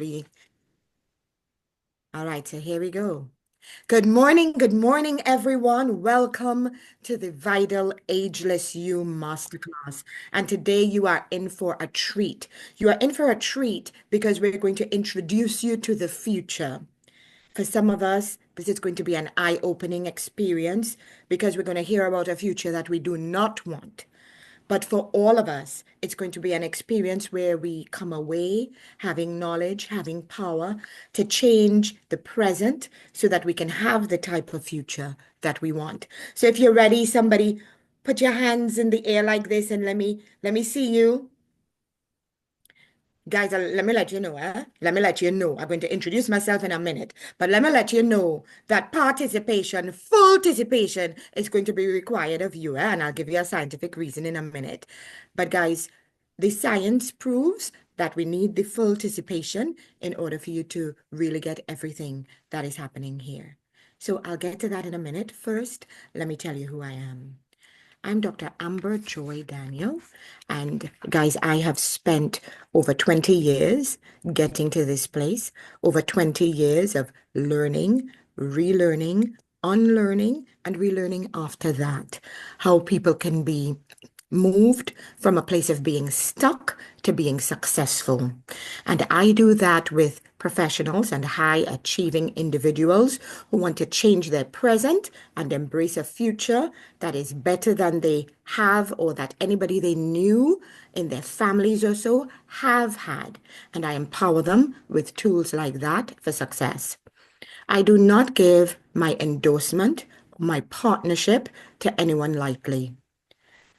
be. All right, so here we go. Good morning, everyone. Welcome to the Vital Ageless You Masterclass. And today you are in for a treat. You are in for a treat because we're going to introduce you to the future. For some of us, this is going to be an eye-opening experience because we're going to hear about a future that we do not want. But for all of us, it's going to be an experience where we come away having knowledge, having power to change the present so that we can have the type of future that we want. So if you're ready, somebody put your hands in the air like this and let me see you. Guys, let me let you know, Let me let you know. I'm going to introduce myself in a minute, but let me let you know that participation, full participation, is going to be required of you, And I'll give you a scientific reason in a minute. But guys, the science proves that we need the full participation in order for you to really get everything that is happening here. So I'll get to that in a minute. First, let me tell you who I am. I'm Dr. Amber Joy Daniel. And guys, I have spent over 20 years getting to this place, over 20 years of learning, relearning, unlearning, and relearning after that. How people can be moved from a place of being stuck to being successful. And I do that with professionals and high achieving individuals who want to change their present and embrace a future that is better than they have or that anybody they knew in their families or so have had. And I empower them with tools like that for success. I do not give my endorsement, my partnership to anyone lightly.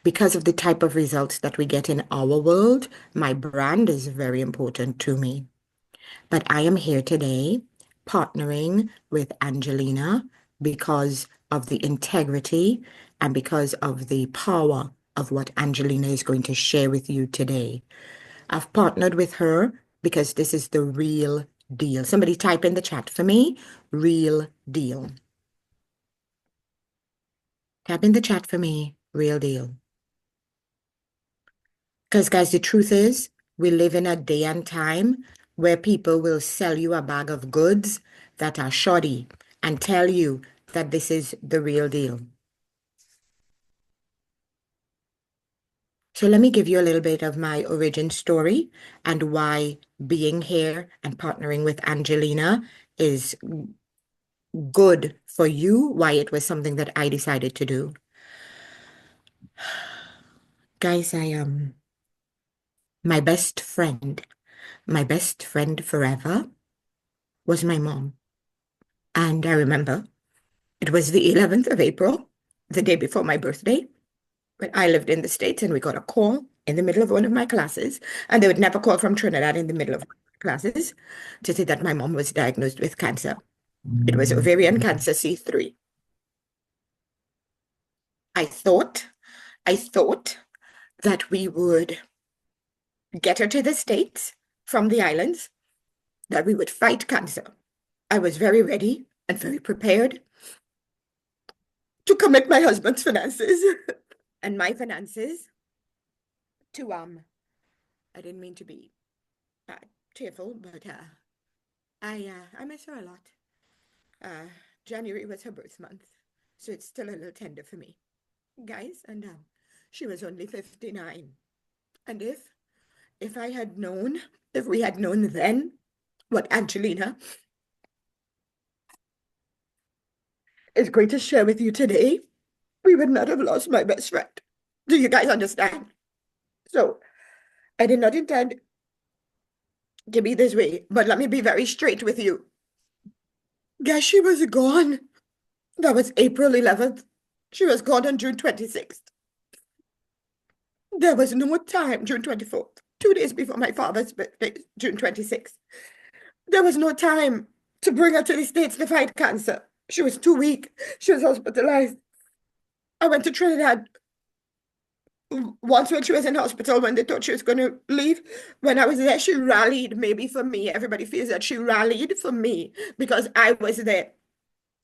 Because of the type of results that we get in our world, my brand is very important to me. But I am here today partnering with Angelina because of the integrity and because of the power of what Angelina is going to share with you today. I've partnered with her because this is the real deal. Somebody type in the chat for me, real deal. Type in the chat for me, real deal. Because, guys, the truth is, we live in a day and time where people will sell you a bag of goods that are shoddy and tell you that this is the real deal. So let me give you a little bit of my origin story and why being here and partnering with Angelina is good for you, why it was something that I decided to do. Guys, my best friend forever was my mom. And I remember it was the 11th of April, the day before my birthday, when I lived in the States and we got a call in the middle of one of my classes. And they would never call from Trinidad in the middle of classes to say that my mom was diagnosed with cancer. It was ovarian cancer C3. I thought, I thought that we would get her to the States from the islands, that we would fight cancer. I was very ready and very prepared to commit my husband's finances and my finances to I didn't mean to be tearful, but I miss her a lot. January was her birth month, so it's still a little tender for me, guys. And she was only 59. And if I had known, if we had known then what Angelina is going to share with you today, we would not have lost my best friend. Do you guys understand? So I did not intend to be this way, but let me be very straight with you. Guess she was gone. That was April 11th. She was gone on June 26th. There was no time, June 24th, 2 days before my father's birthday, June 26th. There was no time to bring her to the States to fight cancer. She was too weak. She was hospitalized. I went to Trinidad once when she was in hospital when they thought she was going to leave. When I was there, she rallied maybe for me. Everybody feels that she rallied for me because I was there.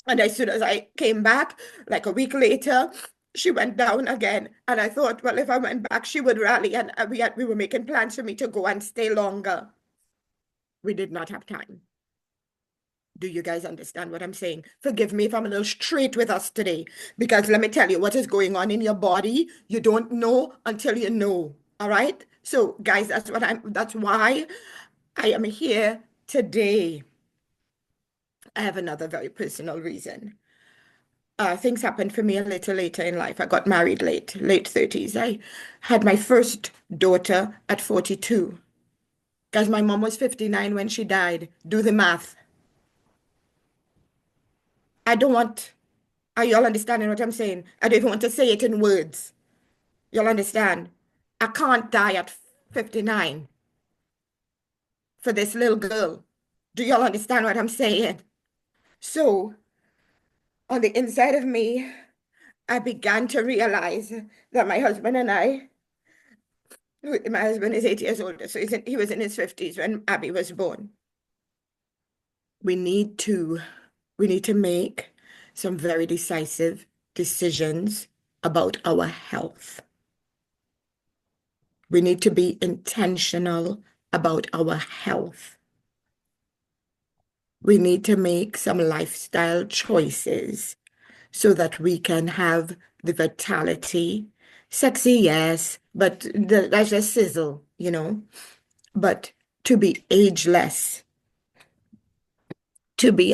And as soon as I came back, like a week later, she went down again. And I thought, well, if I went back, she would rally. And we were making plans for me to go and stay longer. We did not have time. Do you guys understand what I'm saying? Forgive me if I'm a little straight with us today, because let me tell you what is going on in your body. You don't know until you know. All right? So, guys, that's why I am here today. I have another very personal reason. Things happened for me a little later in life. I got married late 30s. I had my first daughter at 42. Guys, my mom was 59 when she died. Do the math. I don't want, are y'all understanding what I'm saying? I don't even want to say it in words. Y'all understand? I can't die at 59 for this little girl. Do y'all understand what I'm saying? So, on the inside of me, I began to realize that my husband is 8 years older, so he was in his 50s when Abby was born. We need to, we need to make some very decisive decisions about our health. We need to be intentional about our health. We need to make some lifestyle choices so that we can have the vitality. Sexy, yes, but that's just sizzle, but to be ageless, to be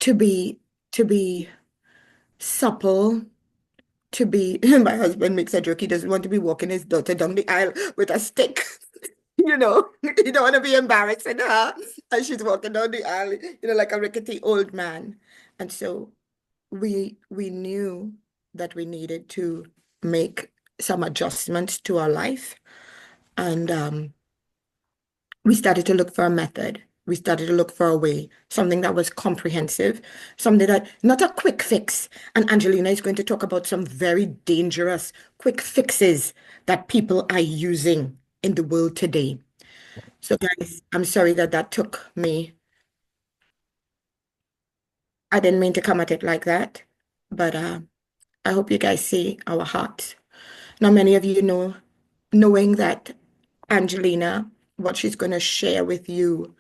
to be to be supple, to be my husband makes a joke, he doesn't want to be walking his daughter down the aisle with a stick. You don't want to be embarrassing her as she's walking down the aisle, like a rickety old man. And so we knew that we needed to make some adjustments to our life. And we started to look for a method. We started to look for a way, something that was comprehensive, something that, not a quick fix. And Angelina is going to talk about some very dangerous quick fixes that people are using in the world today. So, guys, I'm sorry that that took me. I didn't mean to come at it like that, but I hope you guys see our hearts. Now, many of you know, knowing that Angelina, what she's going to share with you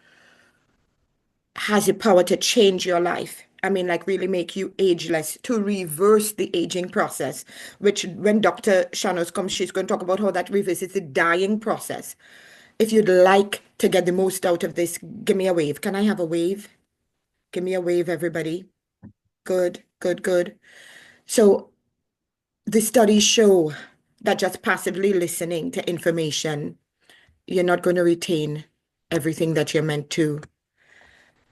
has the power to change your life. I mean, like really make you ageless, to reverse the aging process, which when Dr. Shanos comes, she's going to talk about how that reverses the dying process. If you'd like to get the most out of this, give me a wave. Can I have a wave? Give me a wave, everybody. Good, good, good. So the studies show that just passively listening to information, you're not going to retain everything that you're meant to.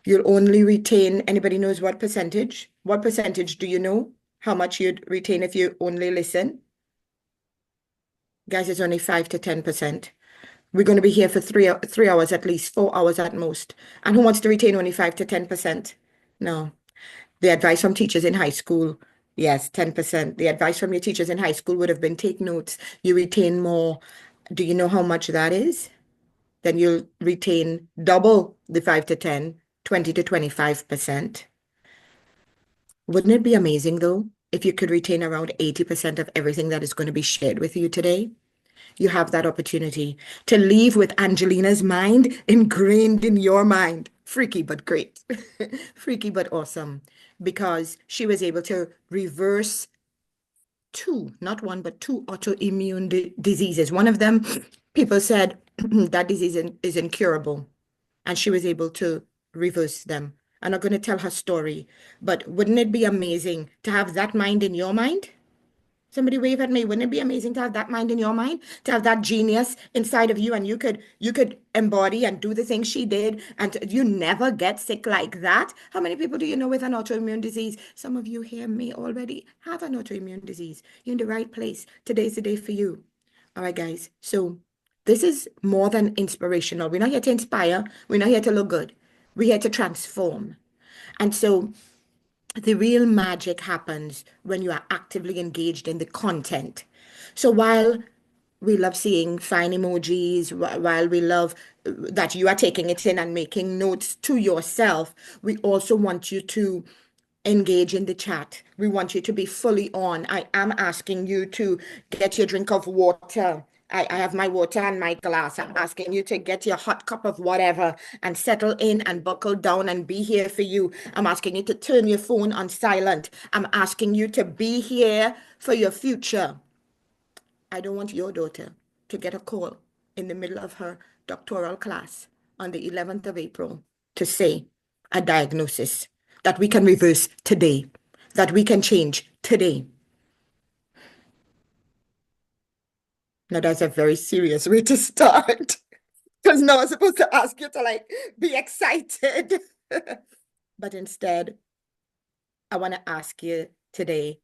You'll only retain, anybody knows what percentage? What percentage do you know? How much you'd retain if you only listen? Guys, it's only 5 to 10%. We're going to be here for 3 hours at least, 4 hours at most. And who wants to retain only 5 to 10%? No. The advice from teachers in high school, yes, 10%. The advice from your teachers in high school would have been take notes. You retain more. Do you know how much that is? Then you'll retain double the 5 to 10, 20 to 25%. Wouldn't it be amazing, though, if you could retain around 80% of everything that is going to be shared with you today? You have that opportunity to leave with Angelina's mind ingrained in your mind. Freaky, but great. Freaky, but awesome. Because she was able to reverse two, not one, but two autoimmune diseases. One of them, people said that disease is incurable, and she was able to reverse them. I'm not going to tell her story, but wouldn't it be amazing to have that mind in your mind? Somebody wave at me. Wouldn't it be amazing to have that mind in your mind, to have that genius inside of you, and you could embody and do the things she did, and you never get sick like that? How many people do you know with an autoimmune disease? Some of you hear me already have an autoimmune disease. You're in the right place. Today's the day for you. All right, guys. So this is more than inspirational. We're not here to inspire. We're not here to look good. We're here to transform. And so the real magic happens when you are actively engaged in the content. So while we love seeing fine emojis, while we love that you are taking it in and making notes to yourself, we also want you to engage in the chat. We want you to be fully on. I am asking you to get your drink of water I have my water and my glass. I'm asking you to get your hot cup of whatever and settle in and buckle down and be here for you. I'm asking you to turn your phone on silent. I'm asking you to be here for your future. I don't want your daughter to get a call in the middle of her doctoral class on the 11th of April to say a diagnosis that we can reverse today, that we can change today. Now, that's a very serious way to start because now I'm supposed to ask you to like be excited. But instead, I want to ask you today,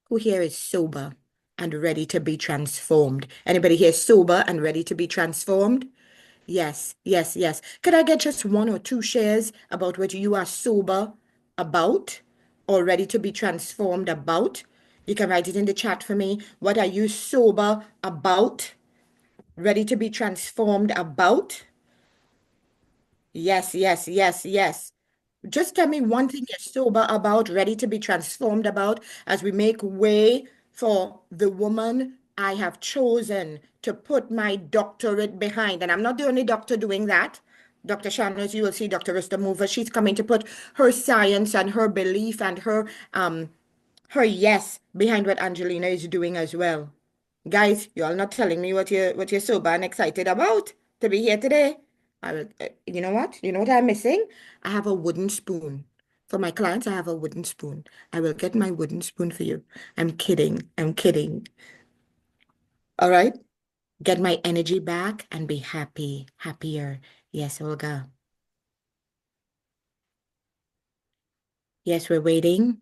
who here is sober and ready to be transformed? Anybody here sober and ready to be transformed? Yes, yes, yes. Could I get just one or two shares about what you are sober about or ready to be transformed about? You can write it in the chat for me. What are you sober about? Ready to be transformed about? Yes, yes, yes, yes. Just tell me one thing you're sober about, ready to be transformed about, as we make way for the woman I have chosen to put my doctorate behind. And I'm not the only doctor doing that. Dr. Shannon, you will see Dr. Rista Mover. She's coming to put her science and her belief and her yes behind what Angelina is doing as well. Guys, you all not telling me what you're sober and excited about to be here today. I will, you know what? You know what I'm missing? I have a wooden spoon. For my clients, I have a wooden spoon. I will get my wooden spoon for you. I'm kidding. I'm kidding. All right? Get my energy back and be happy, happier. Yes, Olga. Yes, we're waiting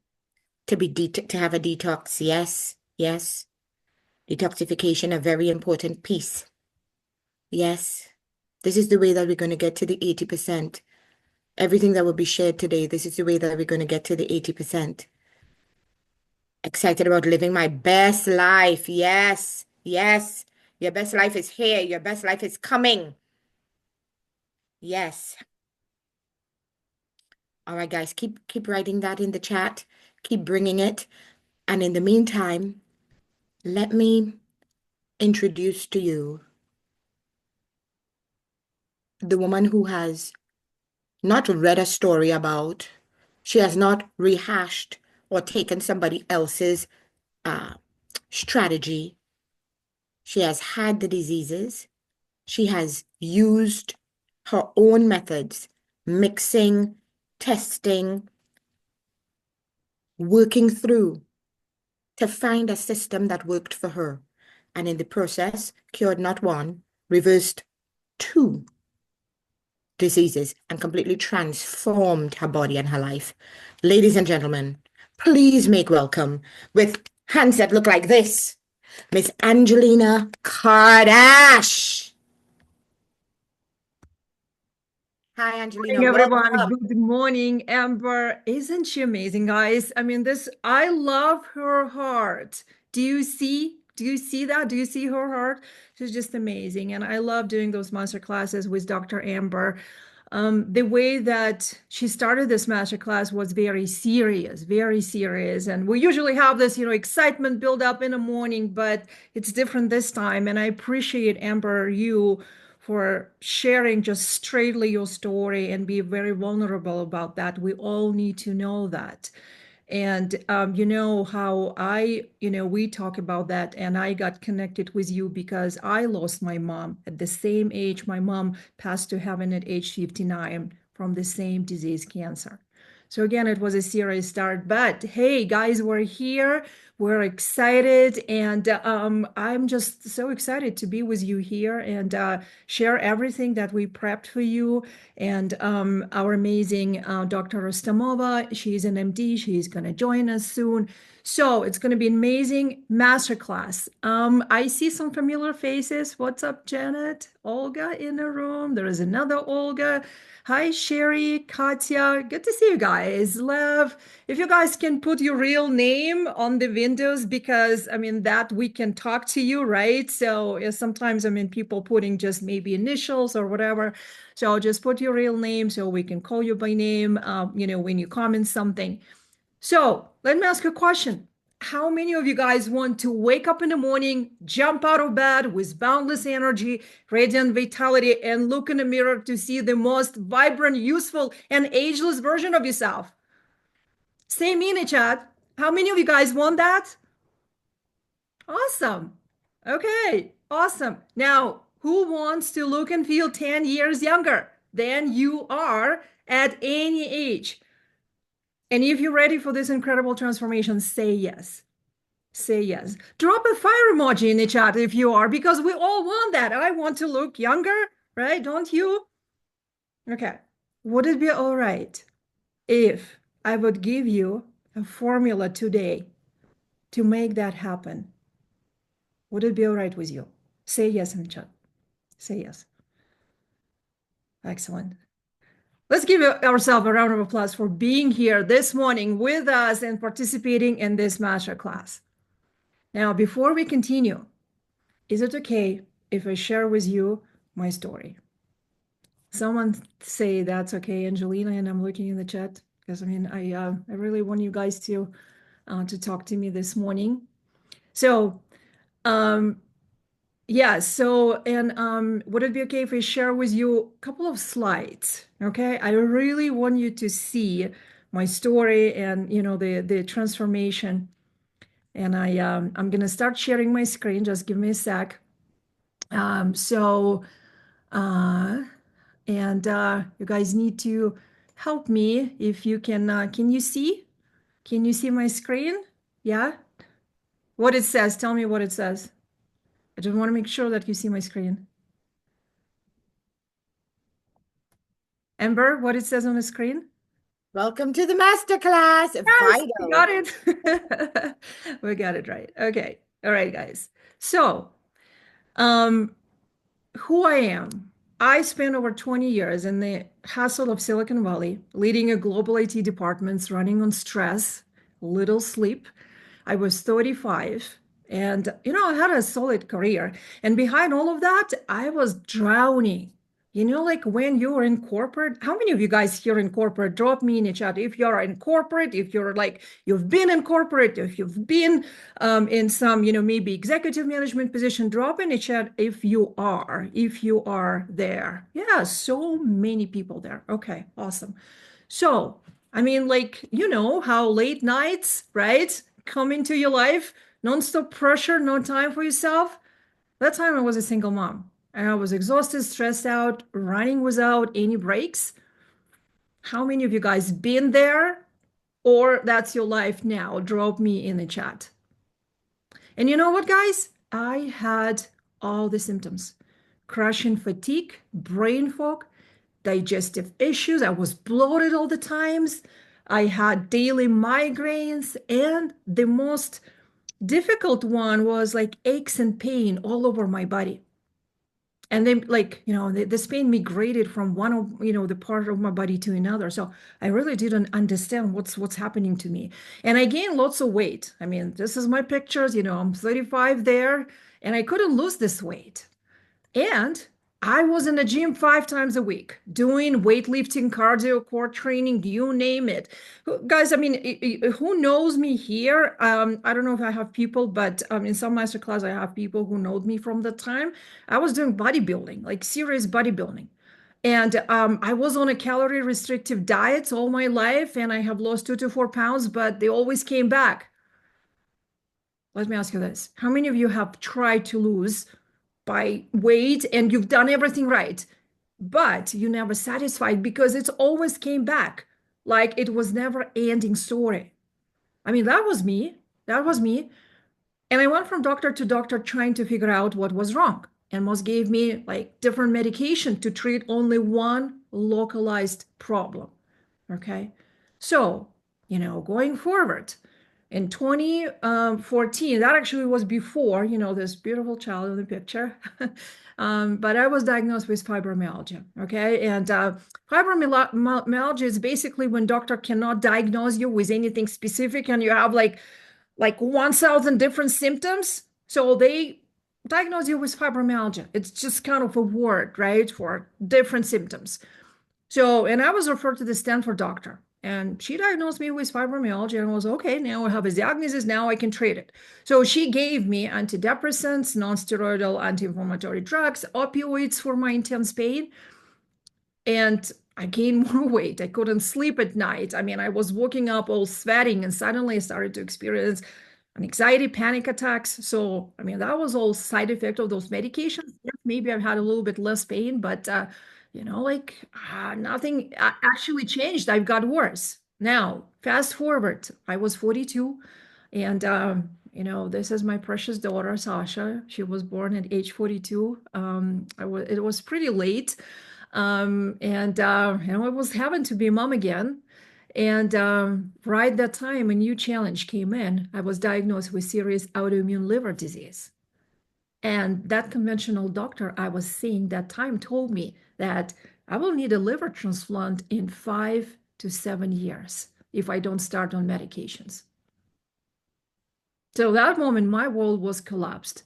to have a detox. Yes, yes. Detoxification, a very important piece. Yes. This is the way that we're going to get to the 80%. Everything that will be shared today, this is the way that we're going to get to the 80%. Excited about living my best life. Yes, yes. Your best life is here. Your best life is coming. Yes. All right, guys, keep writing that in the chat. Keep bringing it. And in the meantime, let me introduce to you the woman who has not read a story about, she has not rehashed or taken somebody else's uh, strategy. She has had the diseases. She has used her own methods, mixing, testing, working through to find a system that worked for her. And in the process, cured not one, reversed two diseases, and completely transformed her body and her life. Ladies and gentlemen, please make welcome with hands that look like this, Miss Angelina Kardash. Hi, Angelina. Morning, everyone. Welcome. Good morning, Amber. Isn't she amazing, guys? I mean, I love her heart. Do you see? Do you see that? Do you see her heart? She's just amazing. And I love doing those master classes with Dr. Amber. The way that she started this master class was very serious, very serious. And we usually have this, excitement build up in the morning, but it's different this time. And I appreciate, Amber, you for sharing just straightly your story and be very vulnerable about that. We all need to know that. And you know how we talk about that, and I got connected with you because I lost my mom at the same age. My mom passed to heaven at age 59 from the same disease, cancer. So again, it was a serious start, but hey, guys, we're here. We're excited, and I'm just so excited to be with you here and share everything that we prepped for you. And our amazing Dr. Rostamova, she's an MD. She's going to join us soon. So it's going to be an amazing masterclass. I see some familiar faces. What's up, Janet? Olga in the room. There is another Olga. Hi, Sherry, Katya. Good to see you guys. Lev, if you guys can put your real name on the windows, because I mean, that we can talk to you, right? So sometimes, I mean, people putting just maybe initials or whatever. So just put your real name so we can call you by name, when you comment something. So let me ask you a question. how many of you guys want to wake up in the morning, jump out of bed with boundless energy, radiant vitality, and look in the mirror to see the most vibrant, useful, and ageless version of yourself? Say me in the chat. How many of you guys want that? Awesome. Okay, awesome. Now, who wants to look and feel 10 years younger than you are at any age? And if you're ready for this incredible transformation, say yes. Say yes. Drop a fire emoji in the chat if you are, because we all want that. I want to look younger, right? Don't you? Okay. Would it be all right if I would give you a formula today to make that happen? Would it be all right with you? Say yes in the chat. Say yes. Excellent. Let's give ourselves a round of applause for being here this morning with us and participating in this masterclass. Now, before we continue, is it okay if I share with you my story? Someone say that's okay, Angelina, and I'm looking in the chat because I really want you guys to talk to me this morning. So yeah, so and would it be okay if I share with you a couple of slides? Okay, I really want you to see my story and the transformation. And I'm gonna start sharing my screen. Just give me a sec. So you guys need to help me if you can. Can you see? Can you see my screen? Yeah. What it says? Tell me what it says. I just want to make sure that you see my screen. Amber, what it says on the screen? Welcome to the masterclass. Yes, we Vital. got it. We got it right. Okay. All right, guys. So, um, who I am. I spent over 20 years in the hustle of Silicon Valley, leading a global IT departments, running on stress, little sleep. I was 35 and I had a solid career. And behind all of that, I was drowning. Like when you're in corporate, how many of you guys here in corporate? Drop me in the chat if you're in corporate, if you're like you've been in corporate, if you've been in some, maybe executive management position, drop in the chat if you are there. Yeah, so many people there. Okay, awesome. So, like, how late nights, right, come into your life, nonstop pressure, no time for yourself. That time I was a single mom and I was exhausted, stressed out, running without any breaks. How many of you guys been there or that's your life now? Drop me in the chat. And you know what, guys? I had all the symptoms: crushing fatigue, brain fog, digestive issues. I was bloated all the times. I had daily migraines. And the most difficult one was like aches and pain all over my body. And then this pain migrated from one of, the part of my body to another. So I really didn't understand what's happening to me. And I gained lots of weight. This is my pictures, I'm 35 there, and I couldn't lose this weight. And I was in the gym 5 times a week, doing weightlifting, cardio, core training, you name it. Guys, who knows me here? I don't know if I have people, but in some masterclass, I have people who know me from the time I was doing bodybuilding, like serious bodybuilding. And I was on a calorie restrictive diet all my life, and I have lost 2 to 4 pounds, but they always came back. Let me ask you this. How many of you have tried to lose by weight and you've done everything right, but you never satisfied because it's always came back, like it was never ending story? That was me. That was me. And I went from doctor to doctor trying to figure out what was wrong. And most gave me like different medication to treat only one localized problem. Okay. So, going forward, in 2014, that actually was before, this beautiful child in the picture. But I was diagnosed with fibromyalgia. Okay. And fibromyalgia is basically when doctor cannot diagnose you with anything specific and you have like 1,000 different symptoms. So they diagnose you with fibromyalgia. It's just kind of a word, right, for different symptoms. So, and I was referred to the Stanford doctor. And she diagnosed me with fibromyalgia and was okay. Now I have a diagnosis. Now I can treat it. So she gave me antidepressants, non-steroidal anti-inflammatory drugs, opioids for my intense pain. And I gained more weight. I couldn't sleep at night. I mean, I was waking up all sweating, and suddenly I started to experience anxiety, panic attacks. So, I mean, that was all side effect of those medications. Yes, maybe I've had a little bit less pain, but nothing actually changed. I've got worse. Now, fast forward, I was 42, and this is my precious daughter, Sasha. She was born at age 42. It was pretty late. I was having to be a mom again. And right that time, a new challenge came in. I was diagnosed with serious autoimmune liver disease. And that conventional doctor I was seeing that time told me that I will need a liver transplant in 5 to 7 years if I don't start on medications. So that moment, my world was collapsed.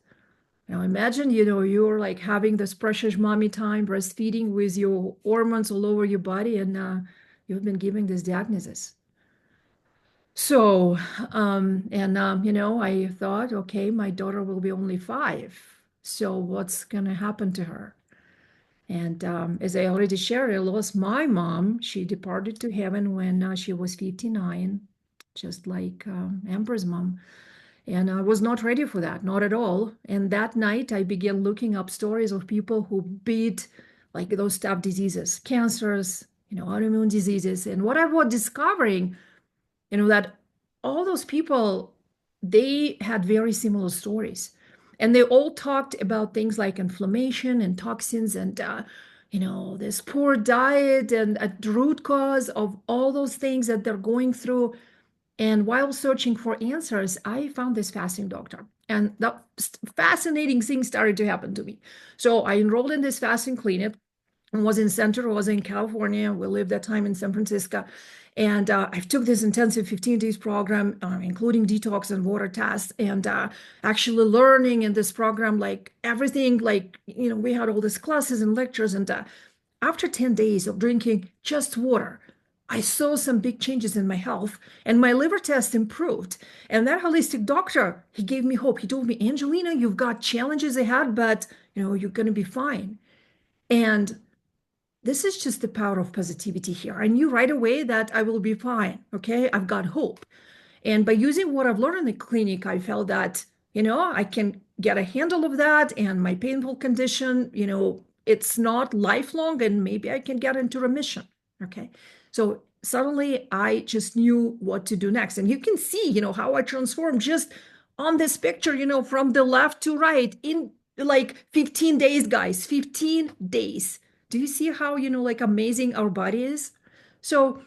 Now imagine, you're like having this precious mommy time, breastfeeding with your hormones all over your body, and you've been given this diagnosis. So, I thought, okay, my daughter will be only 5. So what's going to happen to her? And as I already shared, I lost my mom. She departed to heaven when she was 59, just like Amber's mom. And I was not ready for that, not at all. And that night, I began looking up stories of people who beat like those tough diseases, cancers, autoimmune diseases. And what I was discovering, that all those people, they had very similar stories. And they all talked about things like inflammation and toxins and, this poor diet and a root cause of all those things that they're going through. And while searching for answers, I found this fasting doctor. And the fascinating things started to happen to me. So I enrolled in this fasting clinic and was in Center Rosa in California. We lived that time in San Francisco. And I took this intensive 15 days program, including detox and water tests, and actually learning in this program, like everything, like, we had all these classes and lectures. And after 10 days of drinking just water, I saw some big changes in my health and my liver test improved. And that holistic doctor, he gave me hope. He told me, Angelina, you've got challenges ahead, but you're going to be fine. And this is just the power of positivity here. I knew right away that I will be fine. Okay. I've got hope. And by using what I've learned in the clinic, I felt that, I can get a handle of that and my painful condition, it's not lifelong and maybe I can get into remission. Okay. So suddenly I just knew what to do next. And you can see, how I transformed just on this picture, from the left to right in like 15 days, guys, 15 days. Do you see how, like amazing our body is? So,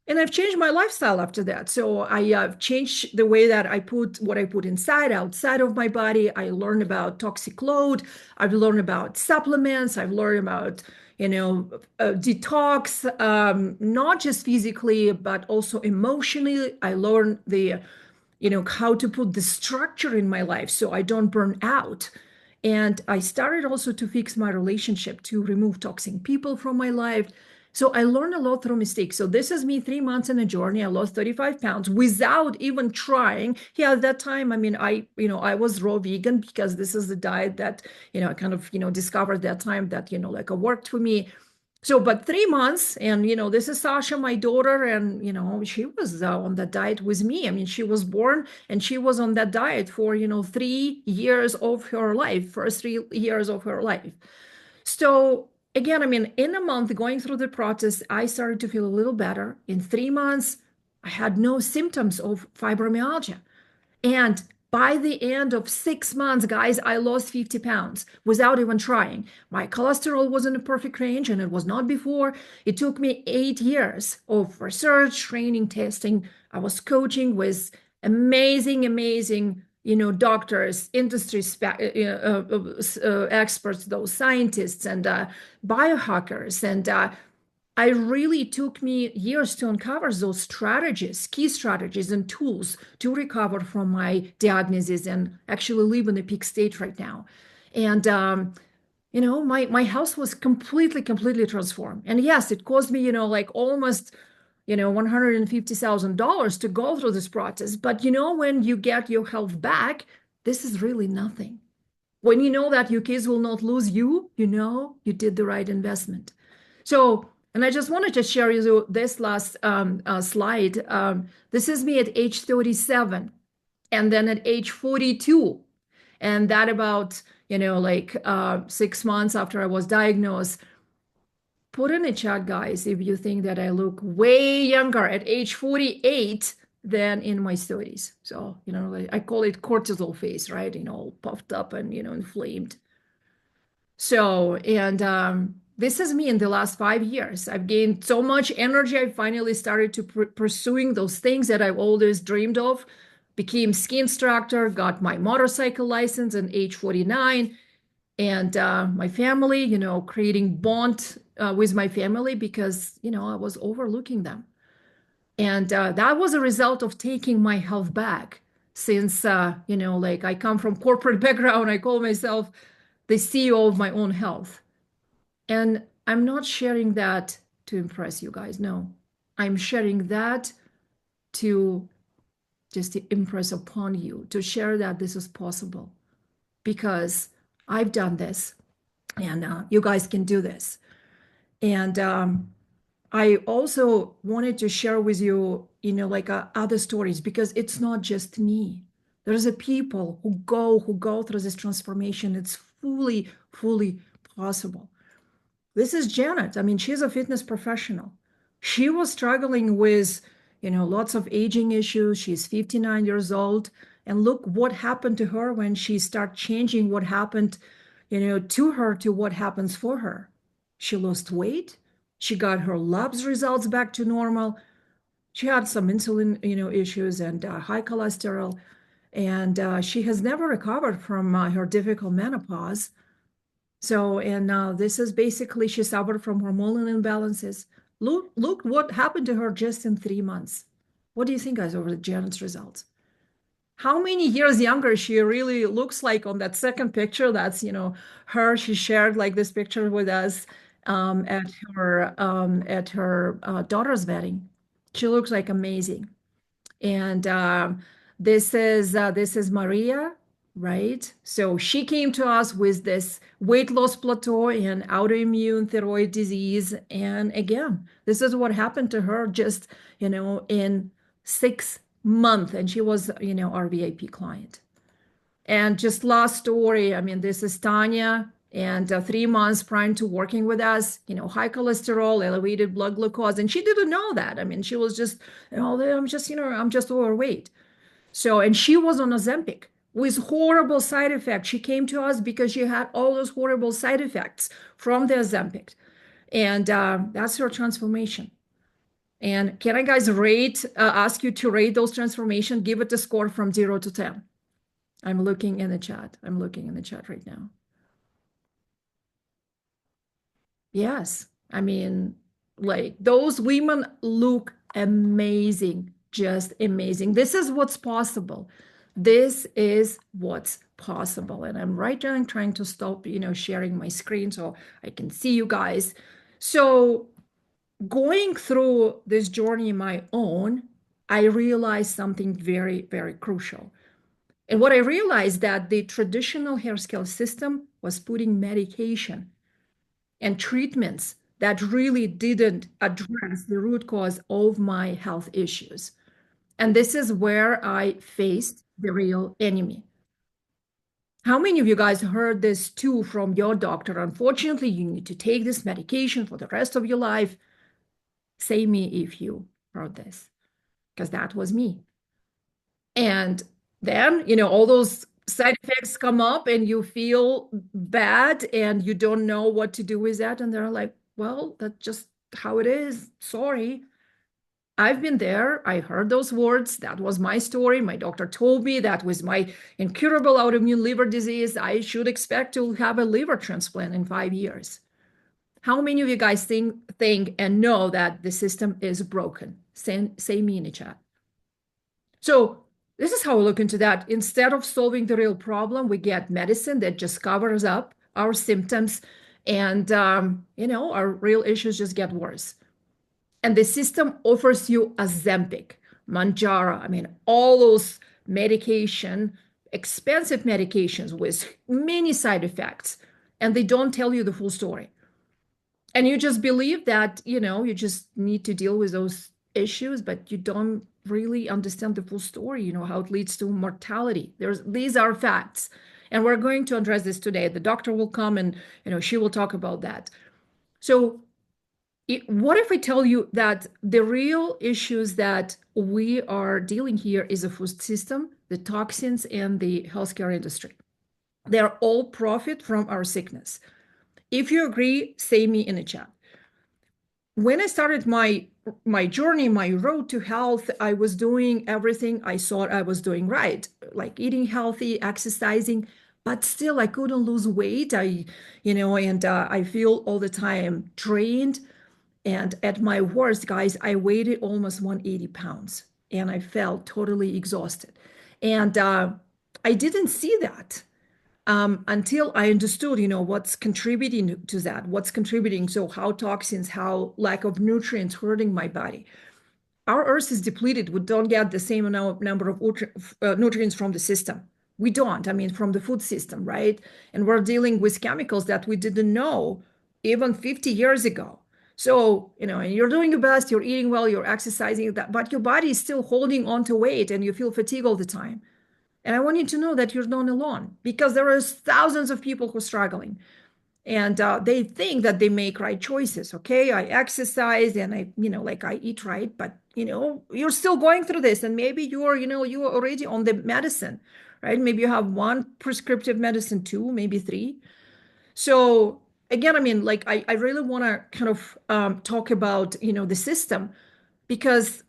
and I've changed my lifestyle after that. So I have changed the way that I put what I put inside, outside of my body. I learned about toxic load. I've learned about supplements. I've learned about, detox, not just physically, but also emotionally. I learned how to put the structure in my life so I don't burn out. And I started also to fix my relationship, to remove toxic people from my life. So I learned a lot through mistakes. So this is me 3 months in a journey. I lost 35 pounds without even trying. Yeah, at that time, I mean, I was raw vegan because this is the diet that, I kind of, discovered that time that, like worked for me. So, but 3 months, and this is Sasha, my daughter, and she was on that diet with me. I mean, she was born and she was on that diet for 3 years of her life, first 3 years of her life. So again, I mean, in a month going through the process, I started to feel a little better. In 3 months, I had no symptoms of fibromyalgia. And by the end of 6 months, guys, I lost 50 pounds without even trying. My cholesterol was in a perfect range, and it was not before. It took me 8 years of research, training, testing. I was coaching with amazing, amazing, doctors, industry experts, those scientists and biohackers. And I really took me years to uncover those strategies, key strategies and tools to recover from my diagnosis and actually live in a peak state right now. And my health was completely transformed. And yes, it caused me, like almost $150,000 to go through this process. But when you get your health back, this is really nothing. When you know that your kids will not lose you, you did the right investment. So, and I just wanted to share you this last slide. This is me at age 37 and then at age 42. And that about, like 6 months after I was diagnosed. Put in a chat, guys, if you think that I look way younger at age 48 than in my 30s. So, I call it cortisol face, right? Puffed up and, inflamed. So, and this is me in the last 5 years. I've gained so much energy. I finally started to pursuing those things that I've always dreamed of. Became ski instructor, got my motorcycle license at age 49. And my family, creating bond with my family because, I was overlooking them. And that was a result of taking my health back since, like I come from corporate background. I call myself the CEO of my own health. And I'm not sharing that to impress you guys. No, I'm sharing that to just to impress upon you, to share that this is possible because I've done this and you guys can do this. And I also wanted to share with you, like other stories because it's not just me. There's a people who go through this transformation. It's fully possible. This is Janet. I mean, she's a fitness professional. She was struggling with, lots of aging issues. She's 59 years old. And look what happened to her when she started changing what happened, to her to what happens for her. She lost weight. She got her labs results back to normal. She had some insulin, issues and high cholesterol. And she has never recovered from her difficult menopause. So, and this is basically she suffered from hormonal imbalances. Look what happened to her just in 3 months. What do you think, guys, over Janet's results? How many years younger she really looks like on that second picture? That's, her. She shared like this picture with us at her daughter's wedding. She looks like amazing. And this is Maria, right? So she came to us with this weight loss plateau and autoimmune thyroid disease. And again, this is what happened to her just, in 6 months. And she was, our VIP client. And just last story, I mean, this is Tanya. And 3 months prior to working with us, high cholesterol, elevated blood glucose, and she didn't know that. I mean, she was just, I'm just overweight. So, and she was on Ozempic with horrible side effects. She came to us because she had all those horrible side effects from the Ozempic. And that's her transformation. And can I guys ask you to rate those transformation? Give it a score from 0 to 10. I'm looking in the chat. I'm looking in the chat right now. Yes. I mean, like those women look amazing, just amazing. This is what's possible. This is what's possible. And I'm right now trying to stop, sharing my screen so I can see you guys. So going through this journey my own, I realized something very, very crucial. And what I realized that the traditional hair scale system was putting medication and treatments that really didn't address the root cause of my health issues. And this is where I faced the real enemy. How many of you guys heard this too from your doctor? Unfortunately, you need to take this medication for the rest of your life. Say me if you heard this, because that was me. And then, all those side effects come up and you feel bad and you don't know what to do with that. And they're like, well, that's just how it is. Sorry. I've been there. I heard those words. That was my story. My doctor told me that with my incurable autoimmune liver disease, I should expect to have a liver transplant in 5 years. How many of you guys think and know that the system is broken? Say me in the chat. So this is how we look into that. Instead of solving the real problem, we get medicine that just covers up our symptoms and, our real issues just get worse. And the system offers you Ozempic, Manjaro, I mean, all those medication, expensive medications with many side effects, and they don't tell you the full story. And you just believe that, you just need to deal with those issues, but you don't really understand the full story, how it leads to mortality. These are facts. And we're going to address this today. The doctor will come and, she will talk about that. So what if I tell you that the real issues that we are dealing here is the food system, the toxins, and the healthcare industry? They're all profit from our sickness. If you agree, say me in the chat. When I started my journey, my road to health, I was doing everything I thought I was doing right, like eating healthy, exercising, but still I couldn't lose weight. And I feel all the time drained. And at my worst, guys, I weighed almost 180 pounds and I felt totally exhausted. And I didn't see that until I understood, what's contributing to that, what's contributing. So how toxins, how lack of nutrients hurting my body. Our earth is depleted. We don't get the same number of nutrients from the system. We don't, I mean, from the food system, right? And we're dealing with chemicals that we didn't know even 50 years ago. So, and you're doing your best, you're eating well, you're exercising, but your body is still holding on to weight and you feel fatigue all the time. And I want you to know that you're not alone because there are thousands of people who are struggling and they think that they make right choices. Okay, I exercise and I eat right, but you're still going through this, and maybe you are already on the medicine, right? Maybe you have one prescriptive medicine, two, maybe three. So again, I mean, like I really want to kind of talk about the system because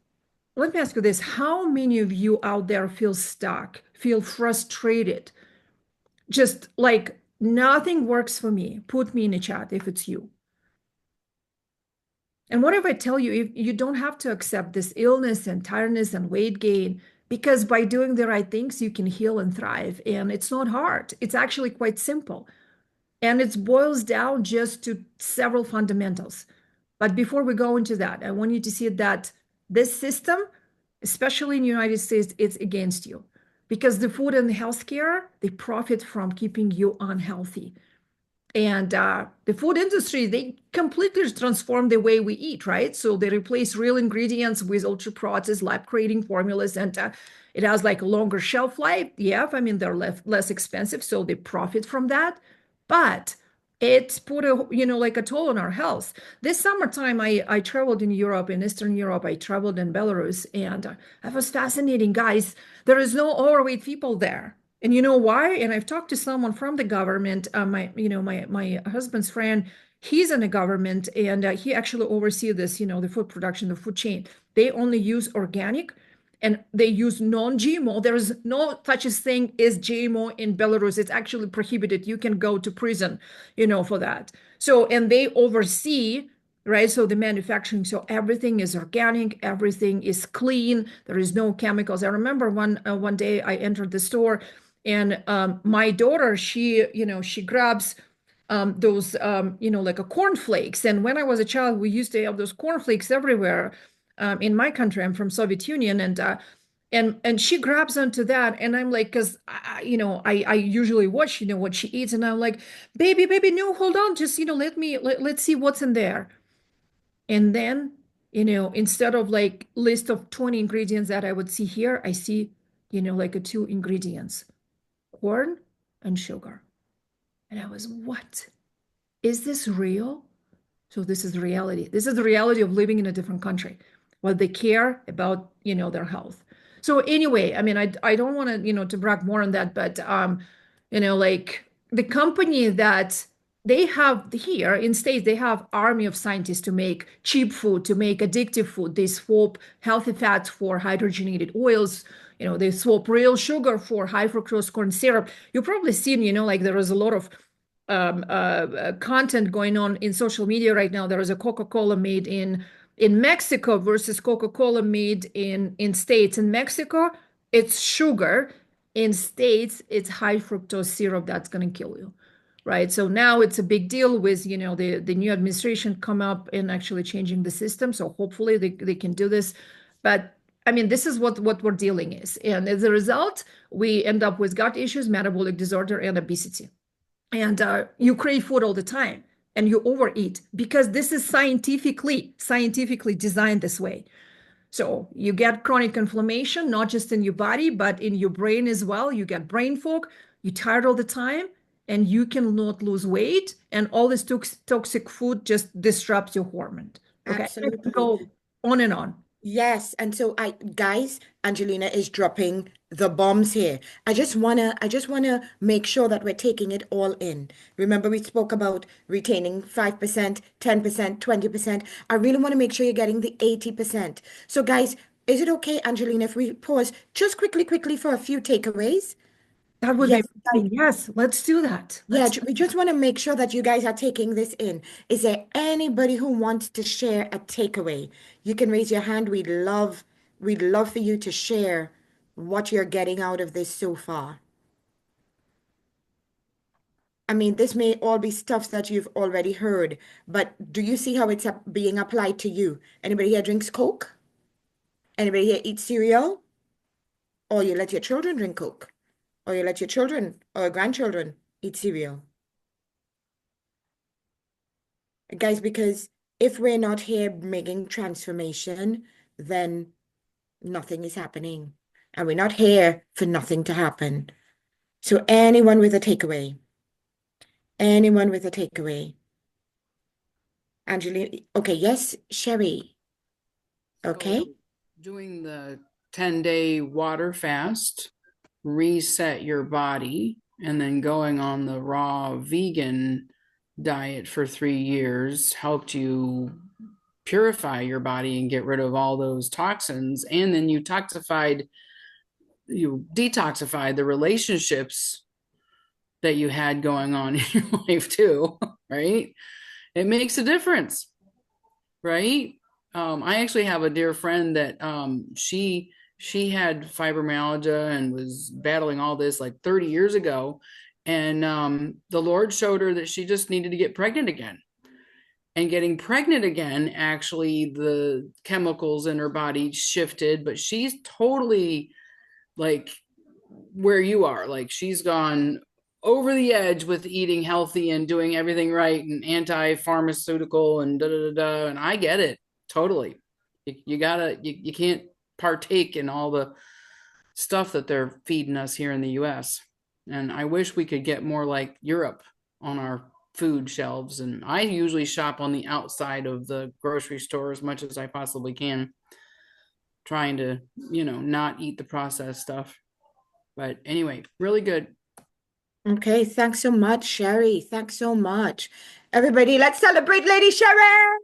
let me ask you this: how many of you out there feel stuck, feel frustrated, just like nothing works for me? Put me in a chat if it's you. And what if I tell you, if you don't have to accept this illness and tiredness and weight gain, because by doing the right things, you can heal and thrive. And it's not hard. It's actually quite simple. And it boils down just to several fundamentals. But before we go into that, I want you to see that this system, especially in the United States, it's against you because the food and the healthcare, they profit from keeping you unhealthy. And the food industry, they completely transform the way we eat, right? So they replace real ingredients with ultra processed, lab creating formulas, and it has like a longer shelf life. Yeah, I mean they're less expensive, so they profit from that. But it's put a like a toll on our health. This summertime, I traveled in Europe, in Eastern Europe. I traveled in Belarus, and it was fascinating, guys. There is no overweight people there. And you know why? And I've talked to someone from the government. My husband's friend, he's in the government, and he actually oversees this. The food production, the food chain. They only use organic, and they use non-GMO. There is no such a thing as GMO in Belarus. It's actually prohibited. You can go to prison, for that. So, and they oversee, right? So the manufacturing, so everything is organic, everything is clean. There is no chemicals. I remember one day I entered the store, and my daughter, she grabs those, like a cornflakes. And when I was a child, we used to have those cornflakes everywhere. In my country, I'm from Soviet Union, and she grabs onto that, and I'm like, because I usually watch what she eats, and I'm like, baby, no, hold on, just let's see what's in there. And then instead of like list of 20 ingredients that I would see here, I see like a two ingredients, corn and sugar. And I was, what? Is this real? So this is the reality. This is the reality of living in a different country. Well, they care about, their health. So anyway, I mean, I don't want to, to brag more on that, but like the company that they have here in States, they have army of scientists to make cheap food, to make addictive food. They swap healthy fats for hydrogenated oils. They swap real sugar for high fructose corn syrup. You've probably seen, like there is a lot of content going on in social media right now. There is a Coca-Cola made in Mexico versus Coca-Cola made in States. In Mexico, it's sugar. In States, it's high fructose syrup that's going to kill you, right? So now it's a big deal with, the new administration come up and actually changing the system. So hopefully they can do this. But I mean, this is what we're dealing is. And as a result, we end up with gut issues, metabolic disorder, and obesity. And you crave food all the time and you overeat because this is scientifically designed this way. So you get chronic inflammation, not just in your body, but in your brain as well. You get brain fog, you're tired all the time, and you cannot lose weight. And all this toxic food just disrupts your hormone. Okay. I can Absolutely. go on and on. Yes, and so guys, Angelina is dropping the bombs here. I just wanna make sure that we're taking it all in. Remember, we spoke about retaining 5%, 10%, 20%. I really want to make sure you're getting the 80%. So guys, is it okay, Angelina, if we pause just quickly for a few takeaways? That would be Yes, amazing. Yes, let's do that. yeah, we just want to make sure that you guys are taking this in. Is there anybody who wants to share a takeaway? You can raise your hand. We'd love for you to share what you're getting out of this so far. I mean, this may all be stuff that you've already heard, but do you see how it's being applied to you? Anybody here drinks Coke? Anybody here eat cereal? Or you let your children drink Coke? Or you let your children or grandchildren eat cereal? Guys, because if we're not here making transformation, then nothing is happening. And we're not here for nothing to happen. So anyone with a takeaway. Angeline, okay, yes, Sherry. So Okay. doing the 10-day water fast, reset your body, and then going on the raw vegan diet for 3 years helped you purify your body and get rid of all those toxins. And then you detoxified the relationships that you had going on in your life too, right? It makes a difference, right? I actually have a dear friend that she had fibromyalgia and was battling all this like 30 years ago. And the Lord showed her that she just needed to get pregnant again. And getting pregnant again, actually, the chemicals in her body shifted, but she's totally like where you are. Like she's gone over the edge with eating healthy and doing everything right and anti-pharmaceutical and da da da da. And I get it totally. You can't partake in all the stuff that they're feeding us here in the US. And I wish we could get more like Europe on our food shelves. And I usually shop on the outside of the grocery store as much as I possibly can, trying to, not eat the processed stuff. But anyway, really good. Okay, thanks so much, Sherry. Thanks so much. Everybody, let's celebrate Lady Sherry.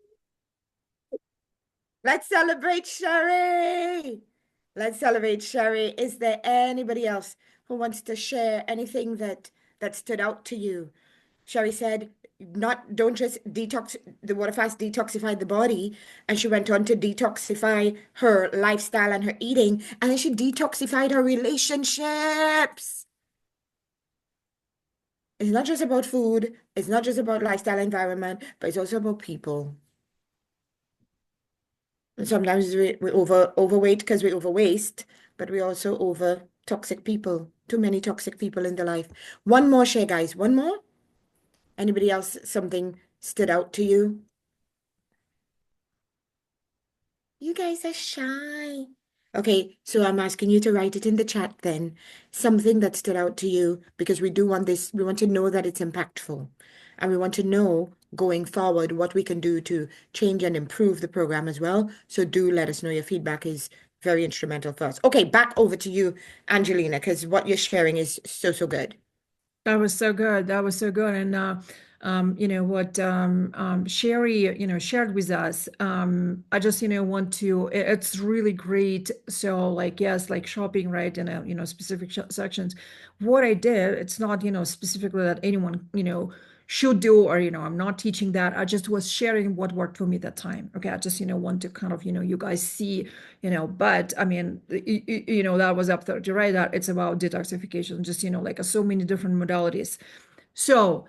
Let's celebrate Sherry. Let's celebrate Sherry. Is there anybody else who wants to share anything that stood out to you? Sherry said, don't just detox, the water fast detoxified the body. And she went on to detoxify her lifestyle and her eating. And then she detoxified her relationships. It's not just about food. It's not just about lifestyle environment, but it's also about people. And sometimes we overweight because we overwaste, but we also over toxic people. Too many toxic people in the life. One more share, guys. One more. Anybody else, something stood out to you? You guys are shy. Okay, so I'm asking you to write it in the chat then. Something that stood out to you, because we do want this, we want to know that it's impactful. And we want to know going forward what we can do to change and improve the program as well. So do let us know. Your feedback is very instrumental for us. Okay, back over to you, Angelina, because what you're sharing is so, so good. That was so good. That was so good. And what Sherry, shared with us. I just, want to. It's really great. So, like, yes, like shopping, right, in a specific sections. What I did, it's not specifically that anyone should do, or I'm not teaching that. I just was sharing what worked for me at that time. Okay, I just want to kind of you guys see but I mean that was up there to right that it's about detoxification, just like so many different modalities. So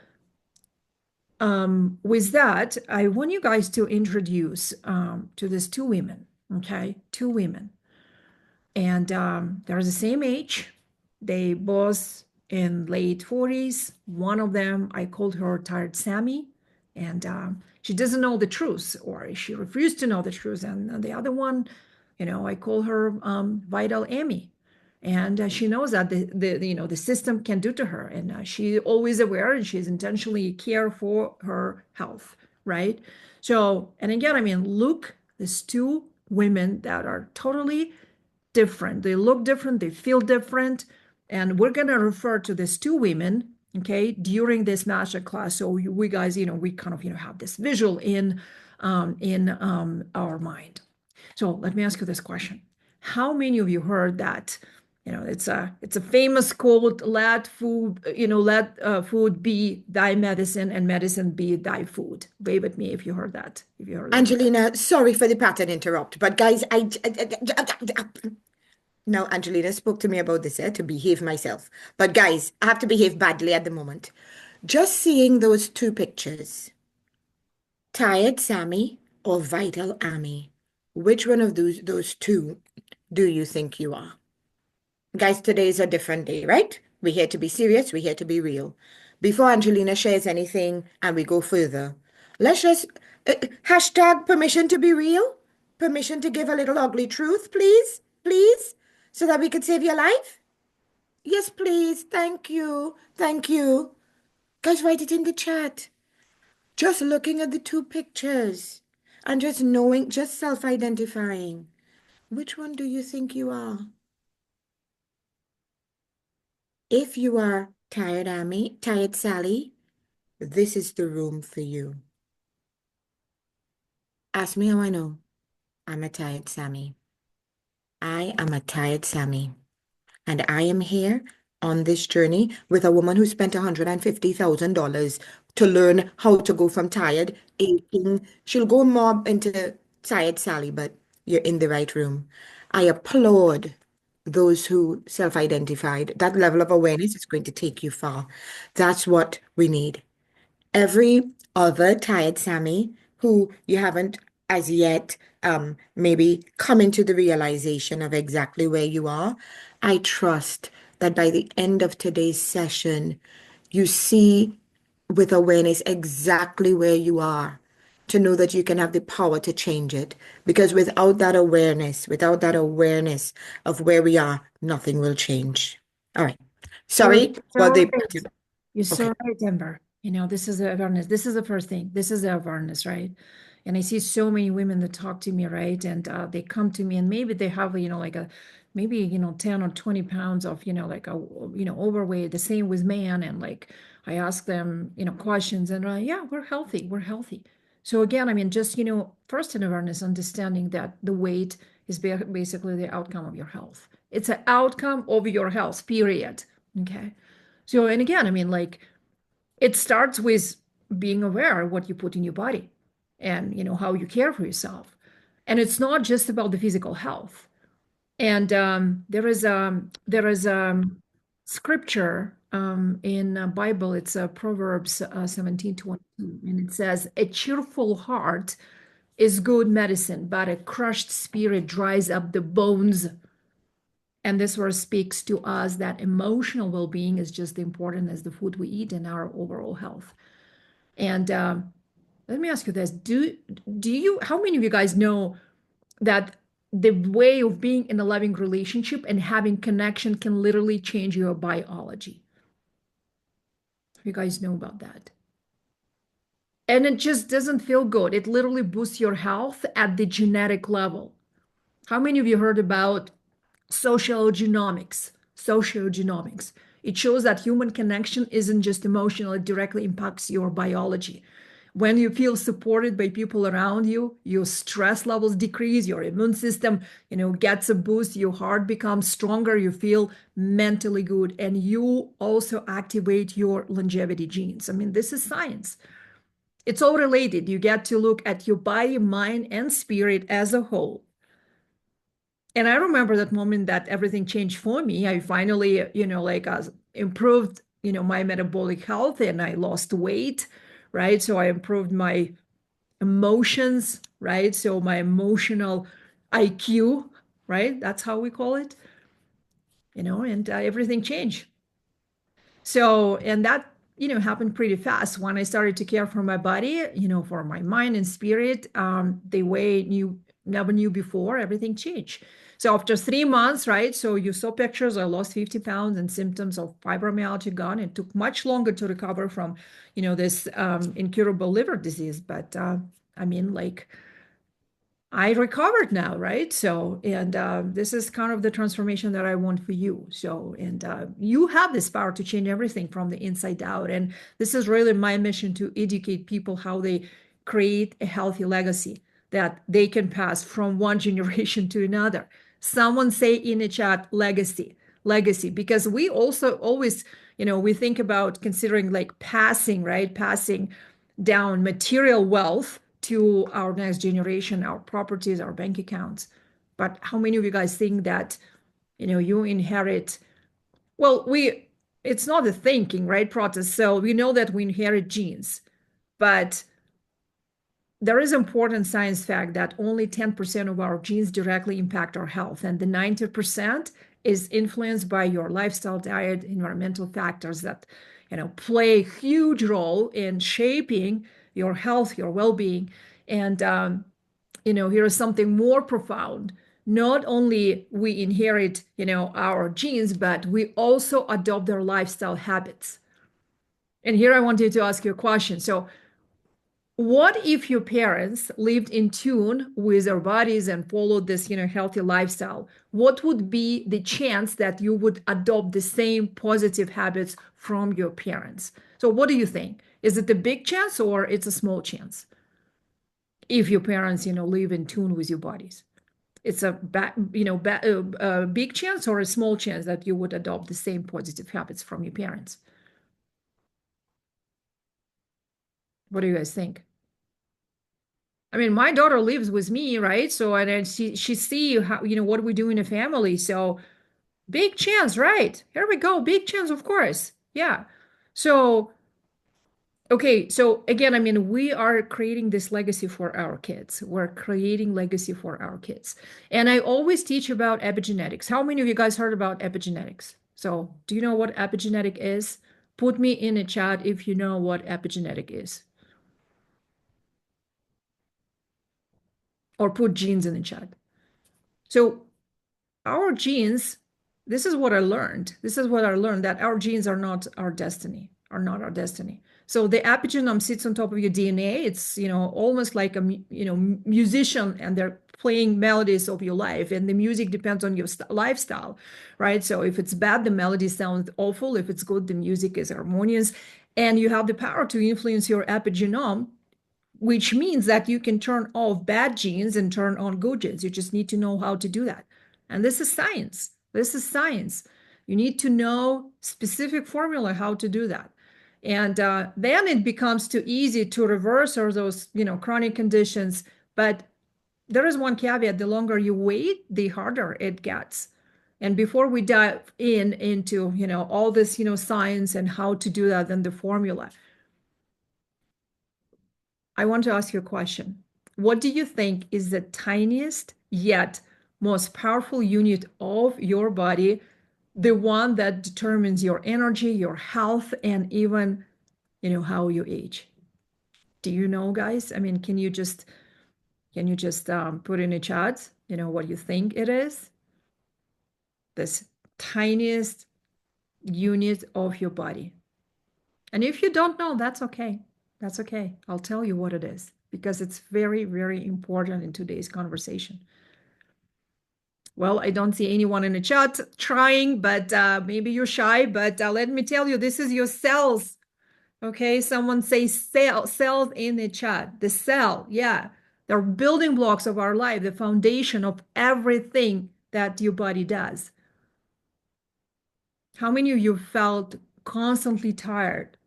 With that, I want you guys to introduce to these two women, okay? Two women. And they're the same age. They both in late 40s. One of them, I called her Tired Sammy, and she doesn't know the truth, or she refused to know the truth. And the other one, I call her Vital Amy. And she knows that the system can do to her, and she's always aware, and she's intentionally care for her health, right? So, and again, I mean, look, these two women that are totally different. They look different, they feel different. And we're going to refer to these two women, okay, during this master class. So we guys, we kind of, have this visual in our mind. So let me ask you this question. How many of you heard that? It's a famous quote, let food, let food be thy medicine and medicine be thy food. Wave at me if you heard that. If you heard that. Angelina, sorry for the pattern interrupt, but guys, now Angelina spoke to me about this, to behave myself. But guys, I have to behave badly at the moment. Just seeing those two pictures, Tired Sammy or Vital Amy, which one of those two do you think you are? Guys, today is a different day, right? We're here to be serious, we're here to be real. Before Angelina shares anything and we go further, let's just hashtag permission to be real, permission to give a little ugly truth, please, please, so that we could save your life. Yes, please. Thank you. Thank you. Guys, write it in the chat. Just looking at the two pictures and just knowing, just self-identifying. Which one do you think you are? If you are tired Amy, tired Sally, this is the room for you. Ask me how I know. I'm a tired Sammy. I am a tired Sammy. And I am here on this journey with a woman who spent $150,000 to learn how to go from tired, aching. She'll go more into tired Sally, but you're in the right room. I applaud those who self-identified. That level of awareness is going to take you far. That's what we need. Every other tired Sammy who you haven't as yet maybe come into the realization of exactly where you are, I trust that by the end of today's session, you see with awareness exactly where you are to know that you can have the power to change it. Because without that awareness of where we are, nothing will change. All right. You're Sorry so for the, right. You're so okay. right, Amber. This is the awareness. This is the first thing. This is the awareness, right? And I see so many women that talk to me, right? And they come to me and maybe they have, like maybe, 10 or 20 pounds of, like overweight, the same with man. And like, I ask them, questions and yeah, we're healthy. We're healthy. So again, I mean, just, first an awareness, understanding that the weight is basically the outcome of your health. It's an outcome of your health, period. Okay. So, and again, I mean, like it starts with being aware of what you put in your body and, how you care for yourself. And it's not just about the physical health. And there is scripture in Bible. It's Proverbs 17:22, and it says, "A cheerful heart is good medicine, but a crushed spirit dries up the bones." And this verse speaks to us that emotional well-being is just as important as the food we eat and our overall health. And let me ask you this: do you? How many of you guys know that the way of being in a loving relationship and having connection can literally change your biology? You guys know about that? And it just doesn't feel good. It literally boosts your health at the genetic level. How many of you heard about sociogenomics? Sociogenomics. It shows that human connection isn't just emotional, it directly impacts your biology. When you feel supported by people around you, your stress levels decrease, your immune system, gets a boost, your heart becomes stronger, you feel mentally good, and you also activate your longevity genes. I mean, this is science. It's all related. You get to look at your body, mind, and spirit as a whole. And I remember that moment that everything changed for me. I finally, improved, my metabolic health and I lost weight, right? So I improved my emotions, right? So my emotional IQ, right? That's how we call it, and everything changed. So, and that, happened pretty fast when I started to care for my body, for my mind and spirit, the way you never knew before, everything changed. So after 3 months, right? So you saw pictures, I lost 50 pounds and symptoms of fibromyalgia gone. It took much longer to recover from, this incurable liver disease. But I mean, like, I recovered now, right? So, and this is kind of the transformation that I want for you. So, and you have this power to change everything from the inside out. And this is really my mission, to educate people how they create a healthy legacy that they can pass from one generation to another. Someone say in the chat, legacy, because we also always, we think about considering like passing, right? Passing down material wealth to our next generation, our properties, our bank accounts. But how many of you guys think that, you inherit? Well, it's not a thinking, right, process. So we know that we inherit genes, but there is important science fact that only 10% of our genes directly impact our health, and the 90% is influenced by your lifestyle, diet, environmental factors that play a huge role in shaping your health, your well-being. And here is something more profound. Not only we inherit our genes, but we also adopt their lifestyle habits. And here I wanted to ask you a question. So what if your parents lived in tune with their bodies and followed this, healthy lifestyle? What would be the chance that you would adopt the same positive habits from your parents? So what do you think? Is it a big chance or it's a small chance? If your parents, live in tune with your bodies, it's a big chance or a small chance that you would adopt the same positive habits from your parents? What do you guys think? I mean, my daughter lives with me, right? So, and then she see how, what we do in a family. So big chance, right? Here we go. Big chance, of course. Yeah. So, okay. So again, I mean, we are creating this legacy for our kids. We're creating legacy for our kids. And I always teach about epigenetics. How many of you guys heard about epigenetics? So do you know what epigenetic is? Put me in a chat if you know what epigenetic is. Or put genes in the chat. So our genes, this is what I learned. This is what I learned, that our genes are not our destiny, are not our destiny. So the epigenome sits on top of your DNA. It's, almost like a, musician, and they're playing melodies of your life, and the music depends on your lifestyle, right? So if it's bad, the melody sounds awful. If it's good, the music is harmonious, and you have the power to influence your epigenome, which means that you can turn off bad genes and turn on good genes. You just need to know how to do that. And this is science. This is science. You need to know specific formula how to do that. And then it becomes too easy to reverse all those, chronic conditions. But there is one caveat: the longer you wait, the harder it gets. And before we dive into, all this, science and how to do that and the formula, I want to ask you a question. What do you think is the tiniest yet most powerful unit of your body, the one that determines your energy, your health, and even, how you age? Do you know, guys? I mean, can you just put in a chat, what you think it is? This tiniest unit of your body. And if you don't know, that's okay. That's okay. I'll tell you what it is, because it's very, very important in today's conversation. Well, I don't see anyone in the chat trying, but maybe you're shy. But let me tell you, this is your cells. Okay, someone say cells in the chat. The cell, yeah. They're building blocks of our life, the foundation of everything that your body does. How many of you felt constantly tired?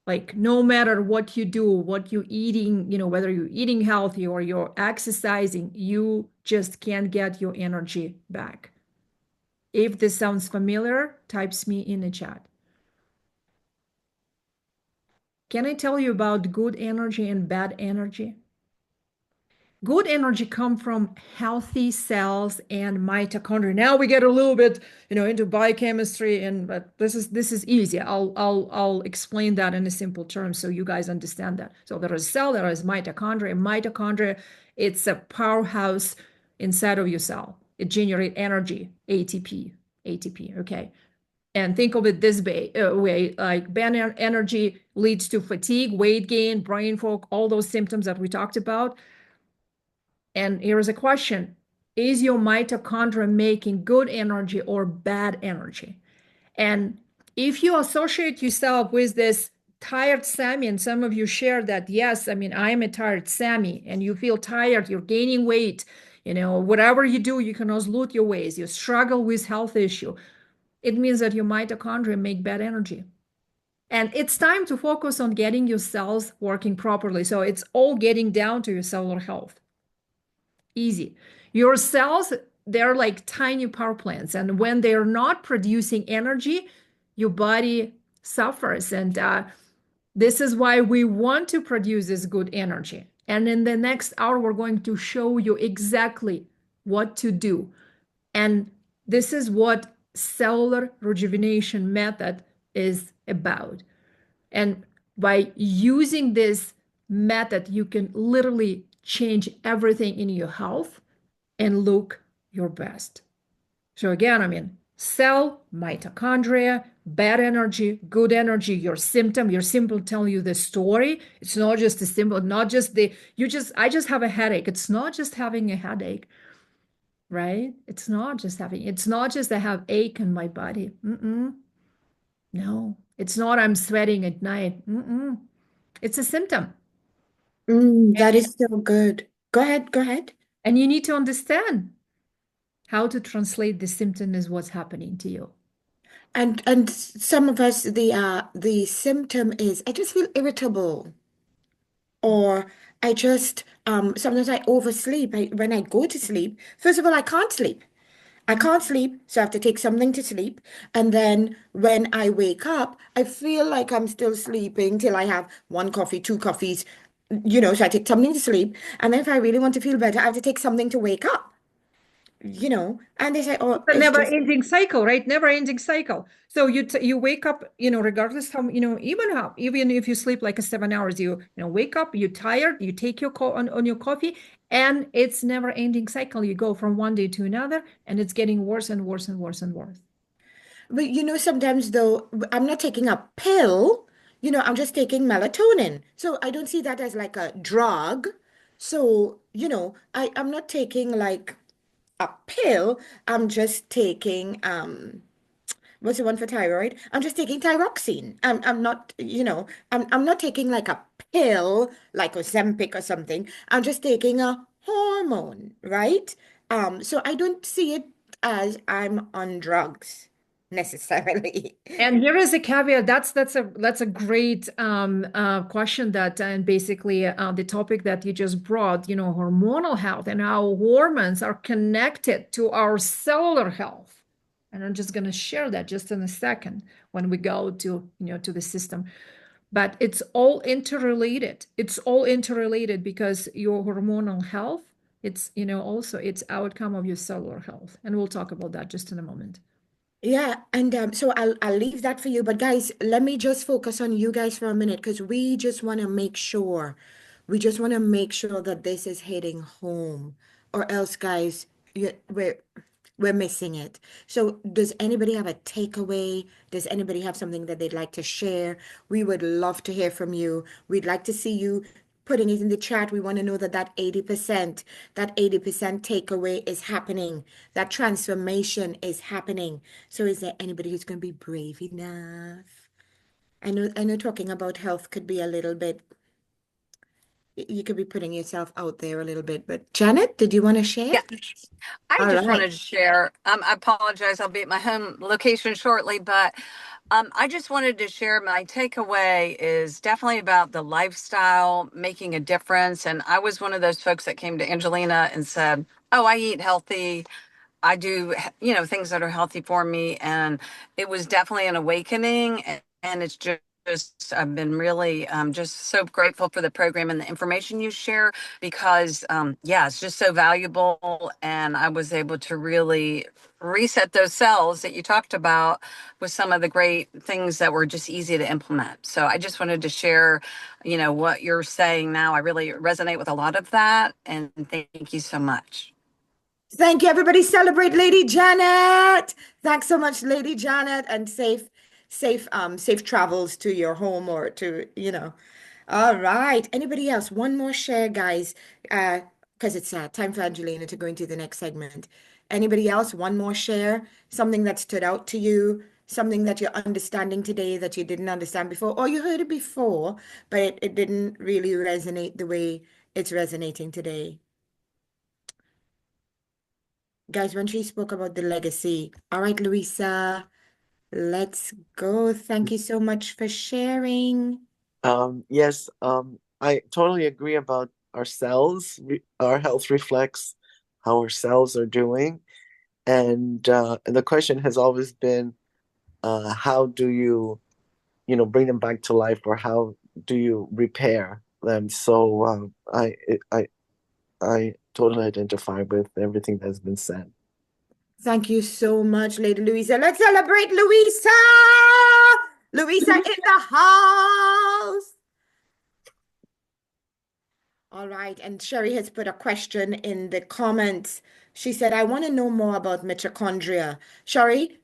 Like no matter what you do, what you're eating, whether you're eating healthy or you're exercising, you just can't get your energy back. If this sounds familiar, types me in the chat. Can I tell you about good energy and bad energy? Good energy come from healthy cells and mitochondria. Now we get a little bit, into biochemistry, but this is easy. I'll explain that in a simple terms so you guys understand that. So there is cell, there is mitochondria. Mitochondria, it's a powerhouse inside of your cell. It generates energy, ATP. Okay. And think of it this way, like bad energy leads to fatigue, weight gain, brain fog, all those symptoms that we talked about. And here's a question. Is your mitochondria making good energy or bad energy? And if you associate yourself with this tired Sammy, and some of you share that, yes, I mean, I am a tired Sammy, and you feel tired, you're gaining weight, whatever you do, you cannot lose your ways, you struggle with health issue, it means that your mitochondria make bad energy. And it's time to focus on getting your cells working properly. So it's all getting down to your cellular health. Easy. Your cells, they're like tiny power plants. And when they're not producing energy, your body suffers. And this is why we want to produce this good energy. And in the next hour, we're going to show you exactly what to do. And this is what cellular rejuvenation method is about. And by using this method, you can literally change everything in your health and look your best. So again, I mean, cell, mitochondria, bad energy, good energy, your symptom tell you the story. It's not just a symbol, not just I just have a headache. It's not just having a headache, right? It's not just I have ache in my body. No, it's not I'm sweating at night. It's a symptom. That is so good. Go ahead, go ahead. And you need to understand how to translate the symptom as what's happening to you. And some of us, the symptom is I just feel irritable, or I just sometimes I oversleep. When I go to sleep, first of all, I can't sleep. I can't sleep, so I have to take something to sleep. And then when I wake up, I feel like I'm still sleeping till I have one coffee, two coffees, so I take something to sleep. And then if I really want to feel better, I have to take something to wake up, and they say, oh, It's a it's never just, ending cycle, right? Never ending cycle. So you wake up, regardless how, even if you sleep like 7 hours, you wake up, you're tired, you take your on your coffee, and it's never ending cycle. You go from one day to another, and it's getting worse and worse and worse and worse. but sometimes though, I'm not taking a pill, I'm just taking melatonin. So I don't see that as like a drug. So, I'm not taking like a pill. I'm just taking what's the one for thyroid? I'm just taking thyroxine. I'm not, I'm not taking like a pill like Ozempic or something. I'm just taking a hormone, right? So I don't see it as I'm on drugs necessarily. And here is a caveat. That's a great question that and basically the topic that you just brought. Hormonal health and how hormones are connected to our cellular health. And I'm just going to share that just in a second when we go to the system. But it's all interrelated. It's all interrelated because your hormonal health, it's also it's outcome of your cellular health, and we'll talk about that just in a moment. Yeah, and so I'll leave that for you. But guys, let me just focus on you guys for a minute because we just want to make sure. We just want to make sure that this is hitting home, or else, guys, we're missing it. So, does anybody have a takeaway? Does anybody have something that they'd like to share? We would love to hear from you. We'd like to see you putting it in the chat. We want to know that 80% takeaway is happening. That transformation is happening. So, is there anybody who's going to be brave enough? I know talking about health could be a little bit, you could be putting yourself out there a little bit, but Janet, did you want to share? Yeah, I All just right. wanted to share. I apologize, I'll be at my home location shortly, but I just wanted to share my takeaway is definitely about the lifestyle making a difference. And I was one of those folks that came to Angelina and said, "Oh, I eat healthy. I do, things that are healthy for me." And it was definitely an awakening. And it's just just I've been really just so grateful for the program and the information you share because yeah, it's just so valuable, and I was able to really reset those cells that you talked about with some of the great things that were just easy to implement. So I just wanted to share, what you're saying now. I really resonate with a lot of that, and thank you so much. Thank you, everybody. Celebrate Lady Janet. Thanks so much, Lady Janet, and safe travels to your home or to. All right. Anybody else? One more share, guys. Because it's time for Angelina to go into the next segment. Anybody else? One more share. Something that stood out to you, something that you're understanding today that you didn't understand before, or you heard it before, but it didn't really resonate the way it's resonating today. Guys, when she spoke about the legacy. All right, Louisa, let's go. Thank you so much for sharing. Yes, I totally agree about our cells. Our health reflects how our cells are doing. And the question has always been, how do you, bring them back to life, or how do you repair them? So I totally identify with everything that's been said. Thank you so much, Lady Louisa. Let's celebrate Louisa! Louisa in the house. All right, and Sherry has put a question in the comments. She said, I want to know more about mitochondria. Sherry,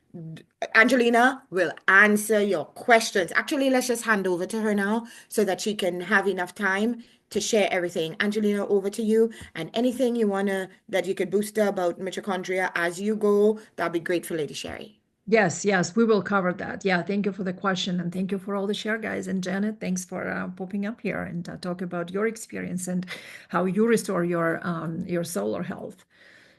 Angelina will answer your questions. Actually, let's just hand over to her now so that she can have enough time to share everything. Angelina, over to you. And anything you that you could boost about mitochondria as you go, that'd be great for Lady Sherry. Yes, we will cover that. Yeah, thank you for the question, and thank you for all the share, guys. And Janet, thanks for popping up here and talk about your experience and how you restore your solar health.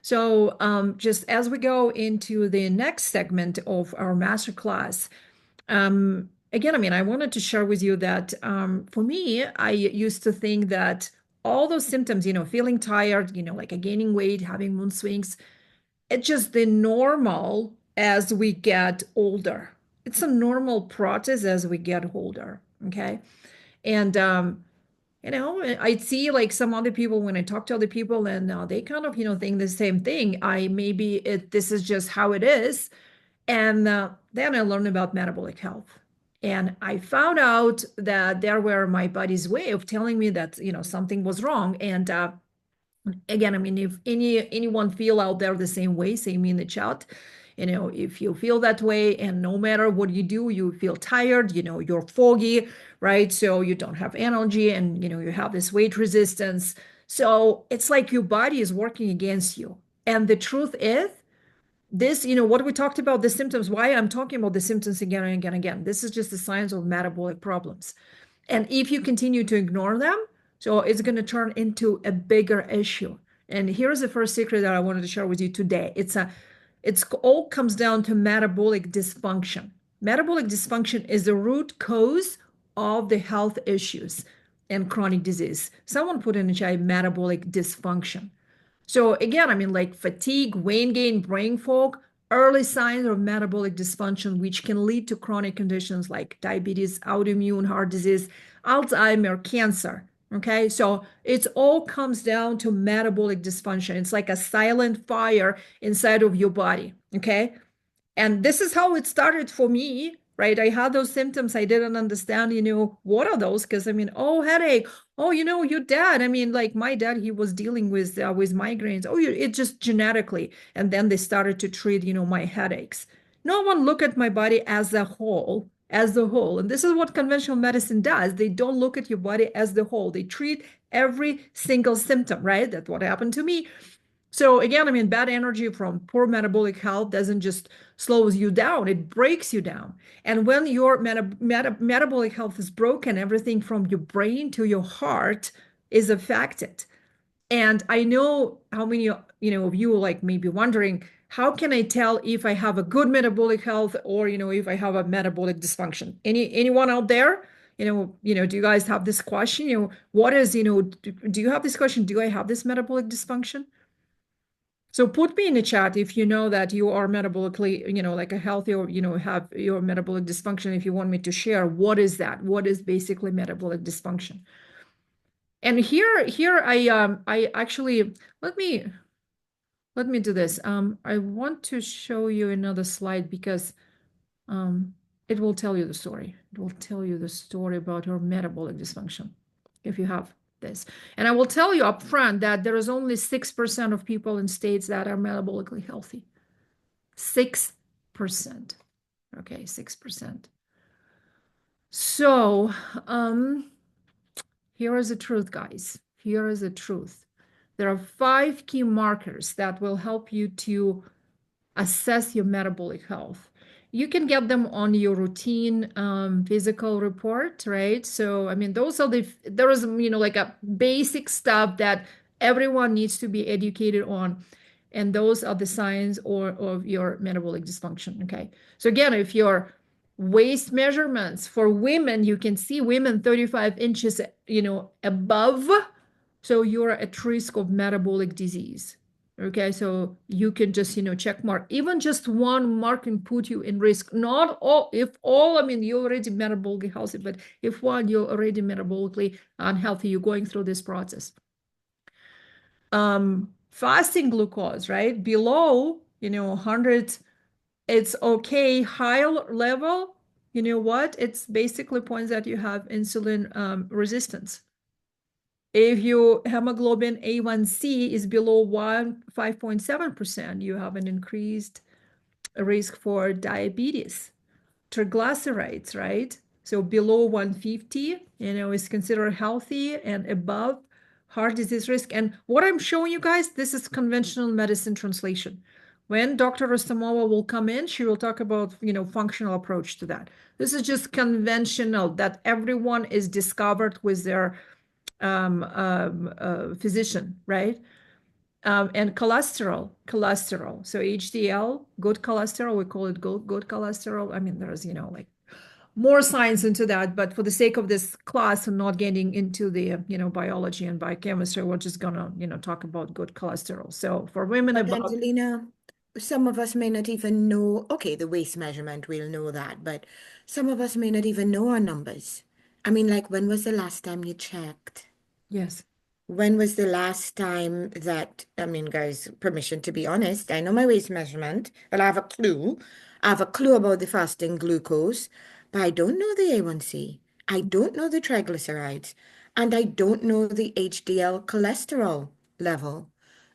So just as we go into the next segment of our masterclass, again, I wanted to share with you that for me, I used to think that all those symptoms, feeling tired, like gaining weight, having mood swings, it's just the normal as we get older. It's a normal process as we get older. Okay. And, I see like some other people when I talk to other people and they kind of, think the same thing. This is just how it is. And then I learned about metabolic health. And I found out that there were my body's way of telling me that, something was wrong. And again, if anyone feel out there the same way, say me in the chat. If you feel that way and no matter what you do, you feel tired, you're foggy, right? So you don't have energy and, you have this weight resistance. So it's like your body is working against you. And the truth is, this, what we talked about, the symptoms, why I'm talking about the symptoms again and again and again. This is just the signs of metabolic problems. And if you continue to ignore them, so it's going to turn into a bigger issue. And here's the first secret that I wanted to share with you today. It's all comes down to metabolic dysfunction. Metabolic dysfunction is the root cause of the health issues and chronic disease. Someone put in the chat metabolic dysfunction. So again, like fatigue, weight gain, brain fog, early signs of metabolic dysfunction, which can lead to chronic conditions like diabetes, autoimmune heart disease, Alzheimer, cancer. Okay, so it all comes down to metabolic dysfunction. It's like a silent fire inside of your body. Okay, and this is how it started for me, right? I had those symptoms. I didn't understand, what are those? Because oh, headache. Oh, your dad. Like my dad, he was dealing with migraines. Oh, it's just genetically. And then they started to treat, my headaches. No one look at my body as a whole, as the whole. And this is what conventional medicine does. They don't look at your body as the whole. They treat every single symptom, right? That's what happened to me. So again, bad energy from poor metabolic health doesn't just slows you down, it breaks you down. And when your metabolic health is broken, everything from your brain to your heart is affected. And I know how many, of you like maybe wondering, how can I tell if I have a good metabolic health or, if I have a metabolic dysfunction? Anyone out there? Do you guys have this question? What is, do you have this question? Do I have this metabolic dysfunction? So put me in the chat if you know that you are metabolically, like a healthy, or, have your metabolic dysfunction. If you want me to share, what is that? What is basically metabolic dysfunction? And here I actually, let me do this. I want to show you another slide because it will tell you the story. It will tell you the story about your metabolic dysfunction if you have this. And I will tell you up front that there is only 6% of people in states that are metabolically healthy. 6%. Okay, 6%. So here is the truth, guys. Here is the truth. There are 5 key markers that will help you to assess your metabolic health. You can get them on your routine physical report, right? So, I mean, those are there is, like a basic stuff that everyone needs to be educated on. And those are the signs of your metabolic dysfunction, okay? So again, if your waist measurements for women, you can see women 35 inches, above, so you're at risk of metabolic disease. Okay, so you can just, check mark. Even just one mark can put you in risk. Not all, if all, I mean, you're already metabolically healthy, but if one, you're already metabolically unhealthy, you're going through this process. Fasting glucose, right? Below, 100, it's okay. High level, you know what? It's basically points that you have insulin resistance. If your hemoglobin A1C is below 5.7%, you have an increased risk for diabetes. Triglycerides, right? So below 150, is considered healthy, and above, heart disease risk. And what I'm showing you guys, this is conventional medicine translation. When Dr. Rostamova will come in, she will talk about, functional approach to that. This is just conventional that everyone is discovered with their physician, right? And cholesterol. So HDL, good cholesterol, we call it good cholesterol. I mean, there's, like more science into that, but for the sake of this class and not getting into the, biology and biochemistry, we're just gonna, talk about good cholesterol. So for women, But about, Angelina, some of us may not even know, okay, the waist measurement, we'll know that, but some of us may not even know our numbers. I mean, like, when was the last time you checked? yes. When was the last time that, I mean, guys, permission to be honest, I know my waist measurement, but I have a clue. I have a clue about the fasting glucose, but I don't know the A1C. I don't know the triglycerides, and I don't know the HDL cholesterol level.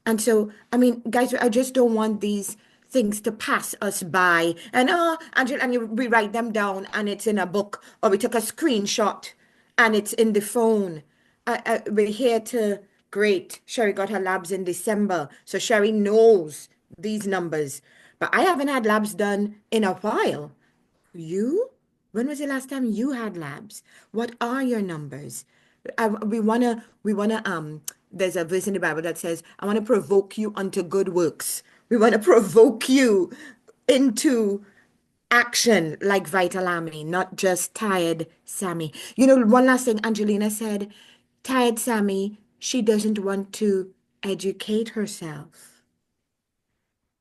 And so, I mean, guys, I just don't want these things to pass us by. And Angela, we write them down and it's in a book, or we took a screenshot and it's in the phone. We're here to, great. Sherry got her labs in December, so Sherry knows these numbers. But I haven't had labs done in a while. You? When was the last time you had labs? What are your numbers? There's a verse in the Bible that says, I want to provoke you unto good works. We want to provoke you into action like Vital Army, not just tired Sammy. One last thing Angelina said, tired Sammy, she doesn't want to educate herself.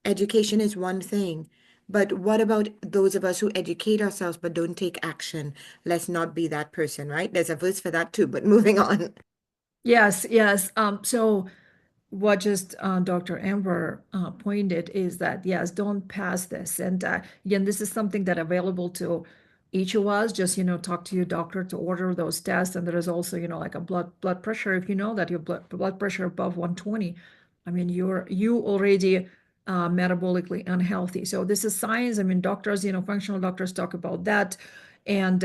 Education is one thing, but what about those of us who educate ourselves but don't take action? Let's not be that person, right? There's a verse for that too, but moving on. Yes, yes. So what just Dr. Amber pointed is that, yes, don't pass this. And again, this is something that available to each of us. Just, talk to your doctor to order those tests. And there is also, like a blood pressure. If you know that your blood pressure above 120, I mean, you already metabolically unhealthy. So this is science. I mean, doctors, functional doctors talk about that. And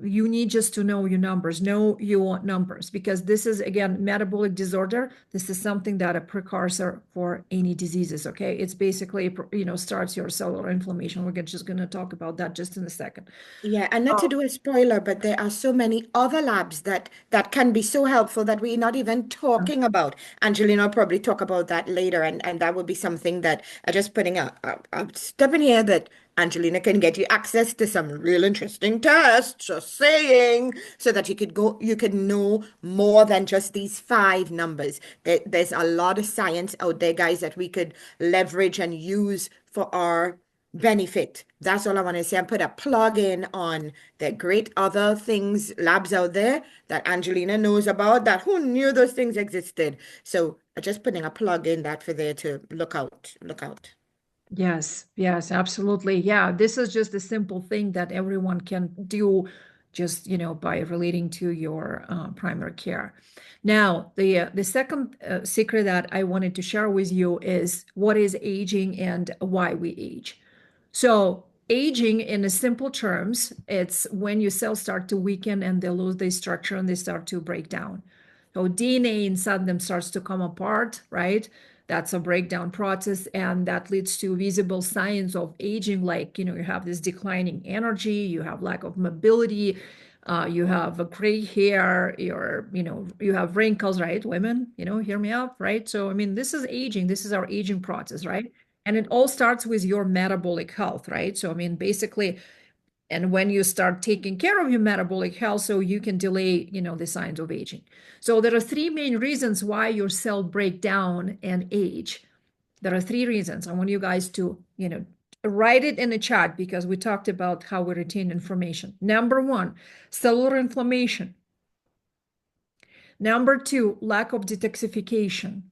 you need just to know your numbers, know your numbers, because this is, again, metabolic disorder. This is something that a precursor for any diseases, okay? It's basically, starts your cellular inflammation. We're just going to talk about that just in a second. Yeah, and not to do a spoiler, but there are so many other labs that can be so helpful that we're not even talking about. Angelina will probably talk about that later, and that would be something that I just putting a step in here that Angelina can get you access to some real interesting tests, just saying, so that you could know more than just these five numbers. There's a lot of science out there, guys, that we could leverage and use for our benefit. That's all I want to say. And put a plug in on the great other things, labs out there that Angelina knows about, that who knew those things existed. So just putting a plug in that for there to look out, look out. Yes, yes, absolutely. Yeah, this is just a simple thing that everyone can do just, by relating to your primary care. Now, the second secret that I wanted to share with you is what is aging and why we age. So, aging in a simple terms, it's when your cells start to weaken and they lose their structure and they start to break down. So DNA inside them starts to come apart, right? That's a breakdown process, and that leads to visible signs of aging, like, you have this declining energy, you have lack of mobility, you have a gray hair, you have wrinkles, right? Women, hear me out, right? So, I mean, this is aging. This is our aging process, right? And it all starts with your metabolic health, right? So, I mean, basically, and when you start taking care of your metabolic health, so you can delay, the signs of aging. So there are three main reasons why your cell break down and age. There are three reasons. I want you guys to, write it in the chat, because we talked about how we retain information. Number one, cellular inflammation. Number two, lack of detoxification.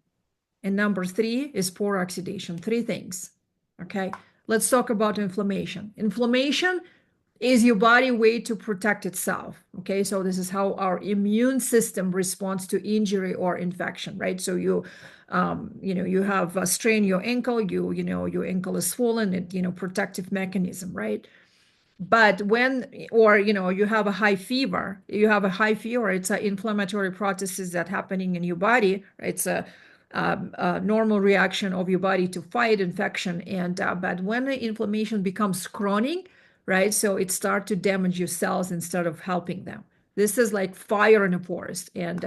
And number three is pore oxidation. Three things. Okay, let's talk about inflammation. Inflammation is your body way to protect itself. Okay, so this is how our immune system responds to injury or infection, right? So you have a strain your ankle, your ankle is swollen, protective mechanism, right? But you have a high fever, it's an inflammatory processes that happening in your body, right? It's a normal reaction of your body to fight infection. And but when the inflammation becomes chronic, right, so it starts to damage your cells instead of helping them. This is like fire in a forest. And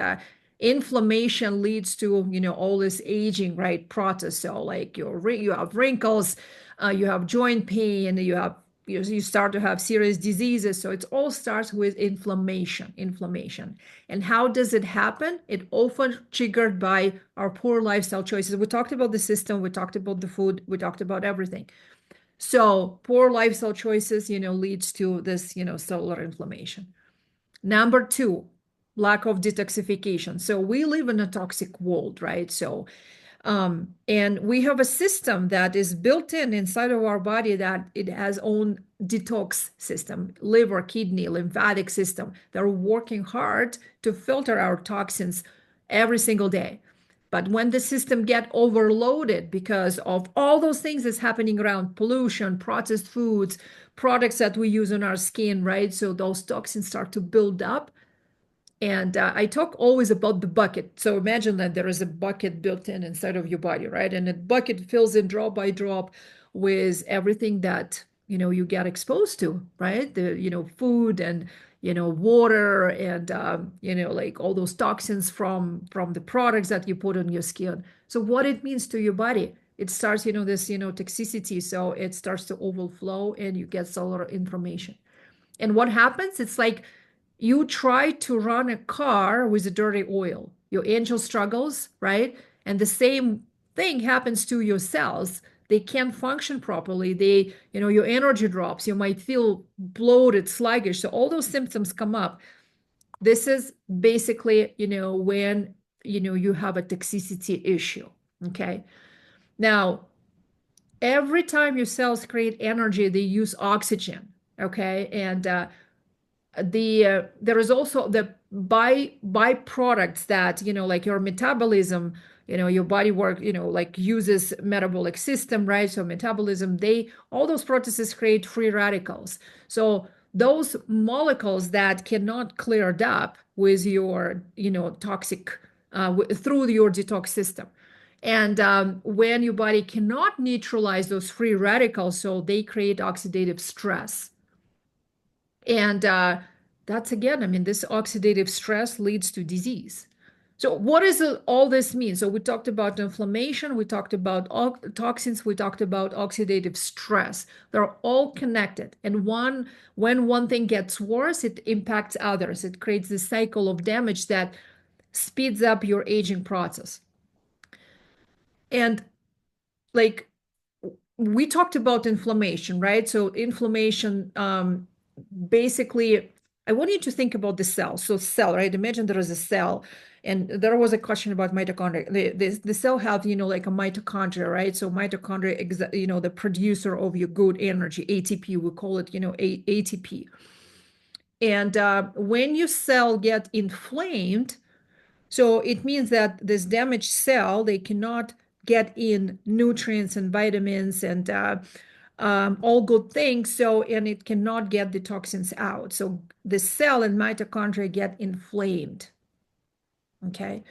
inflammation leads to all this aging, right, process. So like you have wrinkles, you have joint pain, you start to have serious diseases. So it all starts with inflammation. And how does it happen? It often triggered by our poor lifestyle choices. We talked about the system, we talked about the food, we talked about everything. So poor lifestyle choices, leads to this, cellular inflammation. Number two, lack of detoxification. So we live in a toxic world, right? So and we have a system that is built inside of our body, that it has own detox system, liver, kidney, lymphatic system. They're working hard to filter our toxins every single day. But when the system get overloaded because of all those things that's happening around, pollution, processed foods, products that we use on our skin, right? So those toxins start to build up. And I talk always about the bucket. So imagine that there is a bucket built inside of your body, right? And the bucket fills in drop by drop with everything that, you get exposed to, right? The, food and, water and, like all those toxins from the products that you put on your skin. So what it means to your body, it starts, this, toxicity. So it starts to overflow and you get cellular inflammation. And what happens? It's like, you try to run a car with a dirty oil. Your engine struggles, right? And the same thing happens to your cells. They can't function properly. Your energy drops. You might feel bloated, sluggish. So all those symptoms come up. This is basically, when, you have a toxicity issue. Okay. Now, every time your cells create energy, they use oxygen. Okay. And there is also the byproducts that like your metabolism, your body work, like uses metabolic system, right? So metabolism, all those processes create free radicals. So those molecules that cannot cleared up with your toxic through your detox system. And when your body cannot neutralize those free radicals, so they create oxidative stress. And that's again, I mean, this oxidative stress leads to disease. So what does all this mean? So we talked about inflammation, we talked about toxins, we talked about oxidative stress. They're all connected. And when one thing gets worse, it impacts others. It creates this cycle of damage that speeds up your aging process. And like we talked about inflammation, right? So inflammation, basically, I want you to think about the cell. So cell, right? Imagine there is a cell, and there was a question about mitochondria. The cell have, like a mitochondria, right? So mitochondria, the producer of your good energy, ATP, we call it, ATP. And when your cell get inflamed, so it means that this damaged cell, they cannot get in nutrients and vitamins and all good things. So, and it cannot get the toxins out. So the cell and mitochondria get inflamed. Okay.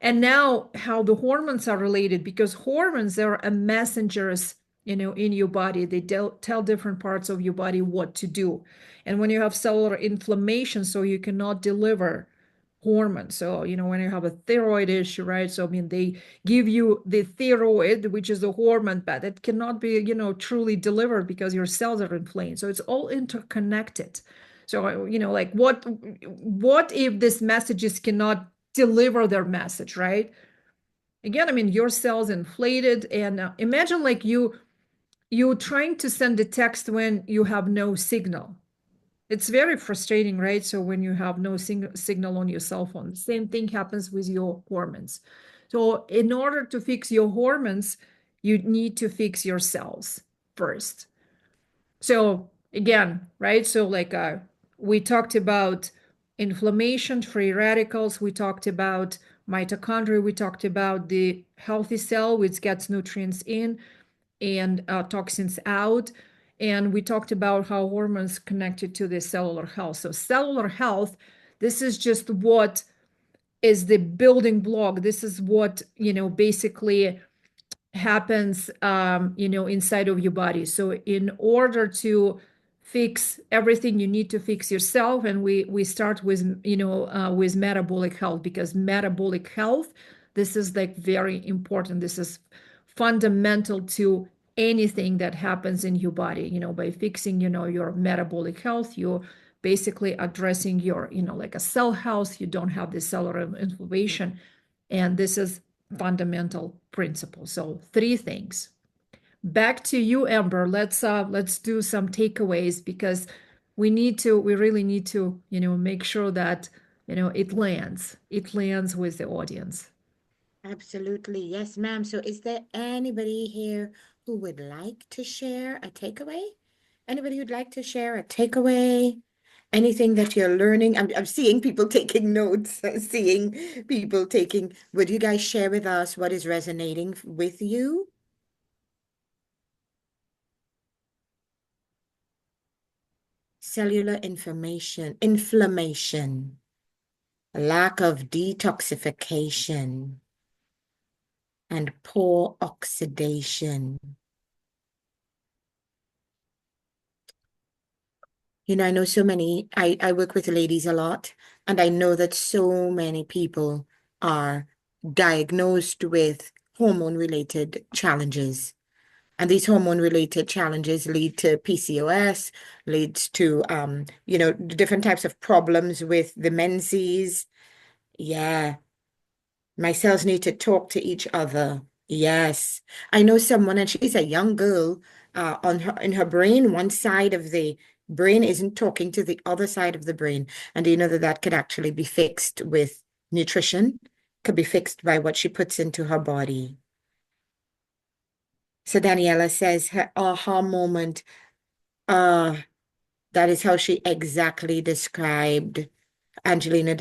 And now how the hormones are related, because hormones are a messengers, in your body. They tell different parts of your body what to do. And when you have cellular inflammation, so you cannot deliver hormones. So, when you have a thyroid issue, right? So, I mean, they give you the thyroid, which is the hormone, but it cannot be, truly delivered because your cells are inflamed. So it's all interconnected. So, like what if these messages cannot deliver their message, right? Again, I mean, your cells inflated, and imagine like you trying to send a text when you have no signal. It's very frustrating, right? So when you have no signal on your cell phone, the same thing happens with your hormones. So in order to fix your hormones, you need to fix your cells first. So again, right? So like we talked about inflammation, free radicals, we talked about mitochondria, we talked about the healthy cell, which gets nutrients in and toxins out. And we talked about how hormones connected to the cellular health. So cellular health, this is just what is the building block. This is what, basically happens, inside of your body. So in order to fix everything, you need to fix yourself. And we start with, with metabolic health, because metabolic health, this is like very important. This is fundamental to anything that happens in your body. By fixing, your metabolic health, you're basically addressing your, like a cell health. You don't have the cellular inflammation. And this is fundamental principle. So 3 things. Back to you, Amber. Let's do some takeaways, because we really need to, make sure that, it lands with the audience. Absolutely. Yes, ma'am. So is there anybody here who would like to share a takeaway? Anybody who'd like to share a takeaway? Anything that you're learning? I'm seeing people taking notes, seeing people taking. Would you guys share with us what is resonating with you? Cellular inflammation, lack of detoxification, and poor oxidation. I know so many, I work with ladies a lot, and I know that so many people are diagnosed with hormone-related challenges. And these hormone-related challenges lead to PCOS, leads to, different types of problems with the menses. Yeah, my cells need to talk to each other. Yes. I know someone, and she's a young girl, in her brain, one side of the brain isn't talking to the other side of the brain. And do you know that that could actually be fixed with nutrition? Could be fixed by what she puts into her body. So Daniela says her aha moment, that is how she exactly described, Angelina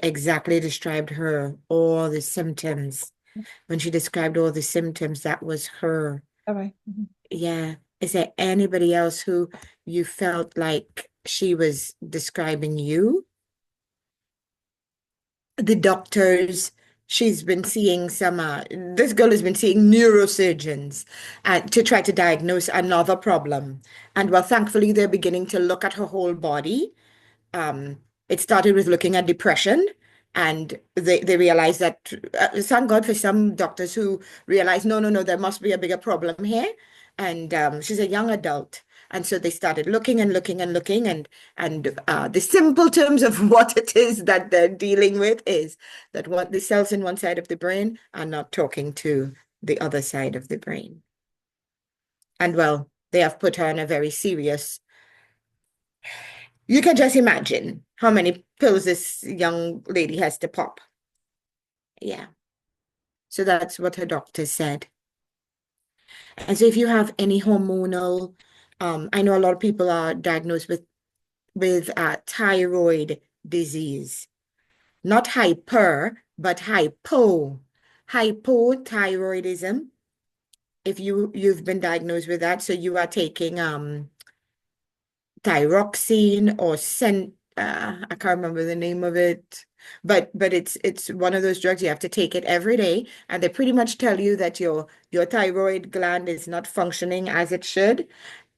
exactly described all the symptoms. When she described all the symptoms, that was her. Okay. Yeah. Is there anybody else who you felt like she was describing you? The doctors, she's been seeing this girl has been seeing neurosurgeons to try to diagnose another problem. And well, thankfully, they're beginning to look at her whole body. It started with looking at depression, And they realize that, thank God for some doctors who realize, no, no, no, there must be a bigger problem here. And she's a young adult. And so they started looking and looking and looking. And the simple terms of what it is that they're dealing with is that what the cells in one side of the brain are not talking to the other side of the brain. And well, they have put her on a very serious. You can just imagine how many pills this young lady has to pop. Yeah. So that's what her doctor said. And so if you have any hormonal, I know a lot of people are diagnosed with thyroid disease, not hyper, but hypothyroidism. If you've been diagnosed with that, so you are taking thyroxine or I can't remember the name of it, but it's one of those drugs you have to take it every day, and they pretty much tell you that your thyroid gland is not functioning as it should.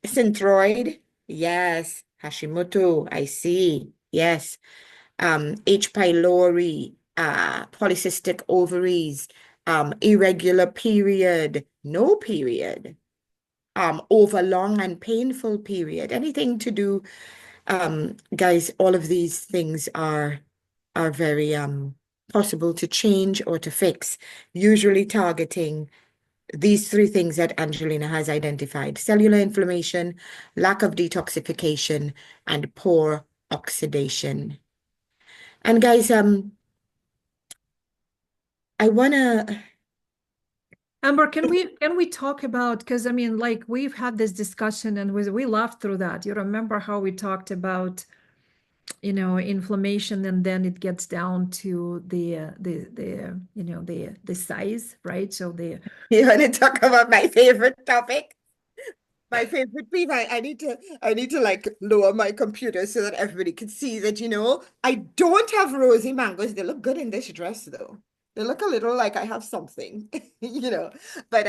Synthroid, yes. Hashimoto, I see. Yes. H. pylori, polycystic ovaries, irregular period, no period, over long and painful period, anything to do, guys, all of these things are very possible to change or to fix, usually targeting these three things that Angelina has identified: cellular inflammation, lack of detoxification, and poor oxidation. And guys, I wanna Amber, can we talk about, because I mean, like we've had this discussion and we laughed through that. You remember how we talked about, inflammation, and then it gets down to the size, right? So you wanna talk about my favorite topic? My favorite peeve. I need to like lower my computer so that everybody can see that, I don't have rosy mangoes. They look good in this dress though. They look a little like I have something, you know. But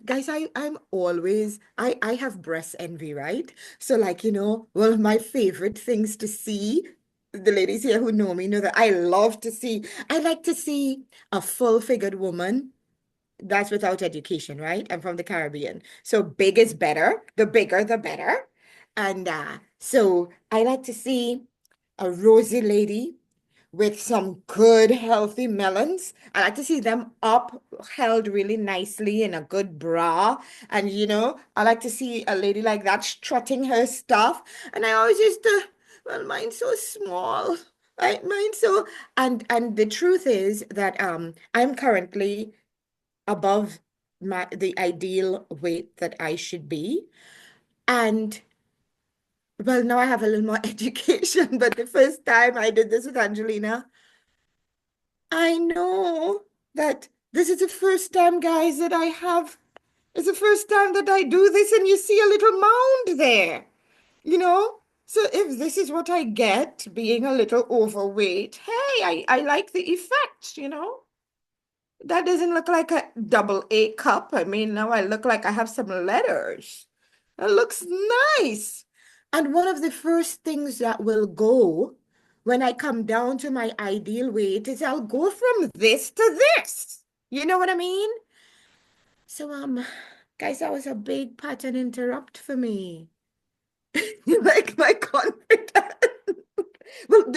guys, I'm always I have breast envy, right? So like, one of my favorite things to see, the ladies here who know me know that I like to see a full-figured woman that's without education, right? I'm from the Caribbean. So big is better. The bigger, the better. And so I like to see a rosy lady with some good, healthy melons. I like to see them up, held really nicely in a good bra. And, I like to see a lady like that strutting her stuff. And I always used to, well, mine's so small. Right? Mine's so, and the truth is that I'm currently above the ideal weight that I should be. And well, now I have a little more education, but the first time I did this with Angelina, I know that this is the first time, guys, it's the first time that I do this, and you see a little mound there, you know? So if this is what I get being a little overweight, hey, I like the effect, That doesn't look like a double A cup. I mean, now I look like I have some letters. It looks nice. And one of the first things that will go when I come down to my ideal weight is I'll go from this to this. You know what I mean? So, guys, that was a big pattern interrupt for me. You like my confidence? Well,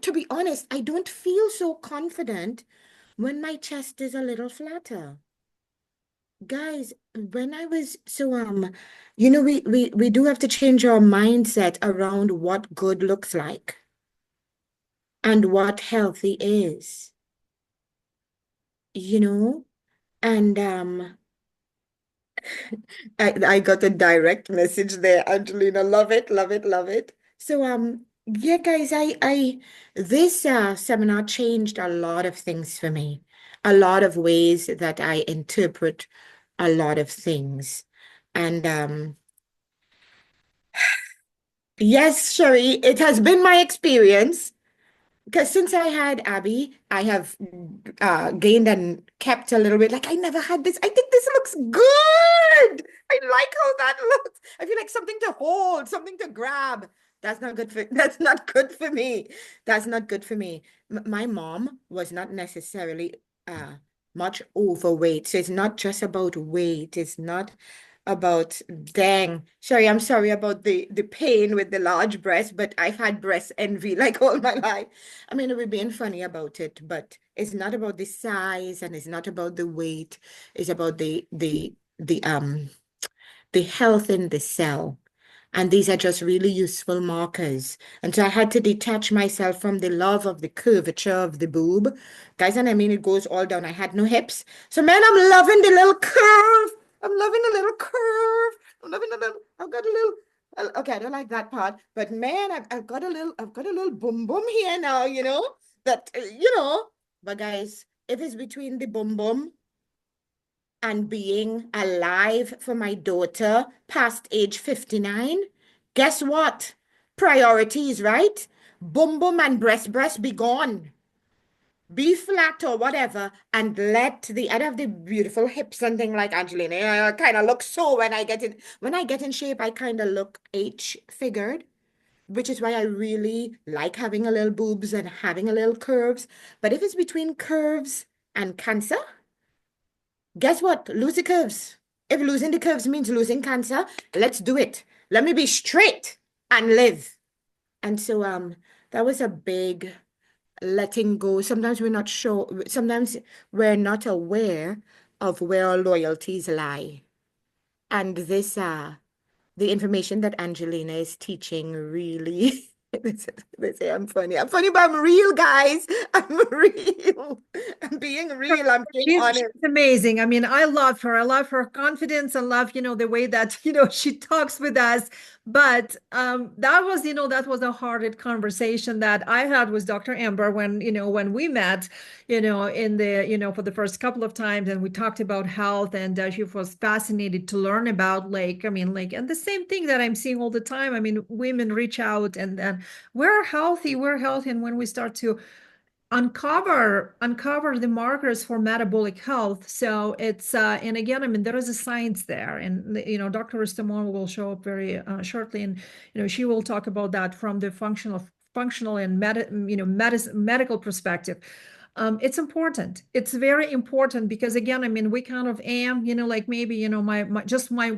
to be honest, I don't feel so confident when my chest is a little flatter. Guys, when I was we do have to change our mindset around what good looks like and what healthy is, you know? And I got a direct message there, Angelina. Love it, love it, love it. So yeah, guys, I this seminar changed a lot of things for me, a lot of ways that I interpret a lot of things. And yes, Sherry, it has been my experience because since I had Abby, I have gained and kept a little bit. Like I never had this. I think this looks good. I like how that looks. I feel like something to hold, something to grab. That's not good for that's not good for me. That's not good for me. My mom was not necessarily much overweight. So it's not just about weight. It's not about dang. Sorry, I'm sorry about the pain with the large breast, but I've had breast envy like all my life. I mean, we're being funny about it, but it's not about the size and it's not about the weight. It's about the health in the cell. And these are just really useful markers. And so I had to detach myself from the love of the curvature of the boob. Guys, and I mean, it goes all down. I had no hips. So, man, I'm loving the little curve. I'm loving the little curve. I'm loving the little, I've got a little, okay, I don't like that part. But man, I've got a little boom boom here now, But guys, if it's between the boom boom and being alive for my daughter past age 59, guess what? Priorities, right? Boom, boom, and breast be gone. Be flat or whatever, and let the I have the beautiful hips and thing like Angelina. I kind of look so when I get in shape, I kind of look H figured, which is why I really like having a little boobs and having a little curves. But if it's between curves and cancer, guess what? Lose the curves. If losing the curves means losing cancer, let's do it. Let me be straight and live. And so that was a big letting go. Sometimes we're not sure, sometimes we're not aware of where our loyalties lie. And the information that Angelina is teaching really, they say I'm funny. I'm funny, but I'm real, guys. I'm real. I'm being real. I'm being She's honest. amazing. I mean, I love her. I love her confidence and love, the way that, she talks with us. But that was, that was a hard conversation that I had with Dr. Amber when we met, in the, for the first couple of times, and we talked about health, and she was fascinated to learn about and the same thing that I'm seeing all the time. I mean, women reach out and then we're healthy. And when we start to uncover the markers for metabolic health, so it's and again, I mean, there is a science there, and Dr. Ristamon will show up very shortly, and she will talk about that from the functional and medical perspective. It's important. It's very important because again, I mean, we kind of am, like maybe, my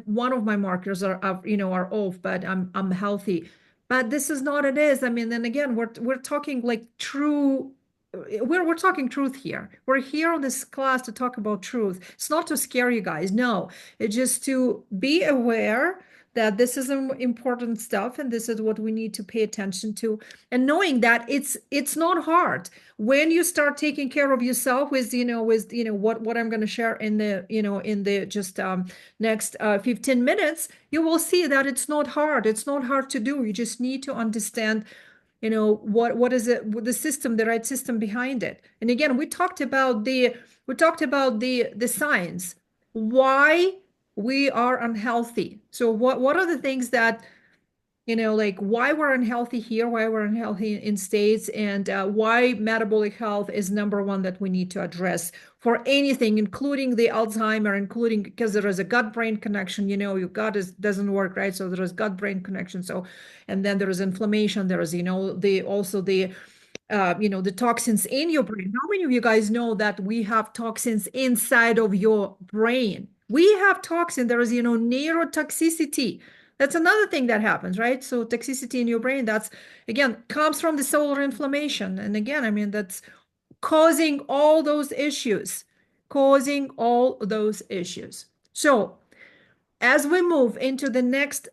one of my markers are off, but I'm healthy. But this is not it is. I mean, then again, we're talking like true. We're talking truth here. We're here on this class to talk about truth. It's not to scare you guys. No, it's just to be aware that this is important stuff and this is what we need to pay attention to, and knowing that it's not hard when you start taking care of yourself with what I'm going to share in the just next 15 minutes. You will see that it's not hard. It's not hard to do. You just need to understand what is it, the system, the right system behind it. And again, we talked about the science, why we are unhealthy. So what are the things that like why we're unhealthy here, why we're unhealthy in states, and why metabolic health is number one that we need to address for anything, including the Alzheimer, including because there is a gut-brain connection. Your gut doesn't work right, so there is gut-brain connection. So, and then there is inflammation. There is the toxins in your brain. How many of you guys know that we have toxins inside of your brain? We have toxin. There is neurotoxicity. That's another thing that happens, right? So toxicity in your brain, that's again comes from the cellular inflammation. And again, I mean, that's causing all those issues, causing all those issues. So as we move into the next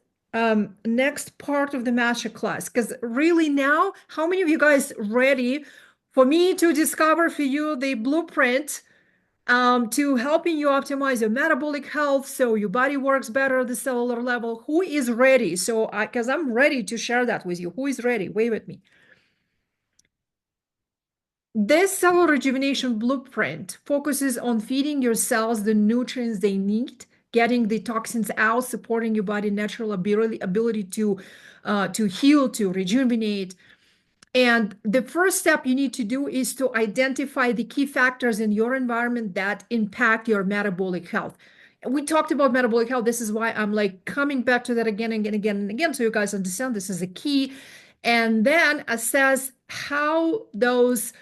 part of the master class, because really now, how many of you guys ready for me to discover for you the blueprint to helping you optimize your metabolic health so your body works better at the cellular level? Who is ready? So because I'm ready to share that with you. Who is ready? Wave at me. This cellular rejuvenation blueprint focuses on feeding your cells the nutrients they need, getting the toxins out, supporting your body natural ability to heal, to rejuvenate. And the first step you need to do is to identify the key factors in your environment that impact your metabolic health. We talked about metabolic health. This is why I'm like coming back to that again and again and again and again, so you guys understand this is a key. And then assess how those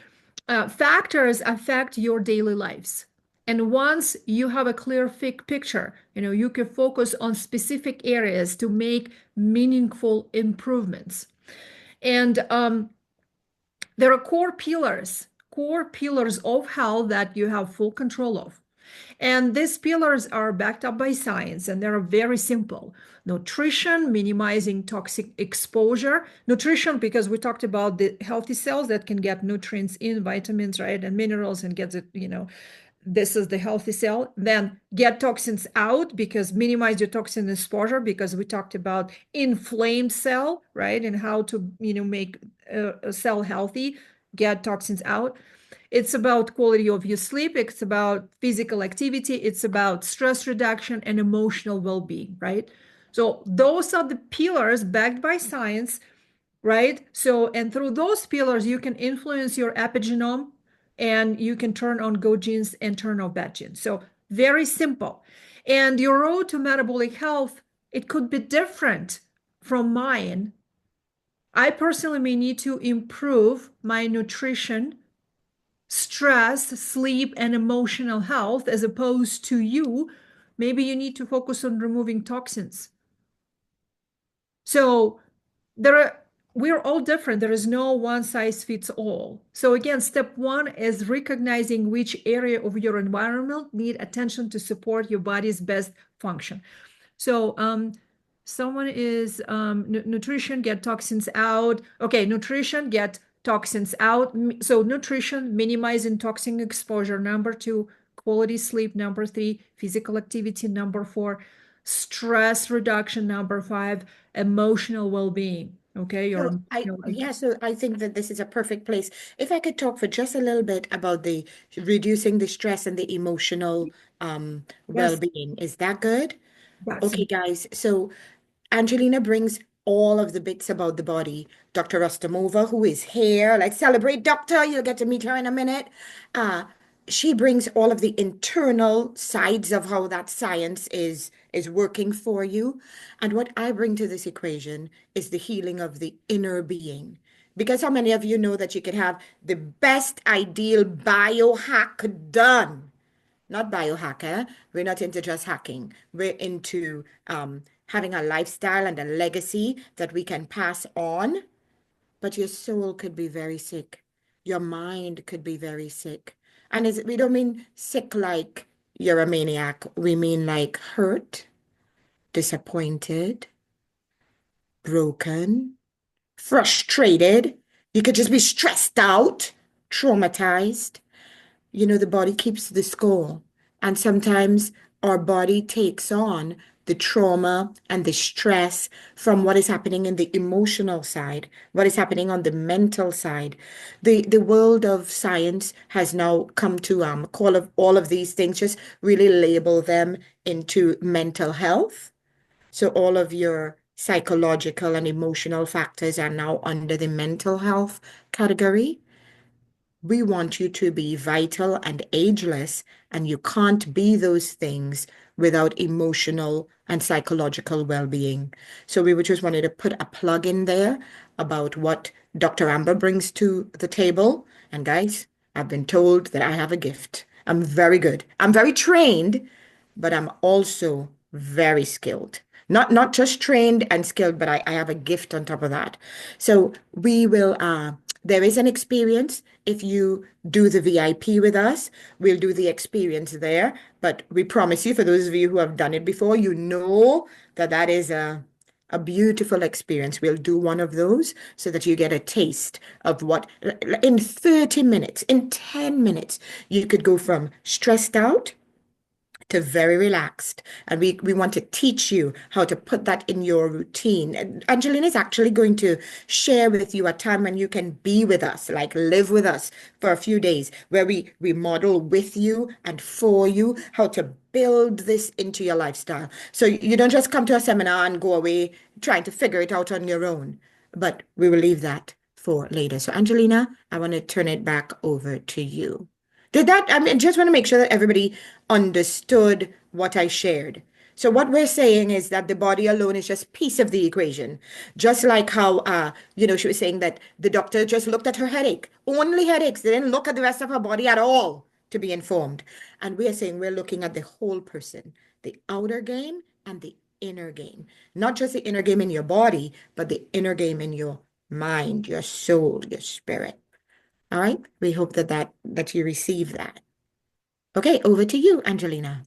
factors affect your daily lives. And once you have a clear picture, you can focus on specific areas to make meaningful improvements. And there are core pillars of health that you have full control of. And these pillars are backed up by science, and they're very simple. Nutrition, minimizing toxic exposure. Nutrition, because we talked about the healthy cells that can get nutrients in, vitamins, right, and minerals, and gets it, this is the healthy cell. Then get toxins out, because minimize your toxin exposure, because we talked about inflamed cell, right, and how to, make a cell healthy, get toxins out. It's about quality of your sleep. It's about physical activity. It's about stress reduction and emotional well-being, right? So those are the pillars backed by science, right? So, and through those pillars, you can influence your epigenome, and you can turn on good genes and turn off bad genes. So very simple. And your road to metabolic health, it could be different from mine. I personally may need to improve my nutrition, stress, sleep, and emotional health, as opposed to you. Maybe you need to focus on removing toxins. So we're all different. There is no one size fits all. So again, step one is recognizing which area of your environment need attention to support your body's best function. So someone is nutrition, get toxins out. Okay, nutrition, get toxins out. So nutrition, minimizing toxin exposure. Number 2, quality sleep. Number 3, physical activity. Number 4, stress reduction. Number 5, emotional well-being. Okay, So I think that this is a perfect place. If I could talk for just a little bit about the reducing the stress and the emotional yes, well-being. Is that good? that's Okay, guys. So Angelina brings all of the bits about the body. Dr. Rostomova, who is here, let's celebrate, Doctor. You'll get to meet her in a minute. Uh, she brings all of the internal sides of how that science is working for you. And what I bring to this equation is the healing of the inner being. Because how many of you know that you could have the best ideal biohack done? Not biohacker. We're not into just hacking. We're into having a lifestyle and a legacy that we can pass on. But your soul could be very sick. Your mind could be very sick. And we don't mean sick like you're a maniac. We mean like hurt, disappointed, broken, frustrated. You could just be stressed out, traumatized. The body keeps the score. And sometimes our body takes on the trauma and the stress from what is happening in the emotional side, what is happening on the mental side. The world of science has now come to call of all of these things, just really label them into mental health. So all of your psychological and emotional factors are now under the mental health category. We want you to be vital and ageless, and you can't be those things without emotional and psychological well-being. So we just wanted to put a plug in there about what Dr. Amber brings to the table. And guys, I've been told that I have a gift. I'm very good. I'm very trained, but I'm also very skilled. Not just trained and skilled, but I have a gift on top of that. So we will there is an experience. If you do the VIP with us, we'll do the experience there. But we promise you, for those of you who have done it before, you know that that is a beautiful experience. We'll do one of those so that you get a taste of what, in 30 minutes, in 10 minutes, you could go from stressed out to very relaxed. And we want to teach you how to put that in your routine. And Angelina is actually going to share with you a time when you can be with us, like live with us for a few days, where we model with you and for you how to build this into your lifestyle. So you don't just come to a seminar and go away trying to figure it out on your own. But we will leave that for later. So Angelina, I want to turn it back over to you. Did that, I mean, just want to make sure that everybody understood what I shared. So what we're saying is that the body alone is just piece of the equation. Just like how, she was saying that the doctor just looked at her headache, only headaches. They didn't look at the rest of her body at all to be informed. And we're saying we're looking at the whole person, the outer game and the inner game. Not just the inner game in your body, but the inner game in your mind, your soul, your spirit. All right. We hope that you receive that. Okay, over to you, Angelina.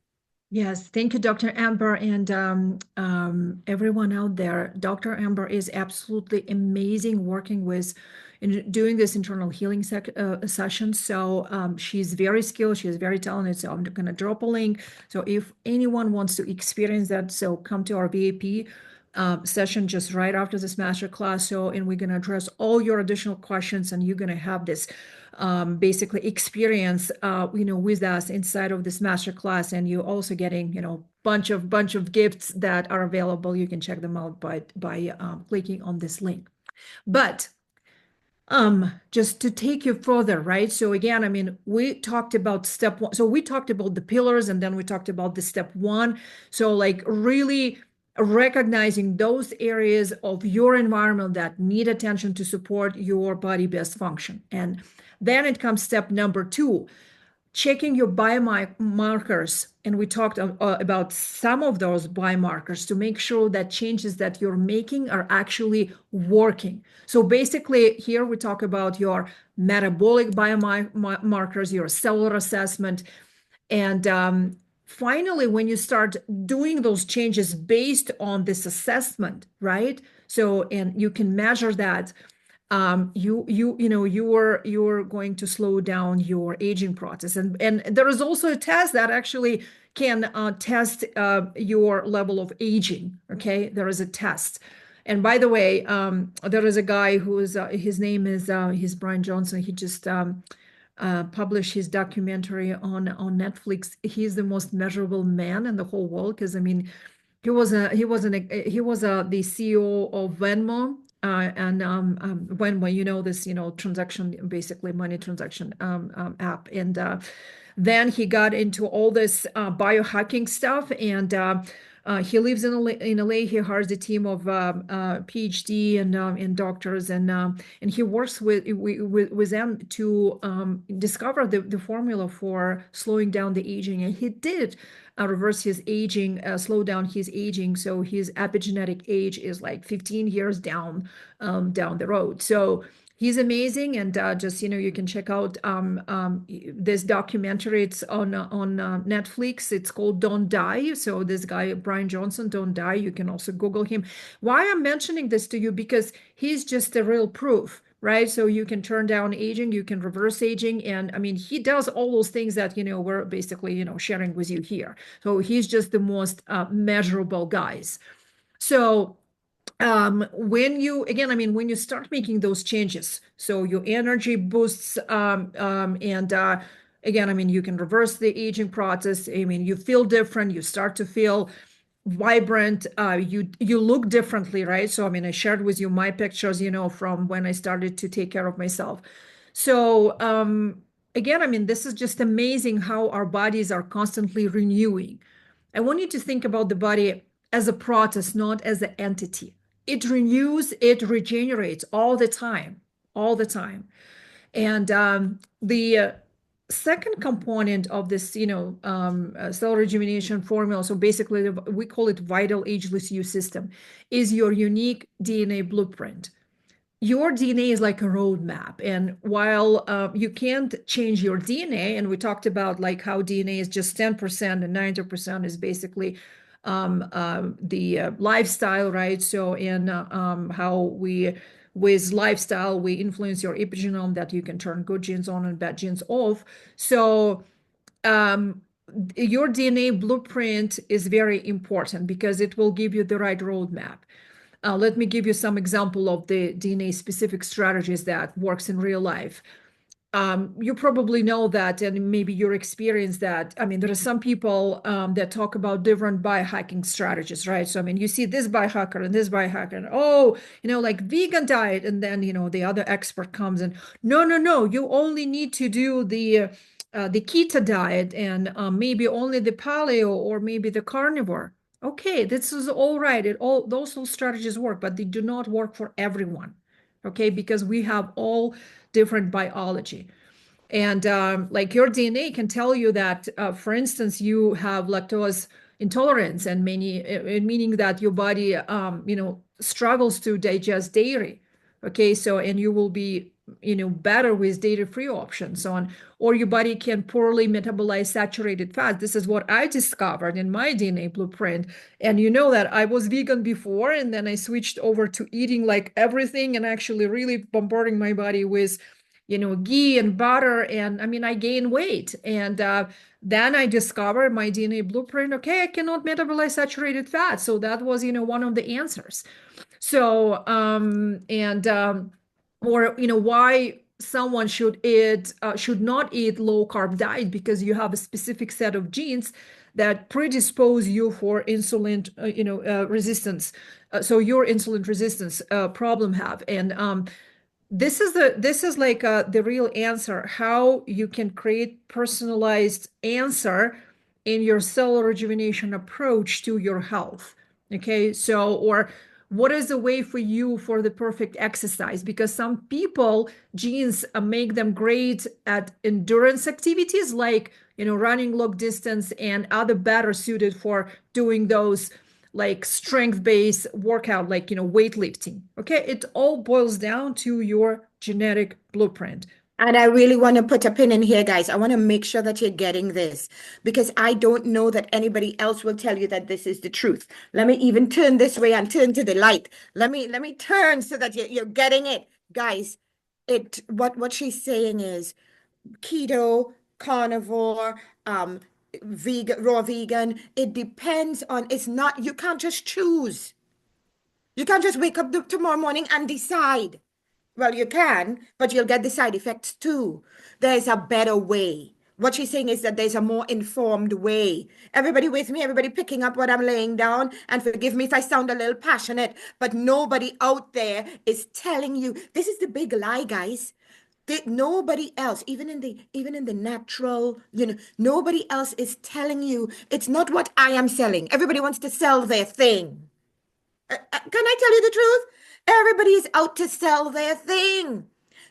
Yes, thank you, Dr. Amber, and everyone out there. Dr. Amber is absolutely amazing working with in doing this internal healing session. So she's very skilled, she's very talented. So I'm going to drop a link. So if anyone wants to experience that, so come to our VIP session just right after this masterclass. So, and we're going to address all your additional questions, and you're going to have this basically experience, with us inside of this masterclass. And you're also getting, bunch of gifts that are available. You can check them out by clicking on this link. But just to take you further, right? So again, I mean, we talked about step one. So we talked about the pillars, and then we talked about the step one. So like really recognizing those areas of your environment that need attention to support your body best function. And then it comes step number two, checking your biomarkers. And we talked about some of those biomarkers to make sure that changes that you're making are actually working. So basically here we talk about your metabolic biomarkers, your cellular assessment. And finally, when you start doing those changes based on this assessment, right? So, and you can measure that, you're going to slow down your aging process. And there is also a test that actually can test your level of aging. Okay, there is a test. And by the way, there is a guy who is his name is he's Brian Johnson. He just published his documentary on Netflix. He's the most measurable man in the whole world, because I mean, he was the CEO of Venmo. And Venmo, this, transaction, basically money transaction app. And then he got into all this biohacking stuff. And he lives in LA. He hires a team of PhD and doctors, and he works with them to discover the formula for slowing down the aging. And he did reverse his aging, slow down his aging. So his epigenetic age is like 15 years down the road. So he's amazing. And just, you can check out this documentary. It's on Netflix. It's called Don't Die. So this guy, Brian Johnson, Don't Die. You can also Google him. Why I'm mentioning this to you, because he's just a real proof, right? So you can turn down aging, you can reverse aging. And I mean, he does all those things that, we're basically, sharing with you here. So he's just the most measurable guys. So when you start making those changes, so your energy boosts, and again, I mean, you can reverse the aging process. I mean, you feel different, you start to feel vibrant, you look differently, right? So I mean, I shared with you my pictures, from when I started to take care of myself. So again, I mean, this is just amazing how our bodies are constantly renewing. I want you to think about the body as a process, not as an entity. It renews, it regenerates all the time, all the time. And the second component of this, cell rejuvenation formula, so basically we call it vital ageless you system, is your unique DNA blueprint. Your DNA is like a roadmap. And while you can't change your DNA, and we talked about like how DNA is just 10% and 90% is basically the lifestyle, right? So in how with lifestyle, we influence your epigenome, that you can turn good genes on and bad genes off. So your DNA blueprint is very important because it will give you the right roadmap. Let me give you some example of the DNA specific strategies that works in real life. You probably know that, and maybe your experience that, I mean, there are some people that talk about different biohacking strategies, right? So, I mean, you see this biohacker and this biohacker, and like vegan diet. And then, the other expert comes and no, you only need to do the the keto diet and maybe only the paleo or maybe the carnivore. Okay, this is all right. Those strategies work, but they do not work for everyone. Okay, because we have all different biology. And like your DNA can tell you that, for instance, you have lactose intolerance, and meaning that your body, struggles to digest dairy. Okay, so and you will be, better with dairy-free options on, or your body can poorly metabolize saturated fat. This is what I discovered in my DNA blueprint. And you know that I was vegan before, and then I switched over to eating like everything and actually really bombarding my body with ghee and butter. And I mean, I gained weight. And then I discovered my DNA blueprint. Okay, I cannot metabolize saturated fat. So that was, one of the answers. So, or, why someone should not eat low carb diet, because you have a specific set of genes that predispose you for insulin, resistance. So your insulin resistance problem have. And this is like the real answer, how you can create personalized answer in your cellular rejuvenation approach to your health. Okay, so, or what is the way for you for the perfect exercise? Because some people genes make them great at endurance activities like running long distance, and other better suited for doing those like strength-based workout, like weightlifting. Okay, it all boils down to your genetic blueprint. And I really want to put a pin in here, guys. I want to make sure that you're getting this, because I don't know that anybody else will tell you that this is the truth. Let me even turn this way and turn to the light. Let me turn so that you're getting it, guys. What she's saying is keto, carnivore, vegan, raw vegan. It depends on. It's not. You can't just choose. You can't just wake up tomorrow morning and decide. Well, you can, but you'll get the side effects too. There's a better way. What she's saying is that there's a more informed way. Everybody with me, everybody picking up what I'm laying down, and forgive me if I sound a little passionate, but nobody out there is telling you. This is the big lie, guys. Nobody else, even in the natural, nobody else is telling you. It's not what I am selling. Everybody wants to sell their thing. Can I tell you the truth? Everybody is out to sell their thing.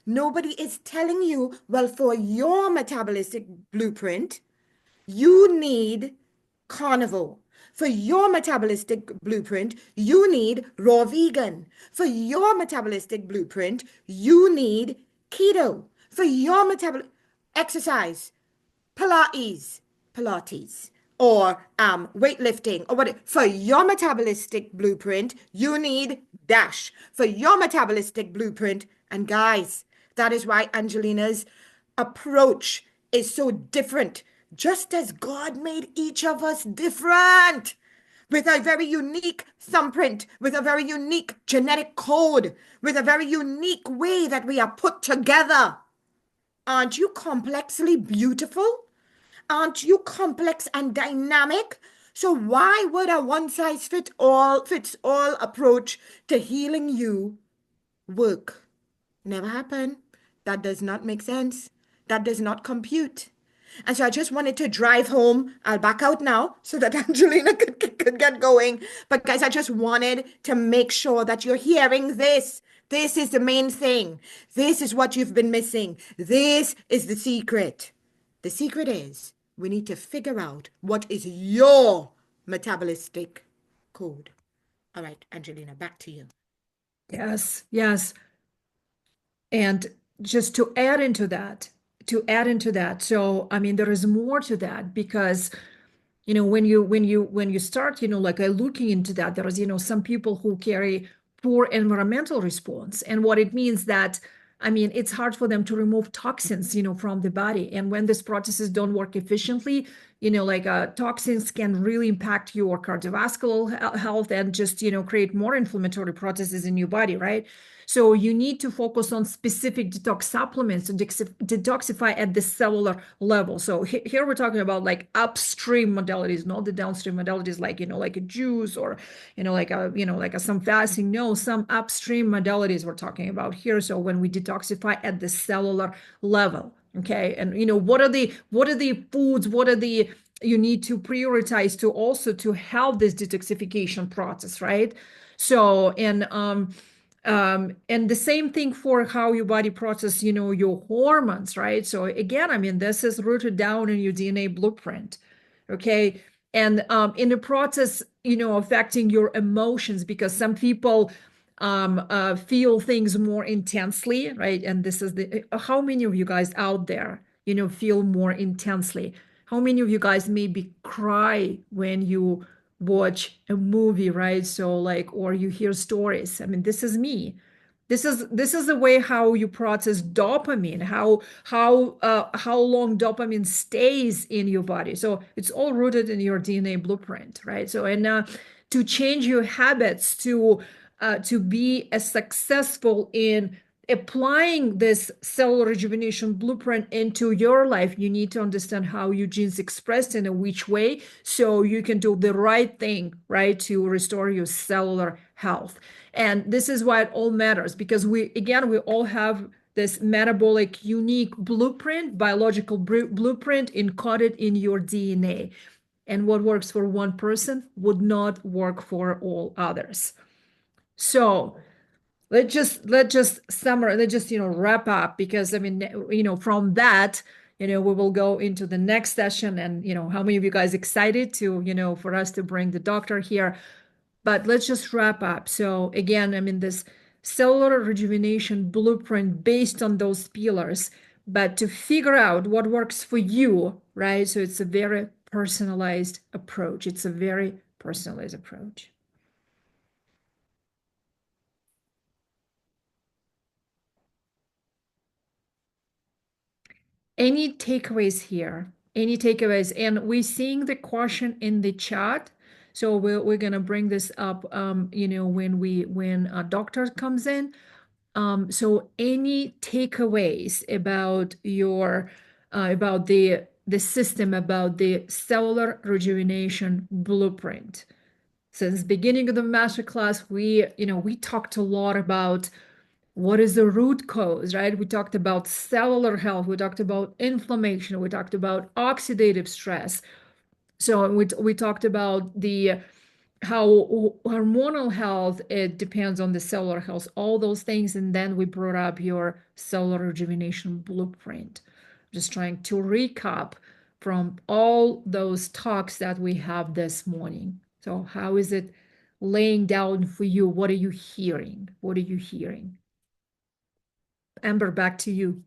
Nobody is telling you, well, for your metabolistic blueprint, you need carnivore. For your metabolistic blueprint, you need raw vegan. For your metabolistic blueprint, you need keto. For your exercise, Pilates, or weightlifting, or what. For your metabolistic blueprint, you need dash. For your metabolistic blueprint, and guys, that is why Angelina's approach is so different, just as God made each of us different, with a very unique thumbprint, with a very unique genetic code, with a very unique way that we are put together. Aren't you complexly beautiful? Aren't you complex and dynamic? So why would a one-size-fits-all approach to healing you work? Never happen. That does not make sense. That does not compute. And so I just wanted to drive home. I'll back out now so that Angelina could get going. But guys, I just wanted to make sure that you're hearing this. This is the main thing. This is what you've been missing. This is the secret. The secret is we need to figure out what is your metabolistic code. All right, Angelina, back to you. Yes, yes. And just to add into that, so I mean, there is more to that, because when you start like looking into that, there is some people who carry poor environmental response, and what it means that, I mean, it's hard for them to remove toxins from the body, and when these processes don't work efficiently, like toxins can really impact your cardiovascular health, and just create more inflammatory processes in your body, right? So you need to focus on specific detox supplements to detoxify at the cellular level. So here we're talking about like upstream modalities, not the downstream modalities, like like a juice, or like some fasting. No, some upstream modalities we're talking about here. So when we detoxify at the cellular level, Okay. And what are the foods, what are the you need to prioritize to also to help this detoxification process, right? So, and the same thing for how your body process, your hormones, right? So again, I mean, this is rooted down in your DNA blueprint. Okay. And in the process, affecting your emotions, because some people feel things more intensely, right? And this is how many of you guys out there, feel more intensely? How many of you guys maybe cry when you watch a movie, right? So like, or you hear stories. I mean, this is me. This is the way how you process dopamine, how long dopamine stays in your body. So it's all rooted in your DNA blueprint, right? So and to change your habits to be as successful in applying this cellular rejuvenation blueprint into your life, you need to understand how your genes expressed in a which way, so you can do the right thing, right, to restore your cellular health. And this is why it all matters, because we all have this metabolic unique blueprint, biological blueprint encoded in your DNA. And what works for one person would not work for all others. So let's just summarize, let's just wrap up, because I mean, from that, we will go into the next session. And how many of you guys excited to for us to bring the doctor here? But let's just wrap up. So again, I mean, this cellular rejuvenation blueprint based on those pillars, but to figure out what works for you, right? So it's a very personalized approach. It's a very personalized approach. Any takeaways here? Any takeaways? And we're seeing the question in the chat. So we're gonna bring this up, when a doctor comes in. So any takeaways about your about the system, about the cellular rejuvenation blueprint? Since beginning of the masterclass, we talked a lot about what is the root cause, right? We talked about cellular health, we talked about inflammation, we talked about oxidative stress. So we talked about the how hormonal health, it depends on the cellular health, all those things. And then we brought up your cellular rejuvenation blueprint. Just trying to recap from all those talks that we have this morning. So how is it laying down for you? What are you hearing? What are you hearing? Amber, back to you.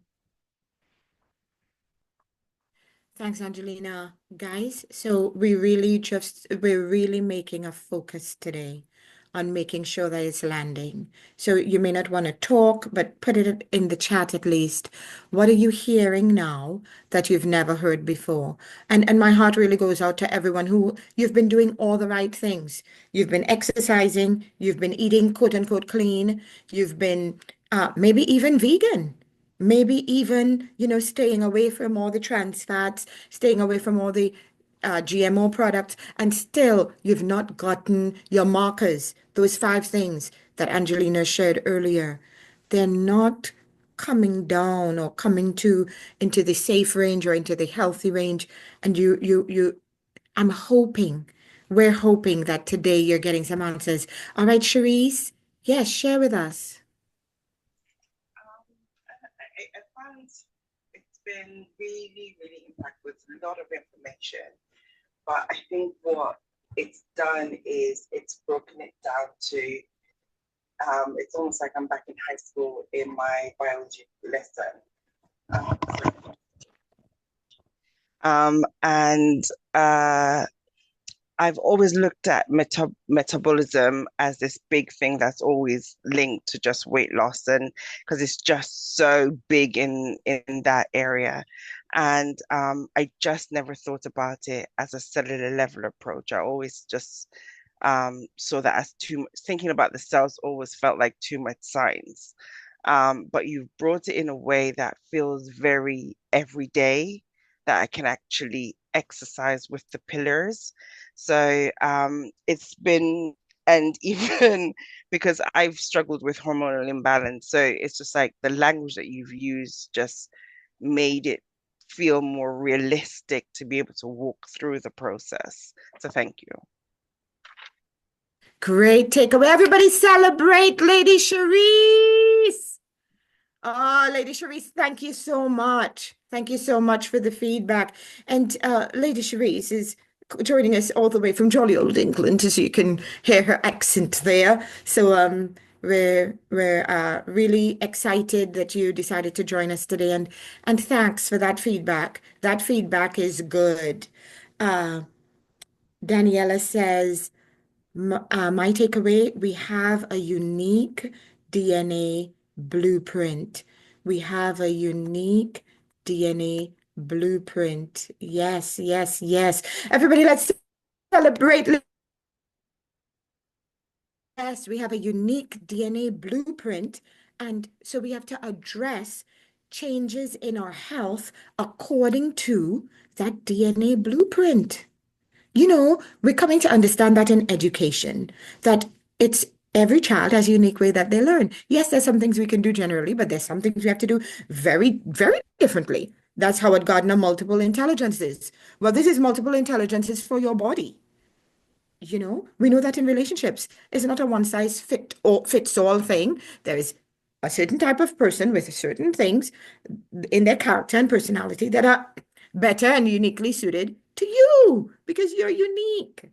Thanks, Angelina. Guys, so we're really making a focus today on making sure that it's landing. So you may not want to talk, but put it in the chat at least. What are you hearing now that you've never heard before? And my heart really goes out to everyone who you've been doing all the right things. You've been exercising, you've been eating quote unquote clean, you've been maybe even vegan. Maybe even, staying away from all the trans fats, staying away from all the GMO products, and still you've not gotten your markers, those 5 things that Angelina shared earlier. They're not coming down or coming to into the safe range or into the healthy range. And I'm hoping, we're hoping that today you're getting some answers. All right, Cherise, yes, share with us. I found it's been really, really impactful with a lot of information. But I think what it's done is it's broken it down to, it's almost like I'm back in high school in my biology lesson. And I've always looked at metabolism as this big thing that's always linked to just weight loss, and because it's just so big in that area. And I just never thought about it as a cellular level approach. I always just saw that as too much. Thinking about the cells always felt like too much science. But you've brought it in a way that feels very everyday, that I can actually exercise with the pillars. So it's been, and even because I've struggled with hormonal imbalance, so it's just like the language that you've used just made it feel more realistic to be able to walk through the process. So thank you. Great takeaway. Everybody celebrate Lady Cherise. Oh, Lady Cherise, thank you so much. Thank you so much for the feedback. And Lady Cherise is joining us all the way from jolly old England, as you can hear her accent there. So we're really excited that you decided to join us today, and thanks for that feedback. That feedback is good. Uh, Daniela says, my takeaway, we have a unique DNA blueprint. We have a unique DNA blueprint. Yes, yes, yes. Everybody, let's celebrate. Yes, we have a unique DNA blueprint. And so we have to address changes in our health according to that DNA blueprint. We're coming to understand that in education, that it's every child has a unique way that they learn. Yes, there's some things we can do generally, but there's some things we have to do very, very differently. That's Howard Gardner multiple intelligences. Well, this is multiple intelligences for your body. We know that in relationships, it's not a one size fits all thing. There is a certain type of person with certain things in their character and personality that are better and uniquely suited to you because you're unique.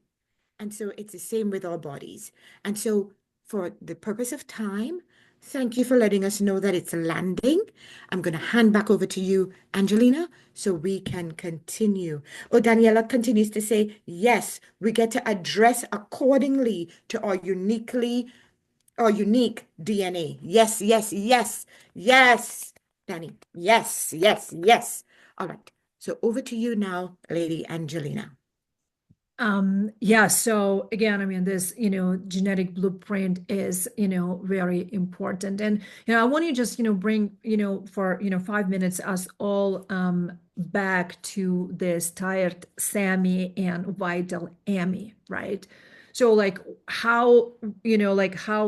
And so it's the same with our bodies. And so, for the purpose of time, thank you for letting us know that it's landing. I'm going to hand back over to you, Angelina, so we can continue. Oh, Daniela continues to say, yes, we get to address accordingly to our unique DNA. Yes, yes, yes, yes, Danny. Yes, yes, yes. All right. So over to you now, Lady Angelina. Yeah, so again, I mean, this, genetic blueprint is, very important. And, I want to just, bring, for, 5 minutes us all back to this tired Sammy and vital Amy, right? So like how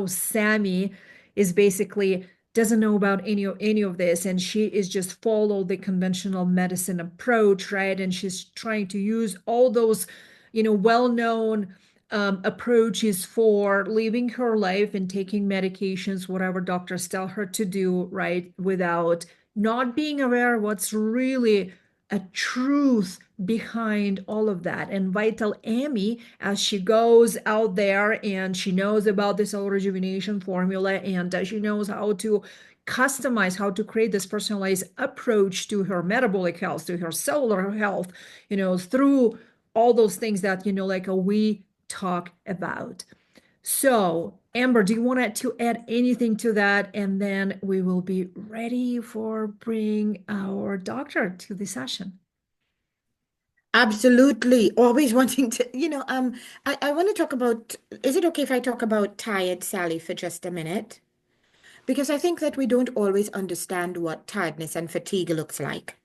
Sammy is basically doesn't know about any of this, and she is just follow the conventional medicine approach, right? And she's trying to use all those well-known approaches for living her life and taking medications, whatever doctors tell her to do, right? Without not being aware of what's really a truth behind all of that. And Vital Amy, as she goes out there and she knows about this cell rejuvenation formula, and she knows how to customize, how to create this personalized approach to her metabolic health, to her cellular health, through all those things that we talk about. So Amber, do you want to add anything to that, and then we will be ready for bring our doctor to the session. Absolutely. Always wanting to, I want to talk about, is it okay if I talk about tired Sally for just a minute? Because I think that we don't always understand what tiredness and fatigue looks like.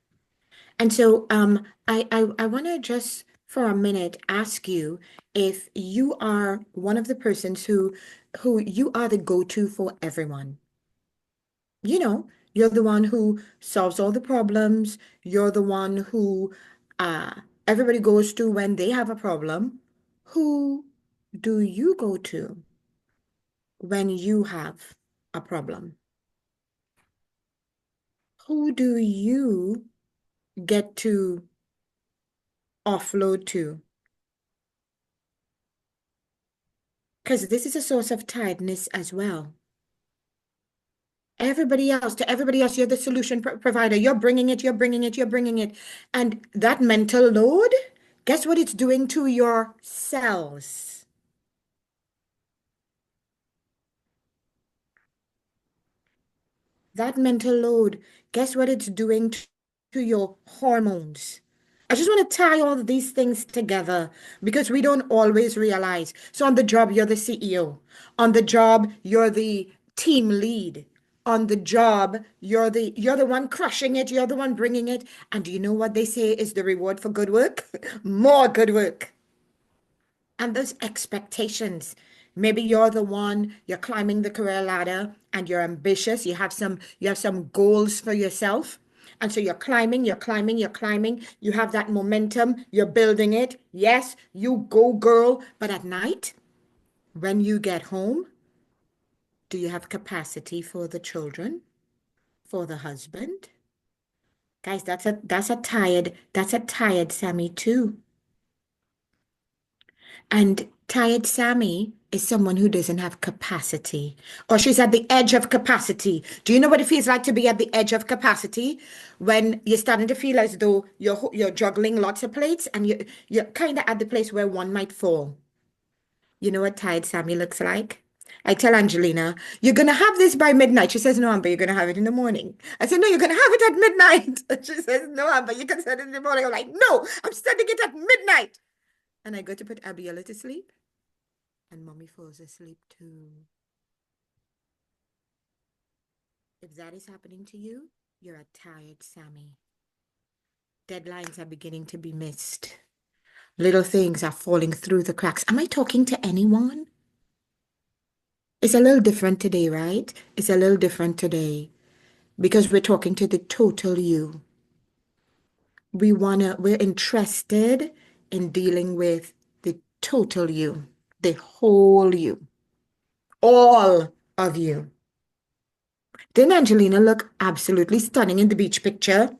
And so I want to just for a minute ask you if you are one of the persons who you are the go-to for everyone. You're the one who solves all the problems. You're the one who everybody goes to when they have a problem. Who do you go to when you have a problem? Who do you get to offload to? Because this is a source of tiredness as well. To everybody else, you're the solution provider. You're bringing it, you're bringing it, you're bringing it. And that mental load, guess what it's doing to your cells? That mental load, guess what it's doing to your hormones? I just want to tie all of these things together because we don't always realize. So on the job, you're the CEO. On the job, you're the team lead. On the job, you're the one crushing it, you're the one bringing it. And do you know what they say is the reward for good work? More good work. And those expectations. Maybe you're climbing the career ladder and you're ambitious. You have some goals for yourself. And so you're climbing, you're climbing, you're climbing. You have that momentum, you're building it. Yes, you go, girl. But at night, when you get home, do you have capacity for the children, for the husband? Guys, that's a tired Sammy too. And tired Sammy is someone who doesn't have capacity, or she's at the edge of capacity. Do you know what it feels like to be at the edge of capacity when you're starting to feel as though you're juggling lots of plates and you're kind of at the place where one might fall? You know what tired Sammy looks like? I tell Angelina, you're going to have this by midnight. She says, no, Amber, you're going to have it in the morning. I said, no, you're going to have it at midnight. She says, no, Amber, you can set it in the morning. I'm like, no, I'm setting it at midnight. And I go to put Abiella to sleep, and mommy falls asleep too. If that is happening to you, you're a tired Sammy. Deadlines are beginning to be missed. Little things are falling through the cracks. Am I talking to anyone? It's a little different today, right? It's a little different today because we're talking to the total you. We're interested in dealing with the total you, the whole you, all of you. Didn't Angelina look absolutely stunning in the beach picture?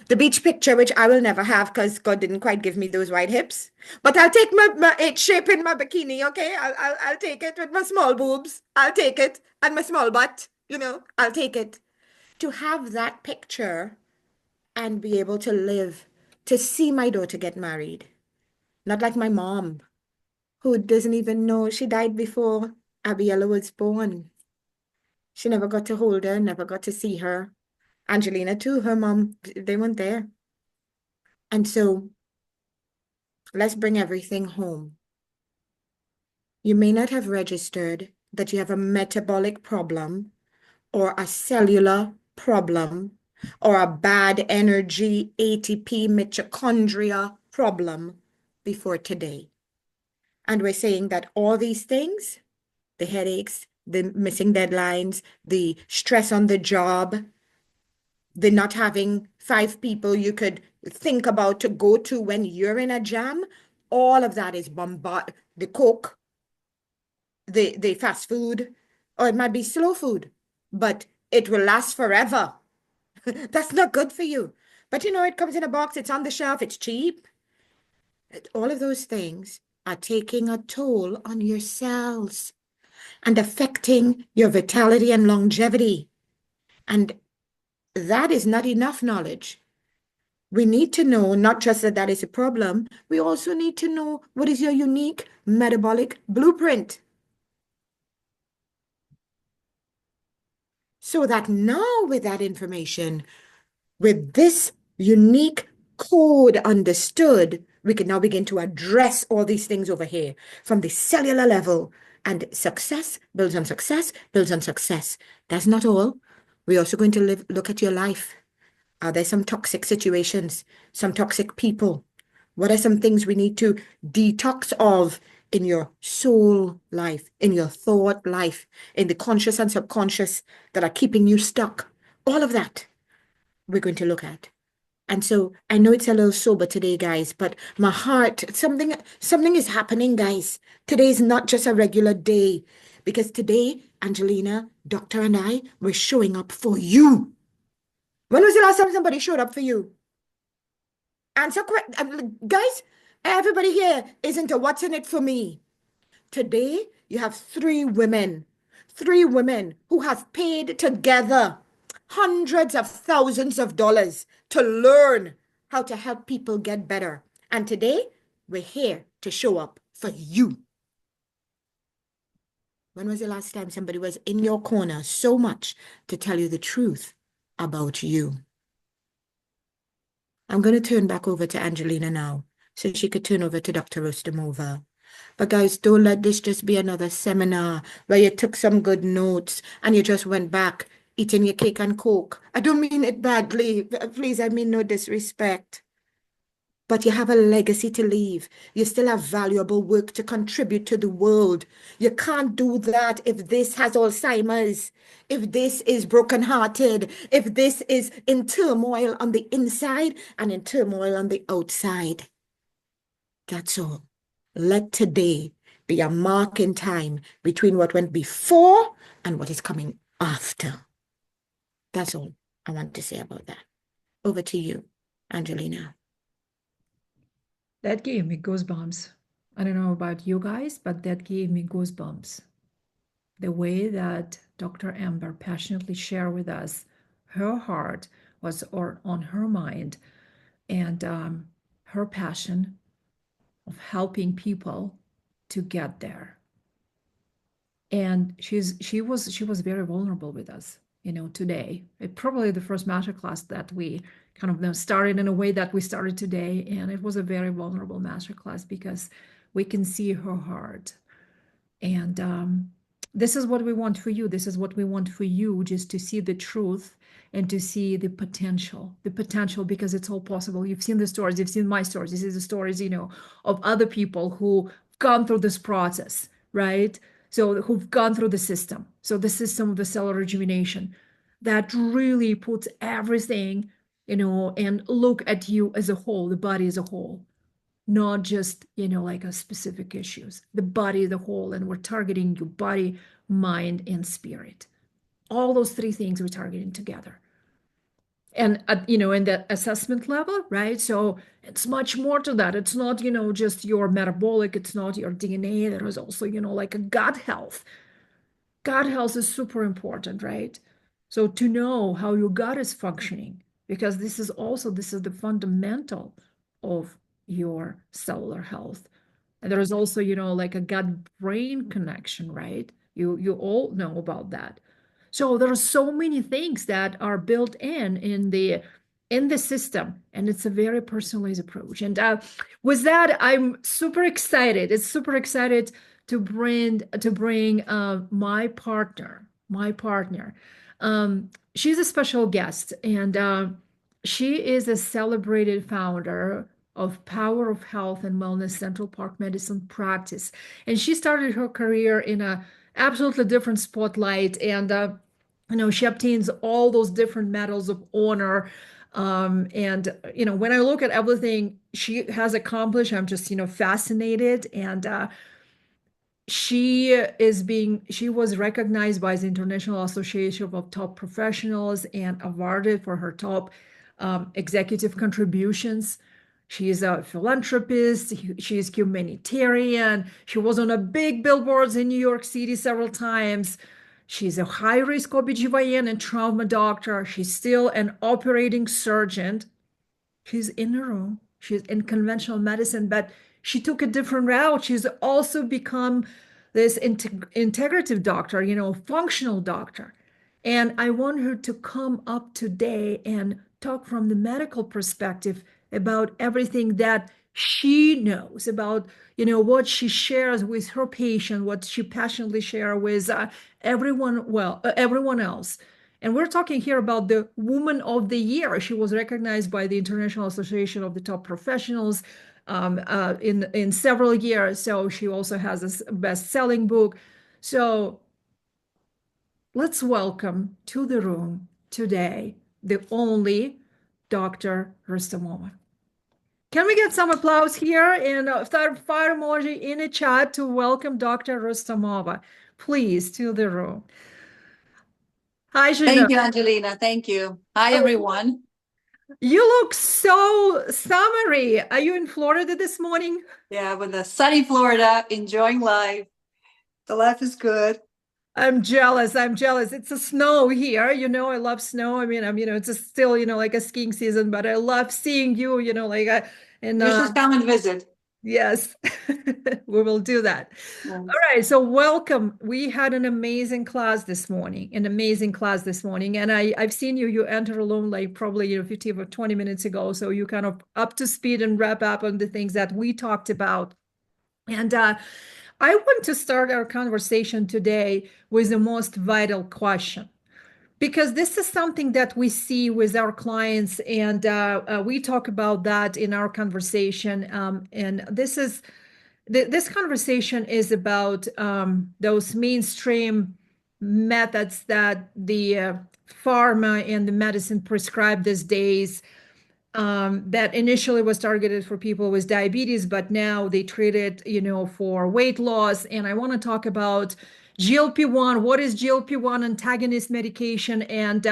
The beach picture, which I will never have because God didn't quite give me those wide hips. But I'll take my H shape in my bikini, okay? I'll take it with my small boobs. I'll take it. And my small butt, I'll take it. To have that picture and be able to live, to see my daughter get married. Not like my mom, who doesn't even know she died before Abiella was born. She never got to hold her, never got to see her. Angelina too, her mom, they weren't there. And so let's bring everything home. You may not have registered that you have a metabolic problem or a cellular problem or a bad energy, ATP, mitochondria problem before today. And we're saying that all these things, the headaches, the missing deadlines, the stress on the job, the not having 5 people you could think about to go to when you're in a jam, all of that is bombarded. The Coke, the fast food, or it might be slow food, but it will last forever. That's not good for you. But it comes in a box, it's on the shelf, it's cheap. All of those things are taking a toll on your cells and affecting your vitality and longevity. And that is not enough knowledge. We need to know not just that that is a problem, we also need to know what is your unique metabolic blueprint. So that now with that information, with this unique code understood, we can now begin to address all these things over here from the cellular level. And success builds on success, builds on success. That's not all. We're also going to look at your life. Are there some toxic situations, some toxic people? What are some things we need to detox of in your soul life, in your thought life, in the conscious and subconscious that are keeping you stuck? All of that we're going to look at. And so I know it's a little sober today, guys, but my heart, something is happening, guys. Today is not just a regular day because today, Angelina, Doctor, and I, we're showing up for you. When was the last time somebody showed up for you? Answer quick. Guys, everybody here is into what's in it for me. Today, you have 3 women who have paid together hundreds of thousands of dollars to learn how to help people get better. And today, we're here to show up for you. When was the last time somebody was in your corner so much to tell you the truth about you? I'm going to turn back over to Angelina now so she could turn over to Dr. Rostamova. But guys, don't let this just be another seminar where you took some good notes and you just went back eating your cake and Coke. I don't mean it badly. Please, I mean no disrespect. but you have a legacy to leave. You still have valuable work to contribute to the world. You can't do that if this has Alzheimer's, if this is brokenhearted, if this is in turmoil on the inside and in turmoil on the outside. That's all. Let today be a mark in time between what went before and what is coming after. That's all I want to say about that. Over to you, Angelina. That gave me goosebumps. I don't know about you guys, but that gave me goosebumps. The way that Dr. Amber passionately shared with us her heart was on her mind, and her passion of helping people to get there. And she was very vulnerable with us, today. Probably the first masterclass that we kind of started in a way that we started today, and it was a very vulnerable masterclass because we can see her heart. And this is what we want for you. This is what we want for you, just to see the truth and to see the potential, because it's all possible. You've seen the stories, you've seen my stories. This is the stories, of other people who've gone through this process, right? So who've gone through the system. So the system of the cellular rejuvenation that really puts everything, and look at you as a whole, the body as a whole, not just, like a specific issues, the body as a whole. And we're targeting your body, mind, and spirit. All those three things we're targeting together. And, in that assessment level, right? So it's much more to that. It's not, just your metabolic, it's not your DNA. There is also, like a gut health. Gut health is super important, right? So to know how your gut is functioning, because this is the fundamental of your cellular health. And there is also, like a gut-brain connection, right? You all know about that. So there are so many things that are built in the system, and it's a very personalized approach. And with that, I'm super excited. It's super excited to bring my partner. She's a special guest, and she is a celebrated founder of Power of Health and Wellness Central Park Medicine practice. And she started her career in a absolutely different spotlight. And she obtains all those different medals of honor. And when I look at everything she has accomplished, I'm just fascinated. And she was recognized by the International Association of Top Professionals and awarded for her top executive contributions. She is a philanthropist. She is humanitarian. She was on a big billboards in New York City several times. She's a high-risk OBGYN and trauma doctor. She's still an operating surgeon. She's in the room. She's in conventional medicine, but she took a different route. She's also become this integrative doctor, functional doctor. And I want her to come up today and talk from the medical perspective about everything that she knows about, what she shares with her patient, what she passionately shares with everyone else. And we're talking here about the Woman of the Year. She was recognized by the International Association of the Top Professionals in several years. So she also has a best-selling book. So let's welcome to the room today the only Dr. Rustamova. Can we get some applause here and fire emoji in the chat to welcome Dr. Rustamova, please, to the room. Hi, Shana. Thank you, Angelina. Thank you. Hi, everyone. You look so summery. Are you in Florida this morning? Yeah, with the sunny Florida, enjoying life. The life is good. I'm jealous. It's a snow here. I love snow. It's still, like a skiing season, but I love seeing you, and You should come and visit. Yes, we will do that. Yes. All right, so welcome. We had an amazing class this morning, and I've seen you enter alone like probably 15 or 20 minutes ago, so you kind of up to speed and wrap up on the things that we talked about. And I want to start our conversation today with the most vital question. because this is something that we see with our clients, and we talk about that in our conversation. And this conversation is about those mainstream methods that the pharma and the medicine prescribe these days, that initially was targeted for people with diabetes, but now they treat it, for weight loss. And I want to talk about GLP-1. What is GLP-1 antagonist medication, and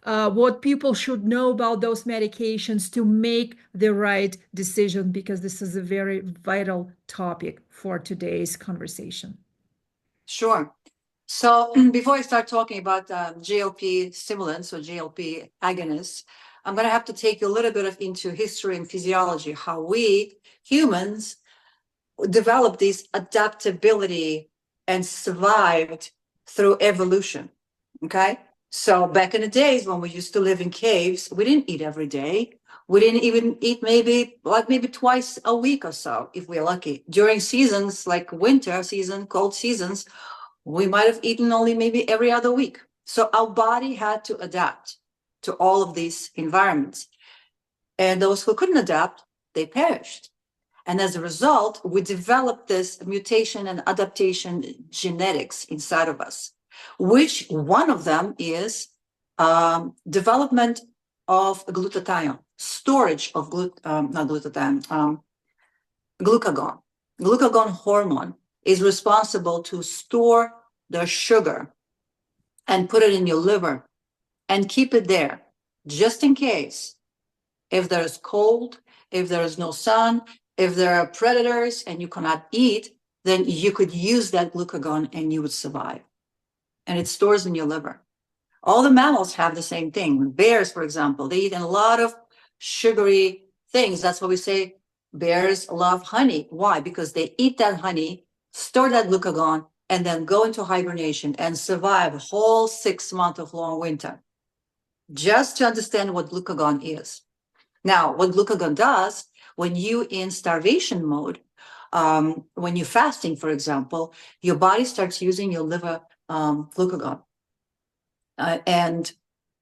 what people should know about those medications to make the right decision, because this is a very vital topic for today's conversation. Sure. So before I start talking about GLP stimulants or GLP agonists, I'm going to have to take you a little bit into history and physiology, how we humans developed this adaptability and survived through evolution. Okay. So back in the days when we used to live in caves, we didn't eat every day. We didn't even eat maybe twice a week or so, if we're lucky. During seasons like winter season, cold seasons, we might have eaten only maybe every other week. So our body had to adapt to all of these environments. And those who couldn't adapt, they perished. And as a result, we developed this mutation and adaptation genetics inside of us, which one of them is development of glutathione, storage of glucagon. Glucagon hormone is responsible to store the sugar and put it in your liver and keep it there just in case if there's cold, if there is no sun, if there are predators and you cannot eat, then you could use that glucagon and you would survive. And it stores in your liver. All the mammals have the same thing. Bears, for example, they eat a lot of sugary things. That's why we say bears love honey. Why? Because they eat that honey, store that glucagon, and then go into hibernation and survive a whole 6 months of long winter. Just to understand what glucagon is. Now, what glucagon does, when you in starvation mode, when you're fasting, for example, your body starts using your liver glucagon. And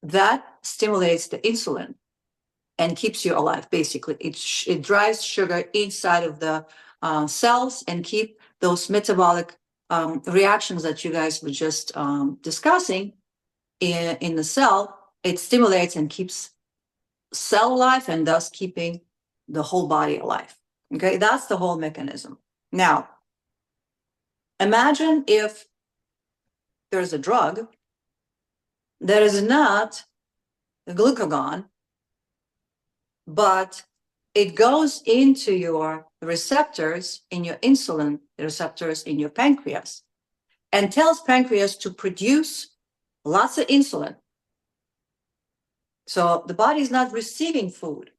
that stimulates the insulin and keeps you alive, basically. It drives sugar inside of the cells and keep those metabolic reactions that you guys were just discussing in the cell. It stimulates and keeps cell alive and thus keeping the whole body alive. Okay, that's the whole mechanism. Now, imagine if there's a drug that is not a glucagon, but it goes into your receptors in your insulin receptors in your pancreas and tells pancreas to produce lots of insulin. So the body is not receiving food,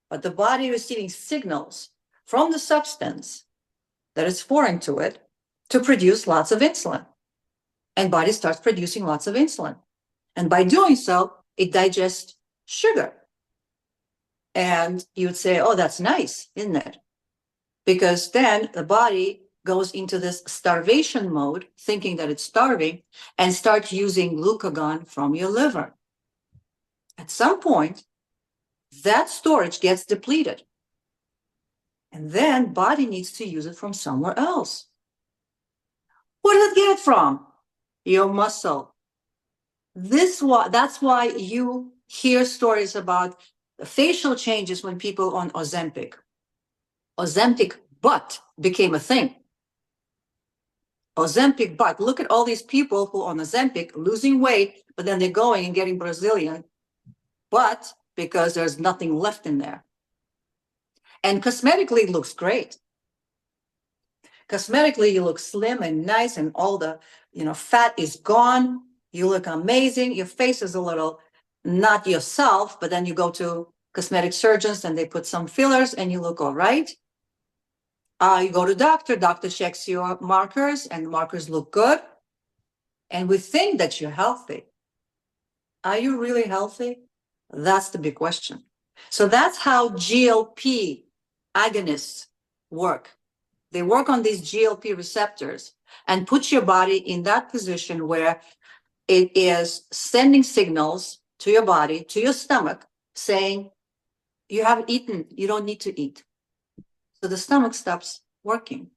but the body is receiving signals from the substance that is foreign to it to produce lots of insulin. And body starts producing lots of insulin. And by doing so, it digests sugar. And you would say, oh, that's nice, isn't it? Because then the body goes into this starvation mode, thinking that it's starving, and starts using glucagon from your liver. At some point, that storage gets depleted. And then body needs to use it from somewhere else. Where does it get it from? Your muscle. That's why you hear stories about facial changes when people on Ozempic. Ozempic butt became a thing. Ozempic butt. Look at all these people who on Ozempic losing weight, but then they're going and getting Brazilian butt because there's nothing left in there. And cosmetically, it looks great. Cosmetically, you look slim and nice, and all the fat is gone. You look amazing. Your face is a little not yourself, but then you go to cosmetic surgeons and they put some fillers and you look all right. You go to doctor checks your markers and the markers look good. And we think that you're healthy. Are you really healthy? That's the big question. So that's how GLP agonists work. They work on these GLP receptors and put your body in that position where it is sending signals to your body, to your stomach, saying, you haven't eaten, you don't need to eat. So the stomach stops working.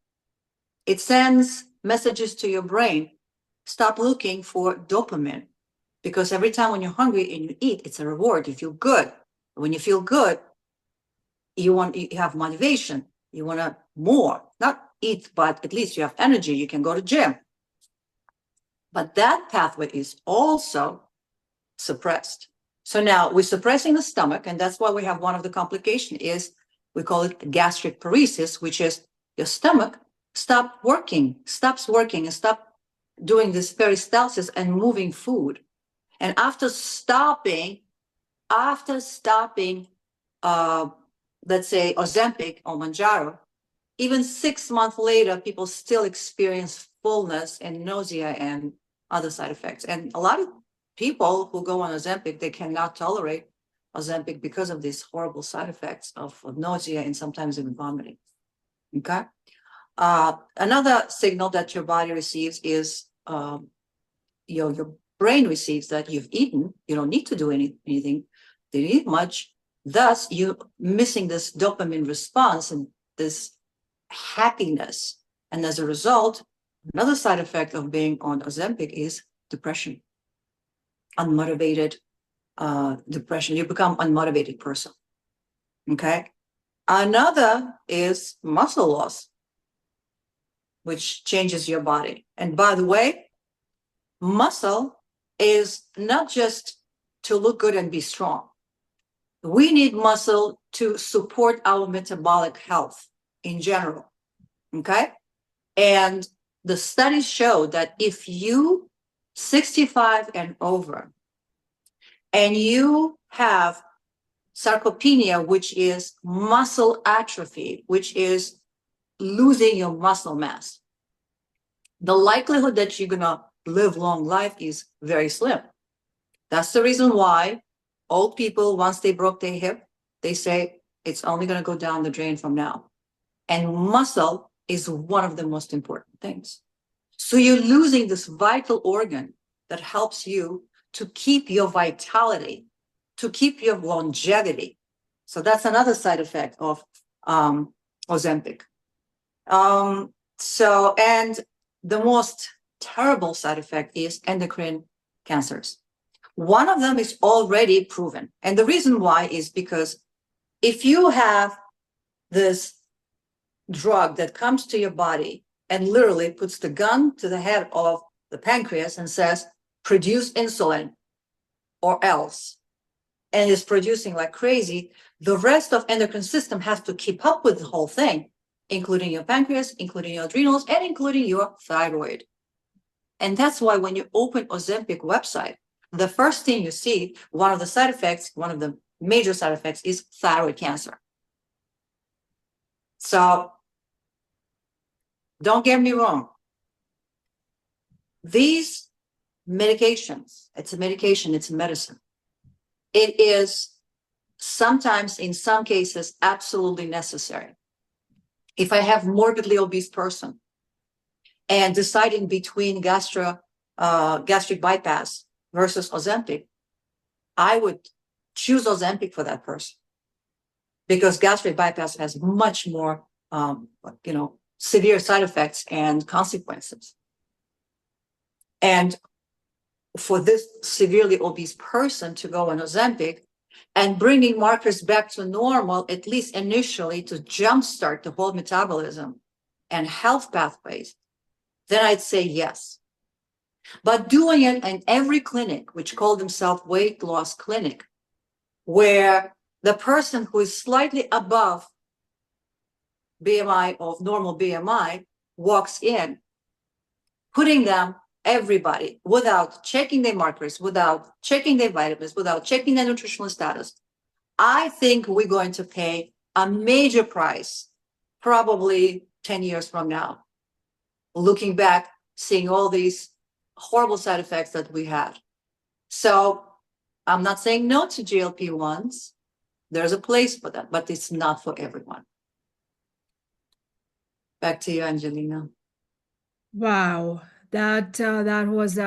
It sends messages to your brain, stop looking for dopamine. Because every time when you're hungry and you eat, it's a reward. You feel good. When you feel good, you have motivation. You want to more, not eat, but at least you have energy. You can go to gym. But that pathway is also suppressed. So now we're suppressing the stomach, and that's why we have one of the complications is we call it gastric paresis, which is your stomach stops working and stop doing this peristalsis and moving food. And after stopping, let's say Ozempic or Manjaro, even 6 months later, people still experience fullness and nausea and other side effects. And a lot of people who go on Ozempic, they cannot tolerate Ozempic because of these horrible side effects of nausea and sometimes even vomiting. Okay. Another signal that your body receives is your brain receives that you've eaten. You don't need to do anything. They don't eat much. Thus, you're missing this dopamine response and this happiness. And as a result, another side effect of being on Ozempic is depression, unmotivated depression. You become unmotivated person. Okay. Another is muscle loss, which changes your body. And by the way, muscle is not just to look good and be strong. We need muscle to support our metabolic health in general. Okay. And the studies show that if you 65 and over and you have sarcopenia, which is muscle atrophy, which is losing your muscle mass, the likelihood that you're going to live long life is very slim. That's the reason why old people, once they broke their hip, they say it's only going to go down the drain from now. And muscle is one of the most important things. So you're losing this vital organ that helps you to keep your vitality, to keep your longevity. So that's another side effect of Ozempic. And the most terrible side effect is endocrine cancers. One of them is already proven. And the reason why is because if you have this drug that comes to your body and literally puts the gun to the head of the pancreas and says, produce insulin or else, and is producing like crazy, the rest of endocrine system has to keep up with the whole thing, including your pancreas, including your adrenals, and including your thyroid. And that's why when you open Ozempic website, the first thing you see, one of the side effects, one of the major side effects is thyroid cancer. So don't get me wrong. These medications, it's a medication, it's a medicine. It is sometimes, in some cases, absolutely necessary. If I have morbidly obese person and deciding between gastric bypass versus Ozempic, I would choose Ozempic for that person because gastric bypass has much more, severe side effects and consequences. And for this severely obese person to go on Ozempic and bringing markers back to normal, at least initially, to jumpstart the whole metabolism and health pathways, then I'd say yes. But doing it in every clinic, which called themselves weight loss clinic, where the person who is slightly above BMI of normal BMI walks in, putting them, everybody, without checking their markers, without checking their vitamins, without checking their nutritional status, I think we're going to pay a major price, probably 10 years from now, looking back, seeing all these horrible side effects that we had. So I'm not saying no to GLP-1s. There's a place for that, but it's not for everyone. Back to you, Angelina. Wow, that was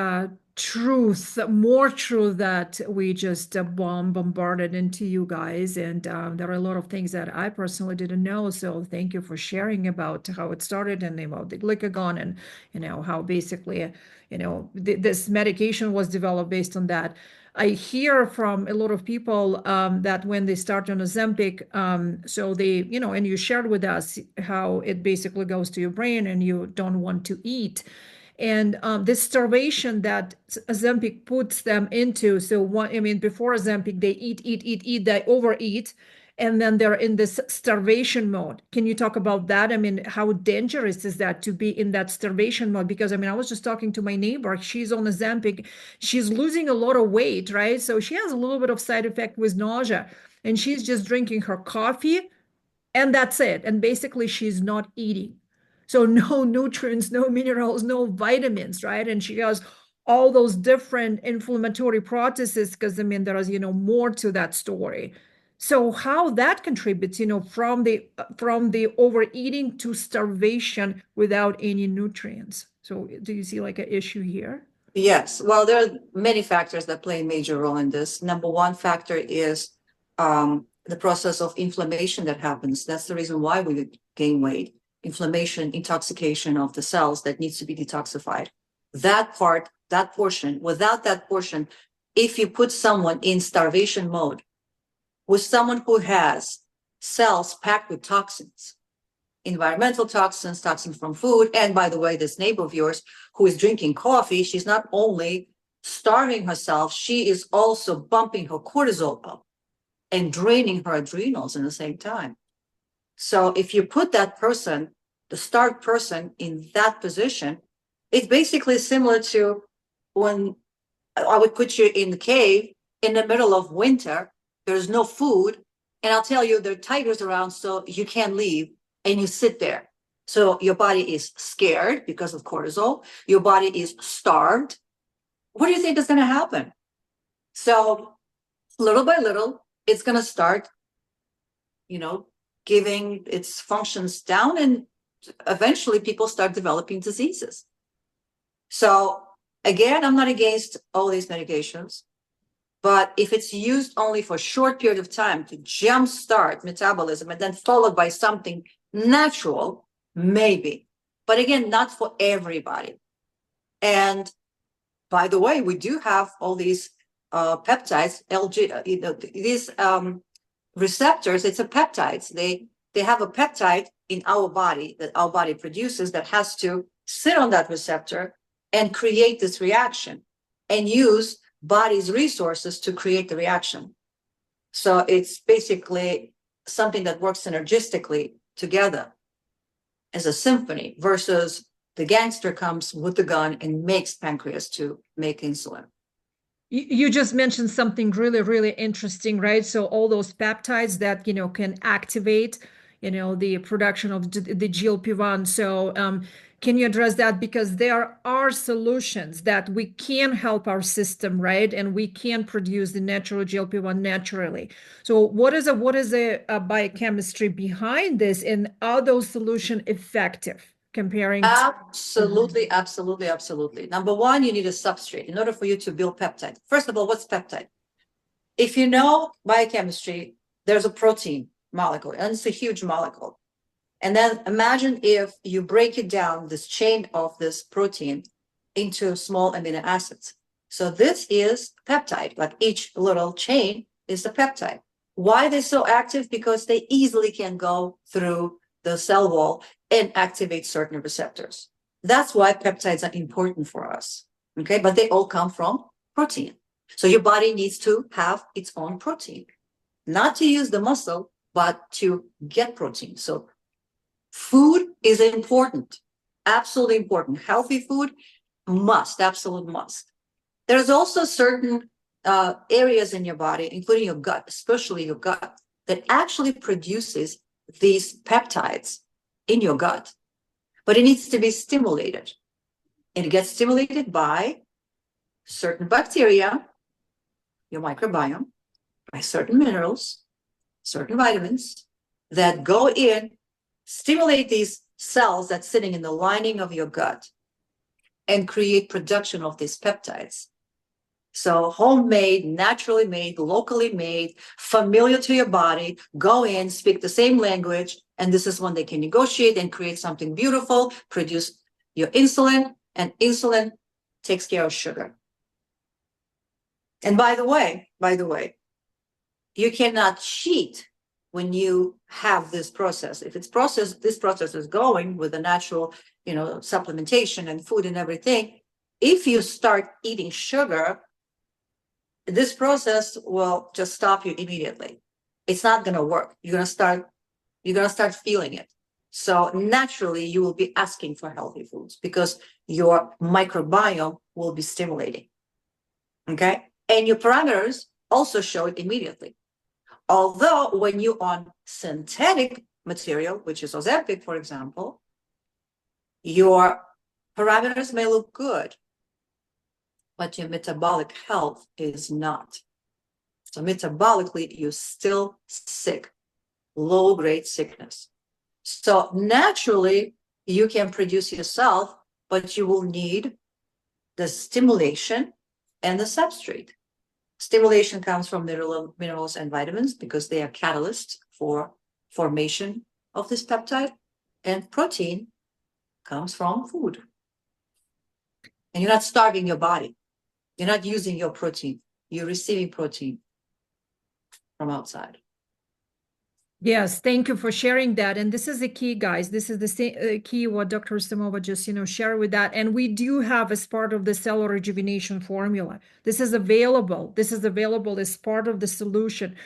truth, more truth that we just bombarded into you guys. And there are a lot of things that I personally didn't know. So thank you for sharing about how it started and about the glucagon and, how basically, this medication was developed based on that. I hear from a lot of people that when they start on Ozempic, so they, and you shared with us how it basically goes to your brain and you don't want to eat. And this starvation that Ozempic puts them into. So before Ozempic, they eat, they overeat, and then they're in this starvation mode. Can you talk about that? I mean, how dangerous is that to be in that starvation mode? Because I was just talking to my neighbor. She's on Ozempic. She's losing a lot of weight, right? So she has a little bit of side effect with nausea, and she's just drinking her coffee, and that's it. And basically, she's not eating. So no nutrients, no minerals, no vitamins, right? And she has all those different inflammatory processes because there is, more to that story. So how that contributes, from the overeating to starvation without any nutrients. So do you see like an issue here? Yes. Well, there are many factors that play a major role in this. Number one factor is the process of inflammation that happens. That's the reason why we gain weight. Inflammation, intoxication of the cells that needs to be detoxified. That portion, without that portion, if you put someone in starvation mode with someone who has cells packed with toxins, environmental toxins, toxins from food, and by the way, this neighbor of yours who is drinking coffee, she's not only starving herself, she is also bumping her cortisol up and draining her adrenals in the same time. So if you put that person, the starved person, in that position, it's basically similar to when I would put you in the cave in the middle of winter, there's no food, and I'll tell you there are tigers around, so you can't leave, and you sit there. So your body is scared because of cortisol. Your body is starved. What do you think is going to happen? So little by little, it's going to start, giving its functions down, and eventually people start developing diseases. So again, I'm not against all these medications, but if it's used only for a short period of time to jumpstart metabolism and then followed by something natural, maybe. But again, not for everybody. And by the way, we do have all these peptides, these receptors. It's a peptides. They have a peptide in our body that our body produces that has to sit on that receptor and create this reaction and use body's resources to create the reaction. So it's basically something that works synergistically together as a symphony versus the gangster comes with the gun and makes pancreas to make insulin. You just mentioned something really, really interesting, right? So all those peptides that, can activate, the production of the GLP-1. So can you address that? Because there are solutions that we can help our system, right? And we can produce the natural GLP-1 naturally. So what is the biochemistry behind this, and are those solutions effective? Comparing Absolutely. Number one, you need a substrate in order for you to build peptide. First of all, what's peptide? If you know biochemistry, there's a protein molecule, and it's a huge molecule. And then imagine if you break it down, this chain of this protein, into small amino acids. So this is peptide, like each little chain is a peptide. Why are they so active? Because they easily can go through the cell wall and activate certain receptors. That's why peptides are important for us, okay? But they all come from protein. So your body needs to have its own protein, not to use the muscle, but to get protein. So food is important, absolutely important. Healthy food, absolute must. There's also certain areas in your body, including your gut, especially your gut, that actually produces these peptides in your gut, but it needs to be stimulated. And it gets stimulated by certain bacteria, your microbiome, by certain minerals, certain vitamins that go in, stimulate these cells that's sitting in the lining of your gut. and create production of these peptides. So homemade, naturally made, locally made, familiar to your body, go in, speak the same language, and this is when they can negotiate and create something beautiful, produce your insulin, and insulin takes care of sugar. And by the way, you cannot cheat when you have this process. If this process is going with the natural, supplementation and food and everything. If you start eating sugar, this process will just stop you immediately. It's not going to work. You're going to start feeling it. So naturally, you will be asking for healthy foods because your microbiome will be stimulating. Okay. And your parameters also show it immediately. Although when you're on synthetic material, which is Ozempic, for example, your parameters may look good, but your metabolic health is not. So metabolically, you're still sick, low-grade sickness. So naturally, you can produce yourself, but you will need the stimulation and the substrate. Stimulation comes from minerals and vitamins because they are catalysts for formation of this peptide, and protein comes from food. And you're not starving your body. You're not using your protein. You're receiving protein from outside. Yes, thank you for sharing that. And this is the key, guys. This is the key what Dr. Samova just, shared with that. And we do have as part of the cellular rejuvenation formula. This is available. This is available as part of the solution.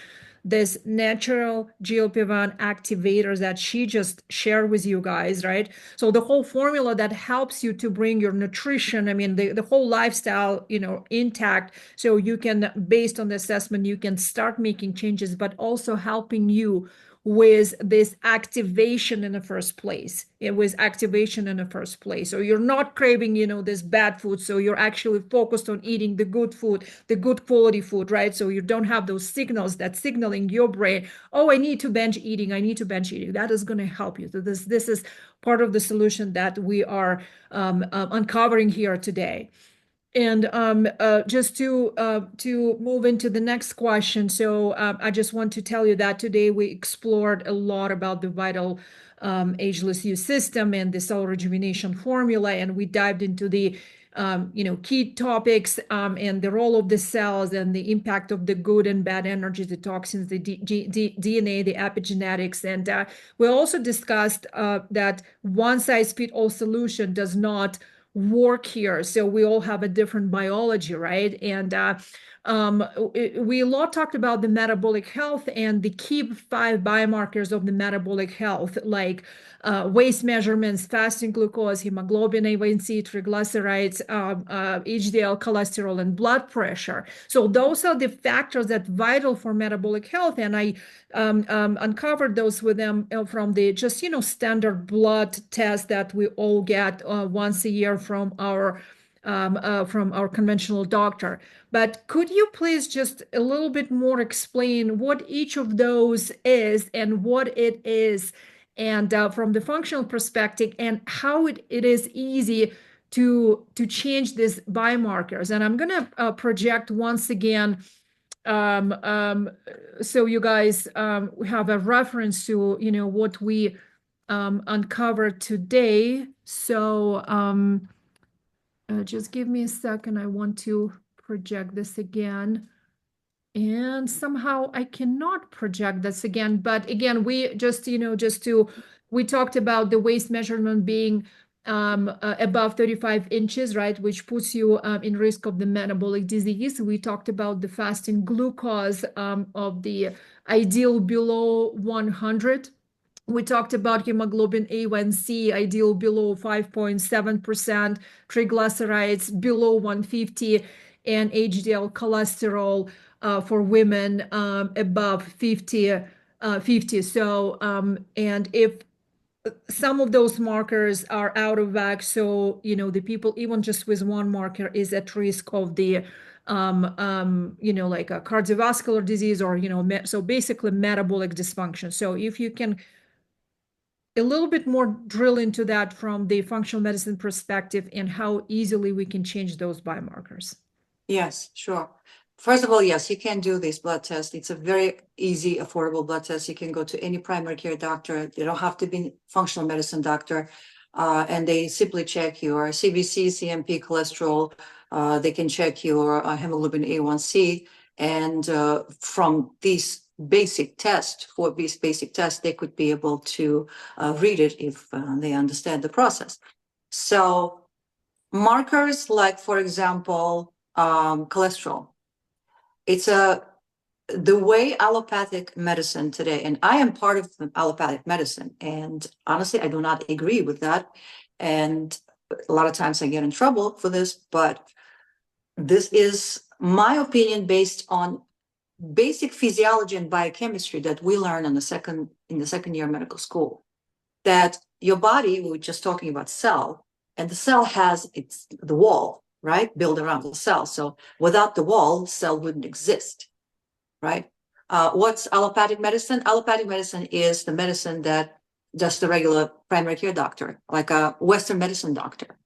This natural GLP-1 activators that she just shared with you guys, right? So the whole formula that helps you to bring your nutrition, the whole lifestyle, intact. So you can, based on the assessment, you can start making changes, but also helping you with this activation in the first place. It was activation in the first place. So you're not craving, this bad food. So you're actually focused on eating the good food, the good quality food, right? So you don't have those signals that signaling your brain, oh, I need to binge eating. I need to binge eating. That is going to help you. So this is part of the solution that we are uncovering here today. And just to move into the next question, so I just want to tell you that today we explored a lot about the vital ageless use system and the cell rejuvenation formula, and we dived into the key topics and the role of the cells and the impact of the good and bad energies, the toxins, the DNA, the epigenetics, and we also discussed that one size fits all solution does not work here. So we all have a different biology, right? And we a lot talked about the metabolic health and the key 5 biomarkers of the metabolic health, like waist measurements, fasting glucose, hemoglobin A1C, triglycerides, HDL cholesterol, and blood pressure. So those are the factors that are vital for metabolic health. And I uncovered those with them from the just, standard blood test that we all get once a year from our conventional doctor. But could you please just a little bit more explain what each of those is and what it is, and from the functional perspective, and how it is easy to change these biomarkers? And I'm going to project once again so you guys have a reference to what we uncovered today. So just give me a second. I want to project this again. And somehow I cannot project this again. But again, we just, we talked about the waist measurement being above 35 inches, right? Which puts you in risk of the metabolic disease. We talked about the fasting glucose of the ideal below 100. We talked about hemoglobin A1C, ideal below 5.7%, triglycerides below 150, and HDL cholesterol for women above 50. So, and if some of those markers are out of whack, so, the people, even just with one marker, is at risk of the like a cardiovascular disease or, so basically metabolic dysfunction. So if you can a little bit more drill into that from the functional medicine perspective and how easily we can change those biomarkers. Yes, sure. First of all, yes, you can do this blood test. It's a very easy, affordable blood test. You can go to any primary care doctor. You don't have to be a functional medicine doctor. And they simply check your CBC, CMP, cholesterol. They can check your hemoglobin A1C. And from these basic tests, for these basic tests, they could be able to read it if they understand the process. So markers like, for example, cholesterol. It's the way allopathic medicine today, and I am part of allopathic medicine, and honestly, I do not agree with that. And a lot of times I get in trouble for this, but this is my opinion based on basic physiology and biochemistry that we learn in the second year medical school. That your body, we were just talking about cell, and the cell has the wall, right, built around the cell. So without the wall, cell wouldn't exist, right? What's allopathic medicine? Allopathic medicine is the medicine that just the regular primary care doctor, like a Western medicine doctor,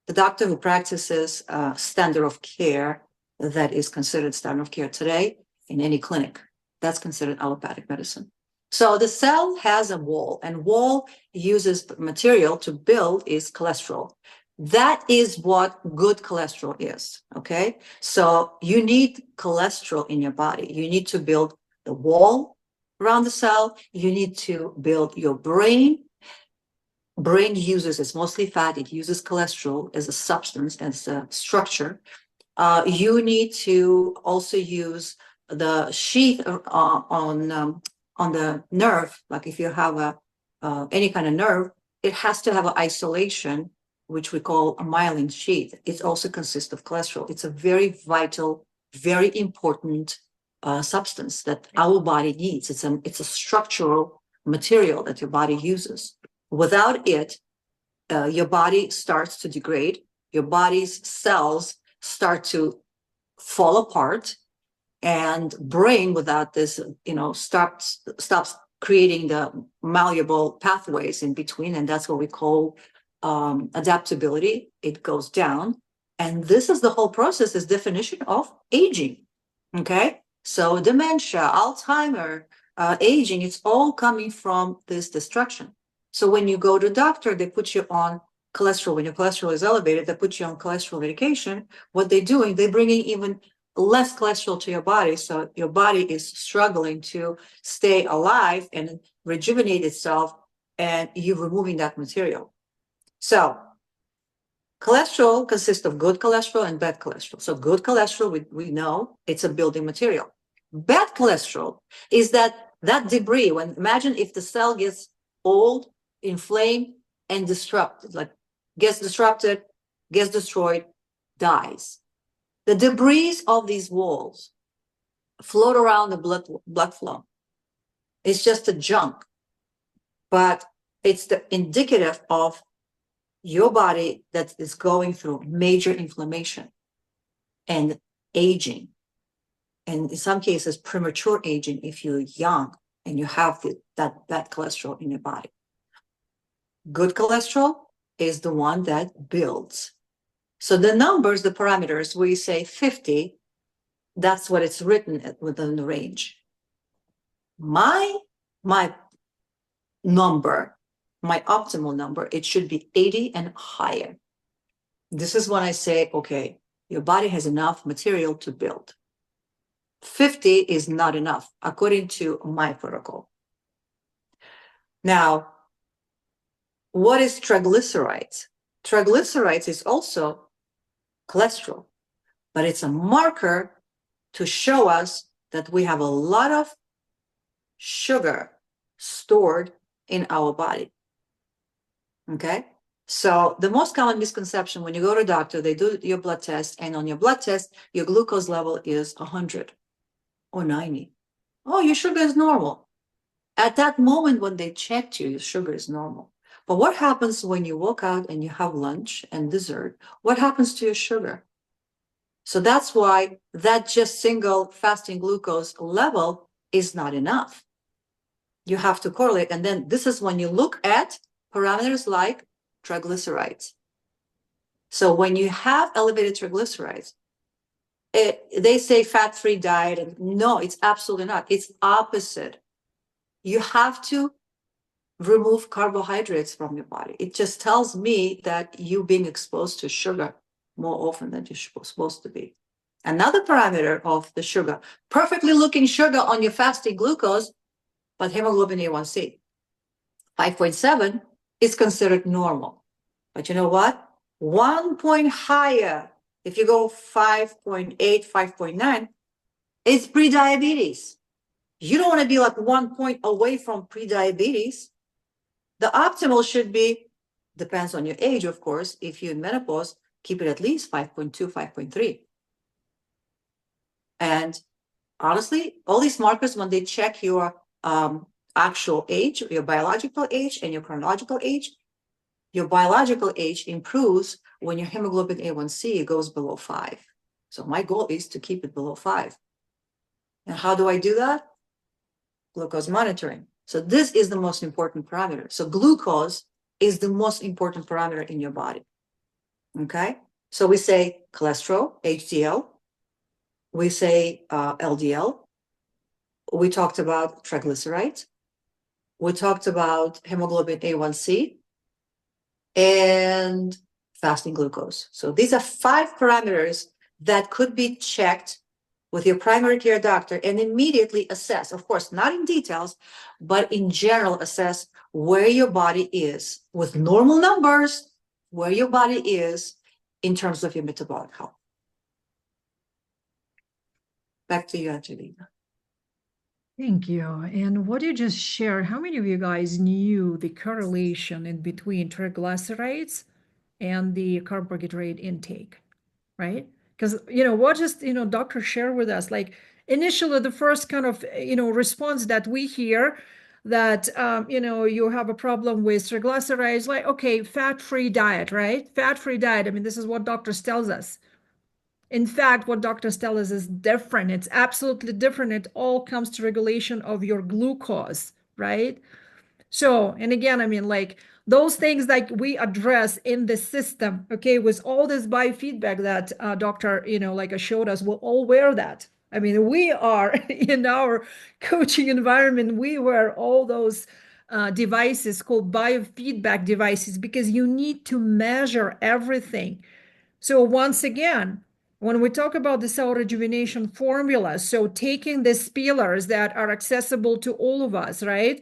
the doctor who practices standard of care that is considered standard of care today in any clinic. That's considered allopathic medicine. So the cell has a wall, and wall uses material to build is cholesterol. That is what good cholesterol is, okay? So you need cholesterol in your body. You need to build the wall around the cell. You need to build your brain. Brain uses, it's mostly fat. It uses cholesterol as a substance, as a structure. You need to also use the sheath on the nerve. Like if you have any kind of nerve, it has to have an isolation, which we call a myelin sheath. It also consists of cholesterol. It's a very vital, very important substance that our body needs. It's a structural material that your body uses. Without it, your body starts to degrade. Your body's cells start to fall apart, and brain without this, stops creating the malleable pathways in between, and that's what we call adaptability. It goes down, and this is the whole process, is definition of aging. Okay, so dementia, Alzheimer, aging, it's all coming from this destruction. So when you go to the doctor, they put you on cholesterol. When your cholesterol is elevated, they put you on cholesterol medication. What they're doing, they're bringing even less cholesterol to your body. So your body is struggling to stay alive and rejuvenate itself, and you're removing that material. So cholesterol consists of good cholesterol and bad cholesterol. So good cholesterol, we know it's a building material. Bad cholesterol is that debris. Imagine if the cell gets old, inflamed, and disrupted, like gets disrupted, gets destroyed, dies. The debris of these walls float around the blood flow. It's just a junk, but it's the indicative of your body that is going through major inflammation and aging, and in some cases premature aging if you're young and you have that bad cholesterol in your body. Good cholesterol is the one that builds. So the numbers, the parameters, we say 50, that's what it's written within the range. My number, my optimal number, it should be 80 and higher. This is when I say, okay, your body has enough material to build. 50 is not enough, according to my protocol. Now, what is triglycerides? Triglycerides is also cholesterol, but it's a marker to show us that we have a lot of sugar stored in our body. Okay? So the most common misconception when you go to a doctor, they do your blood test, and on your blood test, your glucose level is 100 or 90. Oh, your sugar is normal. At that moment when they checked you, your sugar is normal. But what happens when you walk out and you have lunch and dessert? What happens to your sugar? So that's why that just single fasting glucose level is not enough. You have to correlate. And then this is when you look at parameters like triglycerides. So when you have elevated triglycerides, they say fat-free diet, and no, it's absolutely not. It's opposite. You have to remove carbohydrates from your body. It just tells me that you being exposed to sugar more often than you're supposed to be. Another parameter of the sugar, perfectly looking sugar on your fasting glucose, but hemoglobin A1C, 5.7 is considered normal. But you know what? 1 point higher, if you go 5.8, 5.9, it's prediabetes. You don't want to be like 1 point away from prediabetes. The optimal should be, depends on your age, of course. If you're in menopause, keep it at least 5.2, 5.3. And honestly, all these markers, when they check your actual age, your biological age and your chronological age, your biological age improves when your hemoglobin A1C goes below 5. So my goal is to keep it below 5. And how do I do that? Glucose monitoring. So this is the most important parameter. So glucose is the most important parameter in your body. Okay? So we say cholesterol, HDL. We say LDL. We talked about triglycerides. We talked about hemoglobin A1C and fasting glucose. So these are 5 parameters that could be checked with your primary care doctor and immediately assess, of course, not in details, but in general, assess where your body is with normal numbers, where your body is in terms of your metabolic health. Back to you, Angelina. Thank you. And what you just shared, how many of you guys knew the correlation in between triglycerides and the carbohydrate intake, right? Because, what just, doctor shared with us, like initially the first kind of, response that we hear that, you have a problem with triglycerides, like, okay, fat-free diet, right? Fat-free diet. I mean, this is what doctors tells us. In fact, what doctors tell us is different. It's absolutely different. It all comes to regulation of your glucose, right? So, and again, I mean, like those things like we address in the system, okay, with all this biofeedback that doctor, like showed us, we'll all wear that. I mean, we are in our coaching environment, we wear all those devices called biofeedback devices because you need to measure everything. So once again, when we talk about the cell rejuvenation formula, so taking the pillars that are accessible to all of us, right?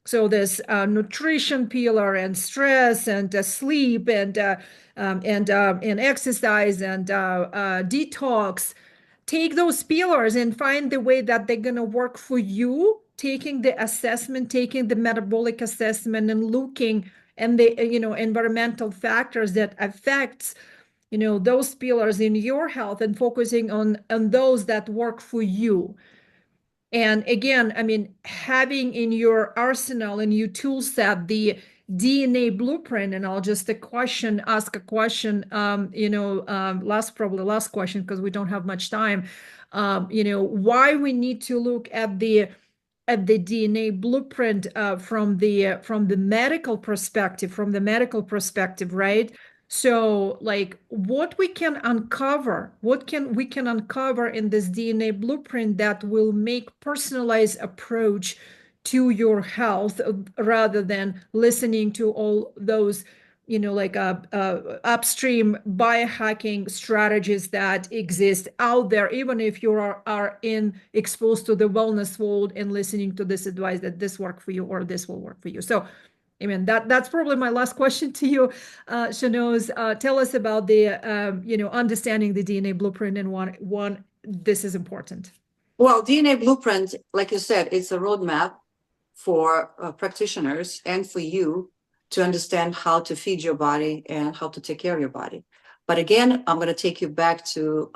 So this nutrition pillar and stress and sleep and exercise and detox. Take those pillars and find the way that they're gonna work for you. Taking the assessment, taking the metabolic assessment, and looking and the environmental factors that affects those pillars in your health and focusing on those that work for you. And again, I mean, having in your arsenal and your tool set the DNA blueprint, and I'll just ask a question, last question, because we don't have much time, why we need to look at the DNA blueprint from the medical perspective, right? So like what we can uncover in this DNA blueprint that will make personalized approach to your health rather than listening to all those upstream biohacking strategies that exist out there, even if you are exposed to the wellness world and listening to this advice that this work for you or this will work for you. So I mean, that's probably my last question to you, Shanoz. Tell us about the, understanding the DNA blueprint and one this is important. Well, DNA blueprint, like you said, it's a roadmap for practitioners and for you to understand how to feed your body and how to take care of your body. But again, I'm going to take you back to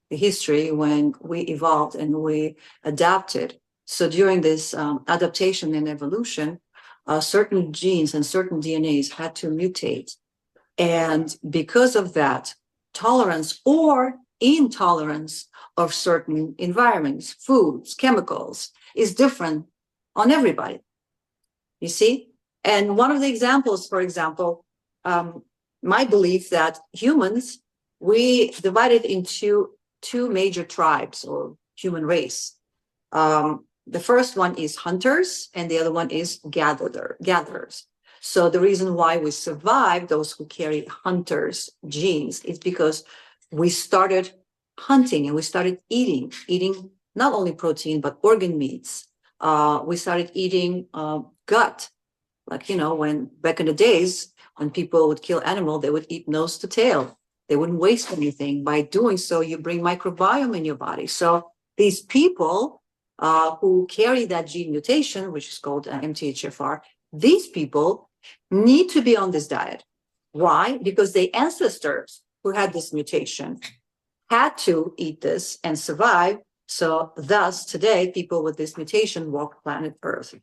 the history when we evolved and we adapted. So during this adaptation and evolution, certain genes and certain DNAs had to mutate. And because of that, tolerance or intolerance of certain environments, foods, chemicals is different on everybody. You see? And one of the examples, for example, my belief that humans, we divided into two major tribes or human race. The first one is hunters and the other one is gatherers. So the reason why we survive, those who carry hunters genes, is because we started hunting and we started eating not only protein, but organ meats. We started eating gut. Like, when back in the days, when people would kill animal, they would eat nose to tail. They wouldn't waste anything. By doing so, you bring microbiome in your body. So these people who carry that gene mutation, which is called MTHFR, these people need to be on this diet. Why? Because the ancestors who had this mutation had to eat this and survive. So thus, today, people with this mutation walk planet Earth.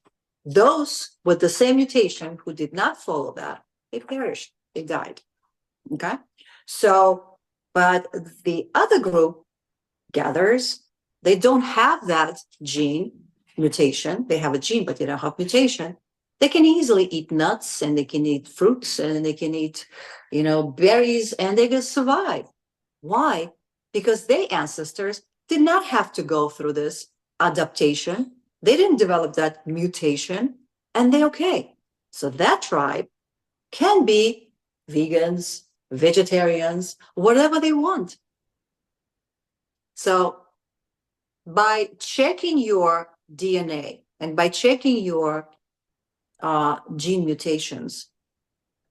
Those with the same mutation who did not follow that, they perished, they died. Okay? So, but the other group, gatherers, they don't have that gene mutation. They have a gene, but they don't have mutation. They can easily eat nuts and they can eat fruits and they can eat, berries, and they can survive. Why? Because their ancestors did not have to go through this adaptation. They didn't develop that mutation, and they're okay. So that tribe can be vegans, vegetarians, whatever they want. So by checking your DNA and by checking your gene mutations,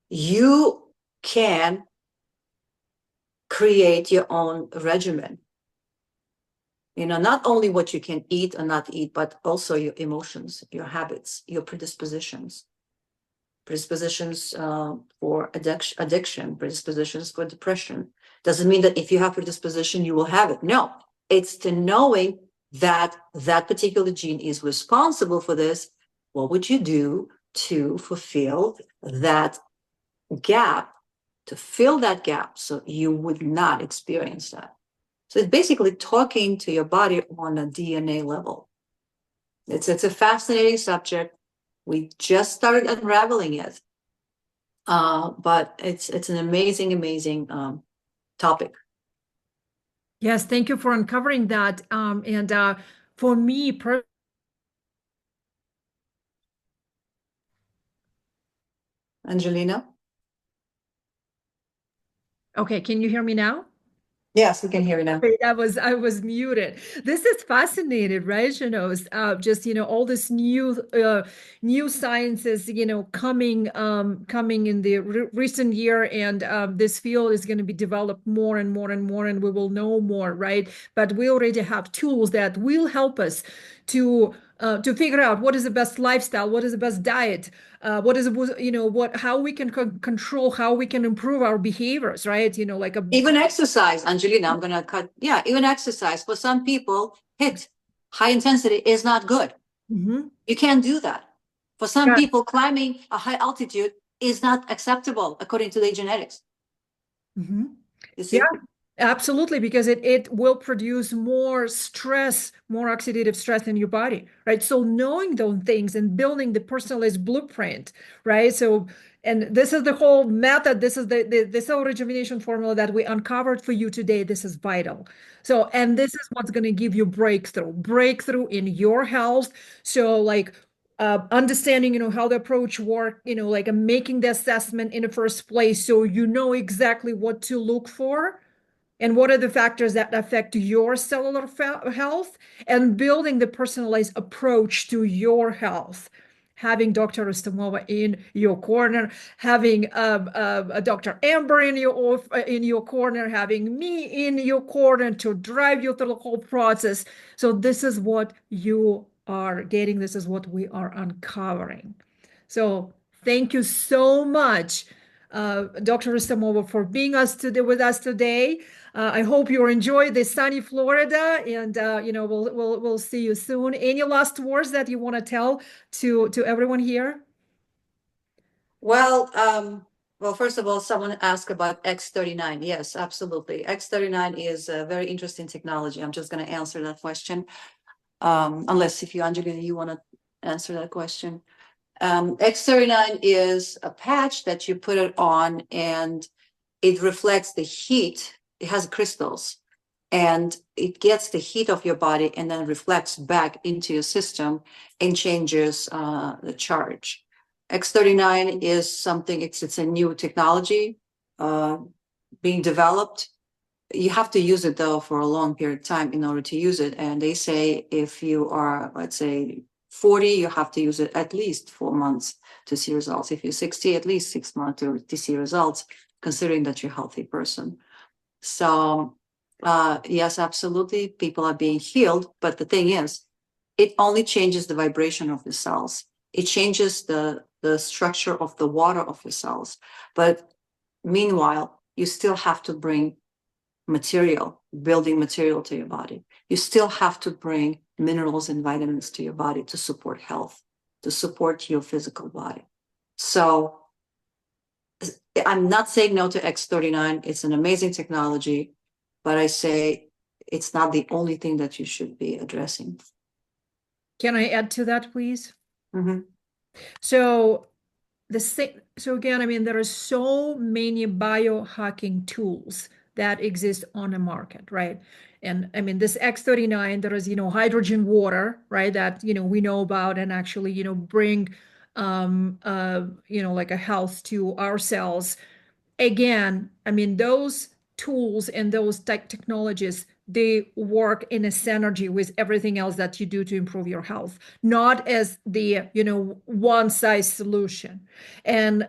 you can create your own regimen. Not only what you can eat or not eat, but also your emotions, your habits, your predispositions for addiction, predispositions for depression. Doesn't mean that if you have predisposition, you will have it. No, it's to knowing that that particular gene is responsible for this. What would you do to fulfill that gap, to fill that gap so you would not experience that? So it's basically talking to your body on a DNA level. It's a fascinating subject. We just started unraveling it, but it's an amazing topic. Yes, thank you for uncovering that. And for me, Angelina? Okay, can you hear me now? Yes, we can hear you now. I was muted. This is fascinating, right? Just all this new sciences, coming in the recent year, and this field is going to be developed more and more and more, and we will know more, right? But we already have tools that will help us to figure out what is the best lifestyle, what is the best diet, what is how we can control, how we can improve our behaviors, right? Even exercise, Angelina, I'm gonna cut. Yeah, even exercise for some people, high intensity is not good. Mm-hmm. You can't do that. For some people, climbing a high altitude is not acceptable according to their genetics. Mm-hmm. You see? Yeah. Absolutely, because it will produce more stress, more oxidative stress in your body, right? So knowing those things and building the personalized blueprint, right? So, and this is the whole method. This is the cell rejuvenation formula that we uncovered for you today. This is vital. So, and this is what's going to give you breakthrough in your health. So understanding, how the approach work, making the assessment in the first place. So you know exactly what to look for and what are the factors that affect your cellular health, and building the personalized approach to your health. Having Dr. Rustamova in your corner, having a Dr. Amber in your corner, having me in your corner to drive you through the whole process. So this is what you are getting. This is what we are uncovering. So thank you so much, Dr. Rustamova, for being with us today. I hope you enjoy the sunny Florida, and we'll see you soon. Any last words that you want to tell to everyone here? Well, first of all, someone asked about X39. Yes, absolutely. X39 is a very interesting technology. I'm just going to answer that question. Unless if you, Angelina, you want to answer that question. X39 is a patch that you put it on and it reflects the heat. It has crystals and it gets the heat of your body and then reflects back into your system and changes the charge. X39 is something, it's a new technology being developed. You have to use it though for a long period of time in order to use it. And they say if you are, let's say, 40, you have to use it at least 4 months to see results. If you're 60, at least 6 months to see results, considering that you're a healthy person. So yes, absolutely, people are being healed. But the thing is, it only changes the vibration of the cells. It changes the structure of the water of the cells. But meanwhile, you still have to bring material, building material to your body. You still have to bring minerals and vitamins to your body to support health, to support your physical body. So I'm not saying no to X39. It's an amazing technology, but I say it's not the only thing that you should be addressing. Can I add to that, please? Mm-hmm. So again, I mean, there are so many biohacking tools that exist on the market, right? And I mean, this X39, there is, hydrogen water, right? That, we know about and actually, bring, like a health to our cells. Again, I mean, those tools and those technologies, they work in a synergy with everything else that you do to improve your health, not as the one size solution. And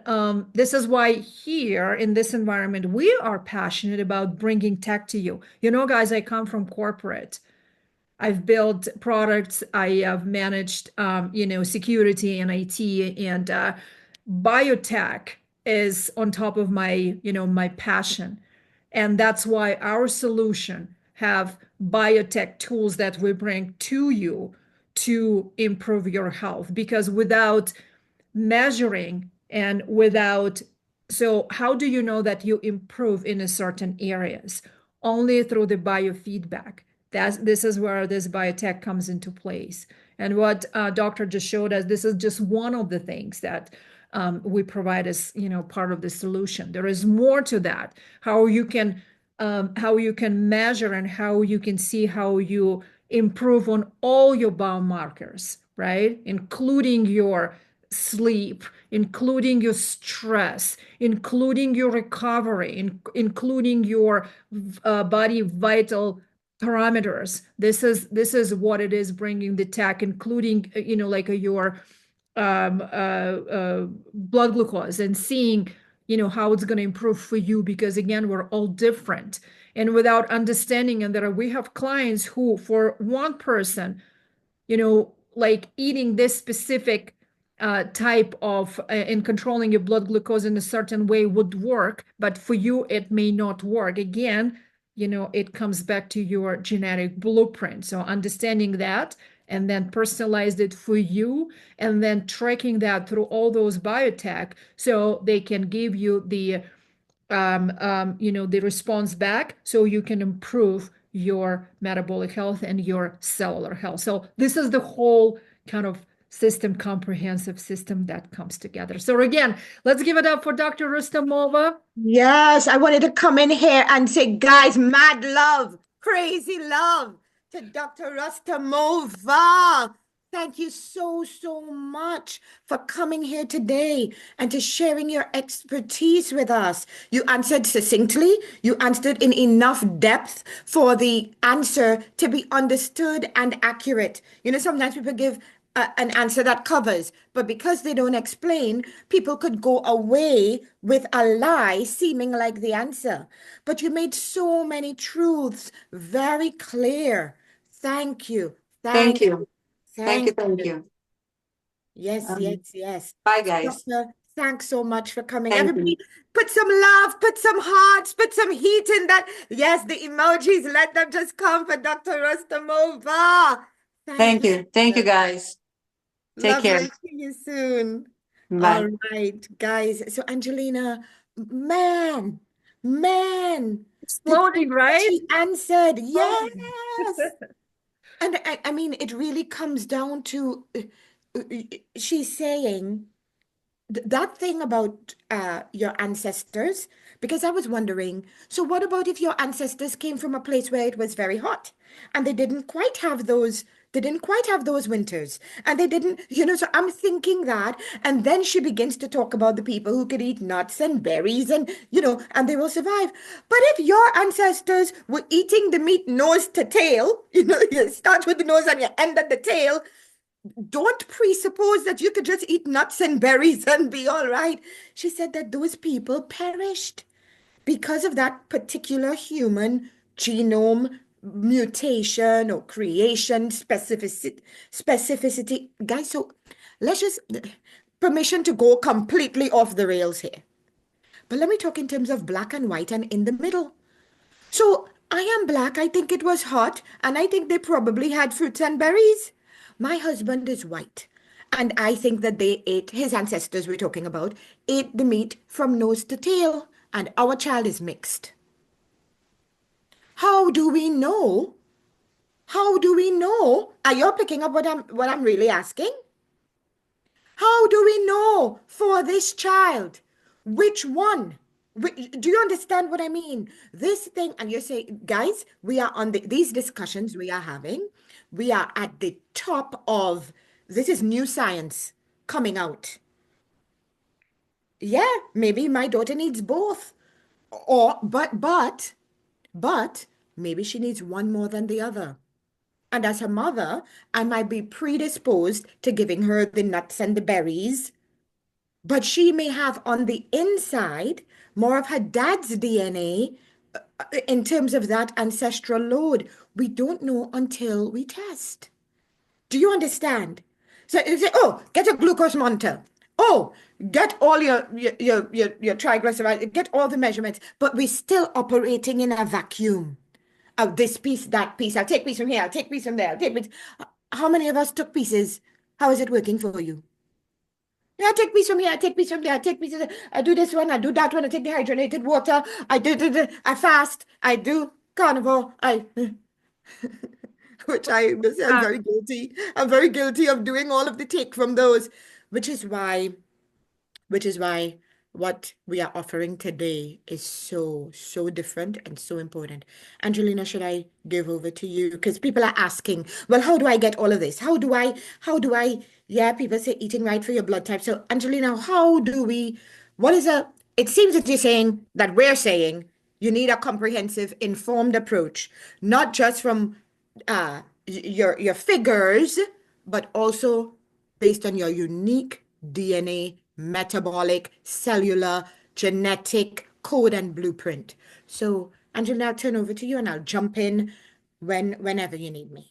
this is why here in this environment we are passionate about bringing tech to you. Guys, I come from corporate. I've built products. I have managed, security and IT, and biotech is on top of my, my passion. And that's why our solution have biotech tools that we bring to you to improve your health. Because without measuring and without, so how do you know that you improve in a certain areas? Only through the biofeedback. This is where this biotech comes into place. And what doctor just showed us, this is just one of the things that we provide as part of the solution. There is more to that. How you can measure and how you can see how you improve on all your biomarkers, right? Including your sleep, including your stress, including your recovery, including your body vital parameters. This is what it is bringing the tech, including like your blood glucose, and seeing how it's going to improve for you, because again, we're all different. And without understanding, and we have clients who, for one person, like eating this specific type of in controlling your blood glucose in a certain way would work, but for you it may not work. Again, it comes back to your genetic blueprint. So understanding that and then personalized it for you, and then tracking that through all those biotech, so they can give you the the response back, so you can improve your metabolic health and your cellular health. So this is the whole kind of system, comprehensive system that comes together. So again, let's give it up for Dr. Rustamova. Yes, I wanted to come in here and say, guys, mad love, crazy love to Dr. Rustamova. Thank you so, so much for coming here today and to sharing your expertise with us. You answered succinctly, you answered in enough depth for the answer to be understood and accurate. Sometimes people give an answer that covers, but because they don't explain, people could go away with a lie seeming like the answer. But you made so many truths very clear. Thank you. Thank you. Thank Thank you. you. Yes, yes. Bye, guys. Doctor, thanks so much for coming. Thank Everybody, you. put some love, put some hearts, put some heat in that. Yes, the emojis, let them just come for Dr. Rustamova. Thank you. Thank you, guys. Take care. Lovely. See you soon. Bye. All right, guys. So Angelina, man, the Exploding, right? she answered, yes. And I mean, it really comes down to she's saying that thing about your ancestors, because I was wondering, so what about if your ancestors came from a place where it was very hot and they didn't quite have those winters and they didn't, so I'm thinking that. And then she begins to talk about the people who could eat nuts and berries and, and they will survive. But if your ancestors were eating the meat nose to tail, you start with the nose and you end at the tail, don't presuppose that you could just eat nuts and berries and be all right. She said that those people perished because of that particular human genome mutation or creation specificity. Guys, so let's just permission to go completely off the rails here. But let me talk in terms of black and white and in the middle. So I am black. I think it was hot, and I think they probably had fruits and berries. My husband is white, and I think that they ate, his ancestors we're talking about, ate the meat from nose to tail, and our child is mixed. How do we know? How do we know? Are you picking up what I'm really asking? How do we know for this child which one? Do you understand what I mean? This thing, and you say, guys, we are on these discussions we are having. We are at the top of this is new science coming out. Yeah, maybe my daughter needs both. Or but maybe she needs one more than the other. And as her mother, I might be predisposed to giving her the nuts and the berries, but she may have on the inside more of her dad's DNA in terms of that ancestral load. We don't know until we test. Do you understand? So you say, oh, get a glucose monitor. Oh, get all your triglycerides, get all the measurements, but we're still operating in a vacuum. Oh, this piece, that piece. I'll take piece from here. I'll take piece from there. I'll take piece. How many of us took pieces? How is it working for you? Yeah, I take piece from here. I take piece from there. I take pieces. I do this one. I do that one. I take dehydrated water. I do. I fast. I do carnivore. Which I'm very guilty. I'm very guilty of doing all of the take from those, which is why what we are offering today is so, so different and so important. Angelina, should I give over to you? Because people are asking, well, how do I get all of this? Yeah, people say eating right for your blood type. So, Angelina, it seems that you're saying that we're saying you need a comprehensive, informed approach, not just from your figures, but also based on your unique DNA, metabolic, cellular, genetic code and blueprint. So, Angela, I'll turn over to you and I'll jump in whenever you need me.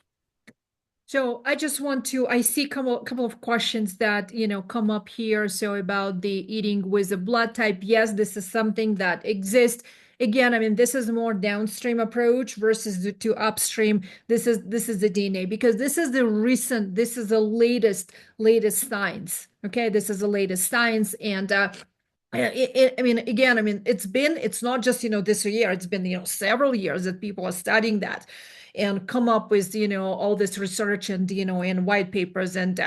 So I just want to, I see a couple of questions that, come up here. So about the eating with a blood type. Yes, this is something that exists. Again, I mean, this is more downstream approach versus to upstream. This is the DNA, because this is the latest science. Okay, this is the latest science. And it's not just, this year, it's been, several years that people are studying that and come up with, all this research and, and white papers. And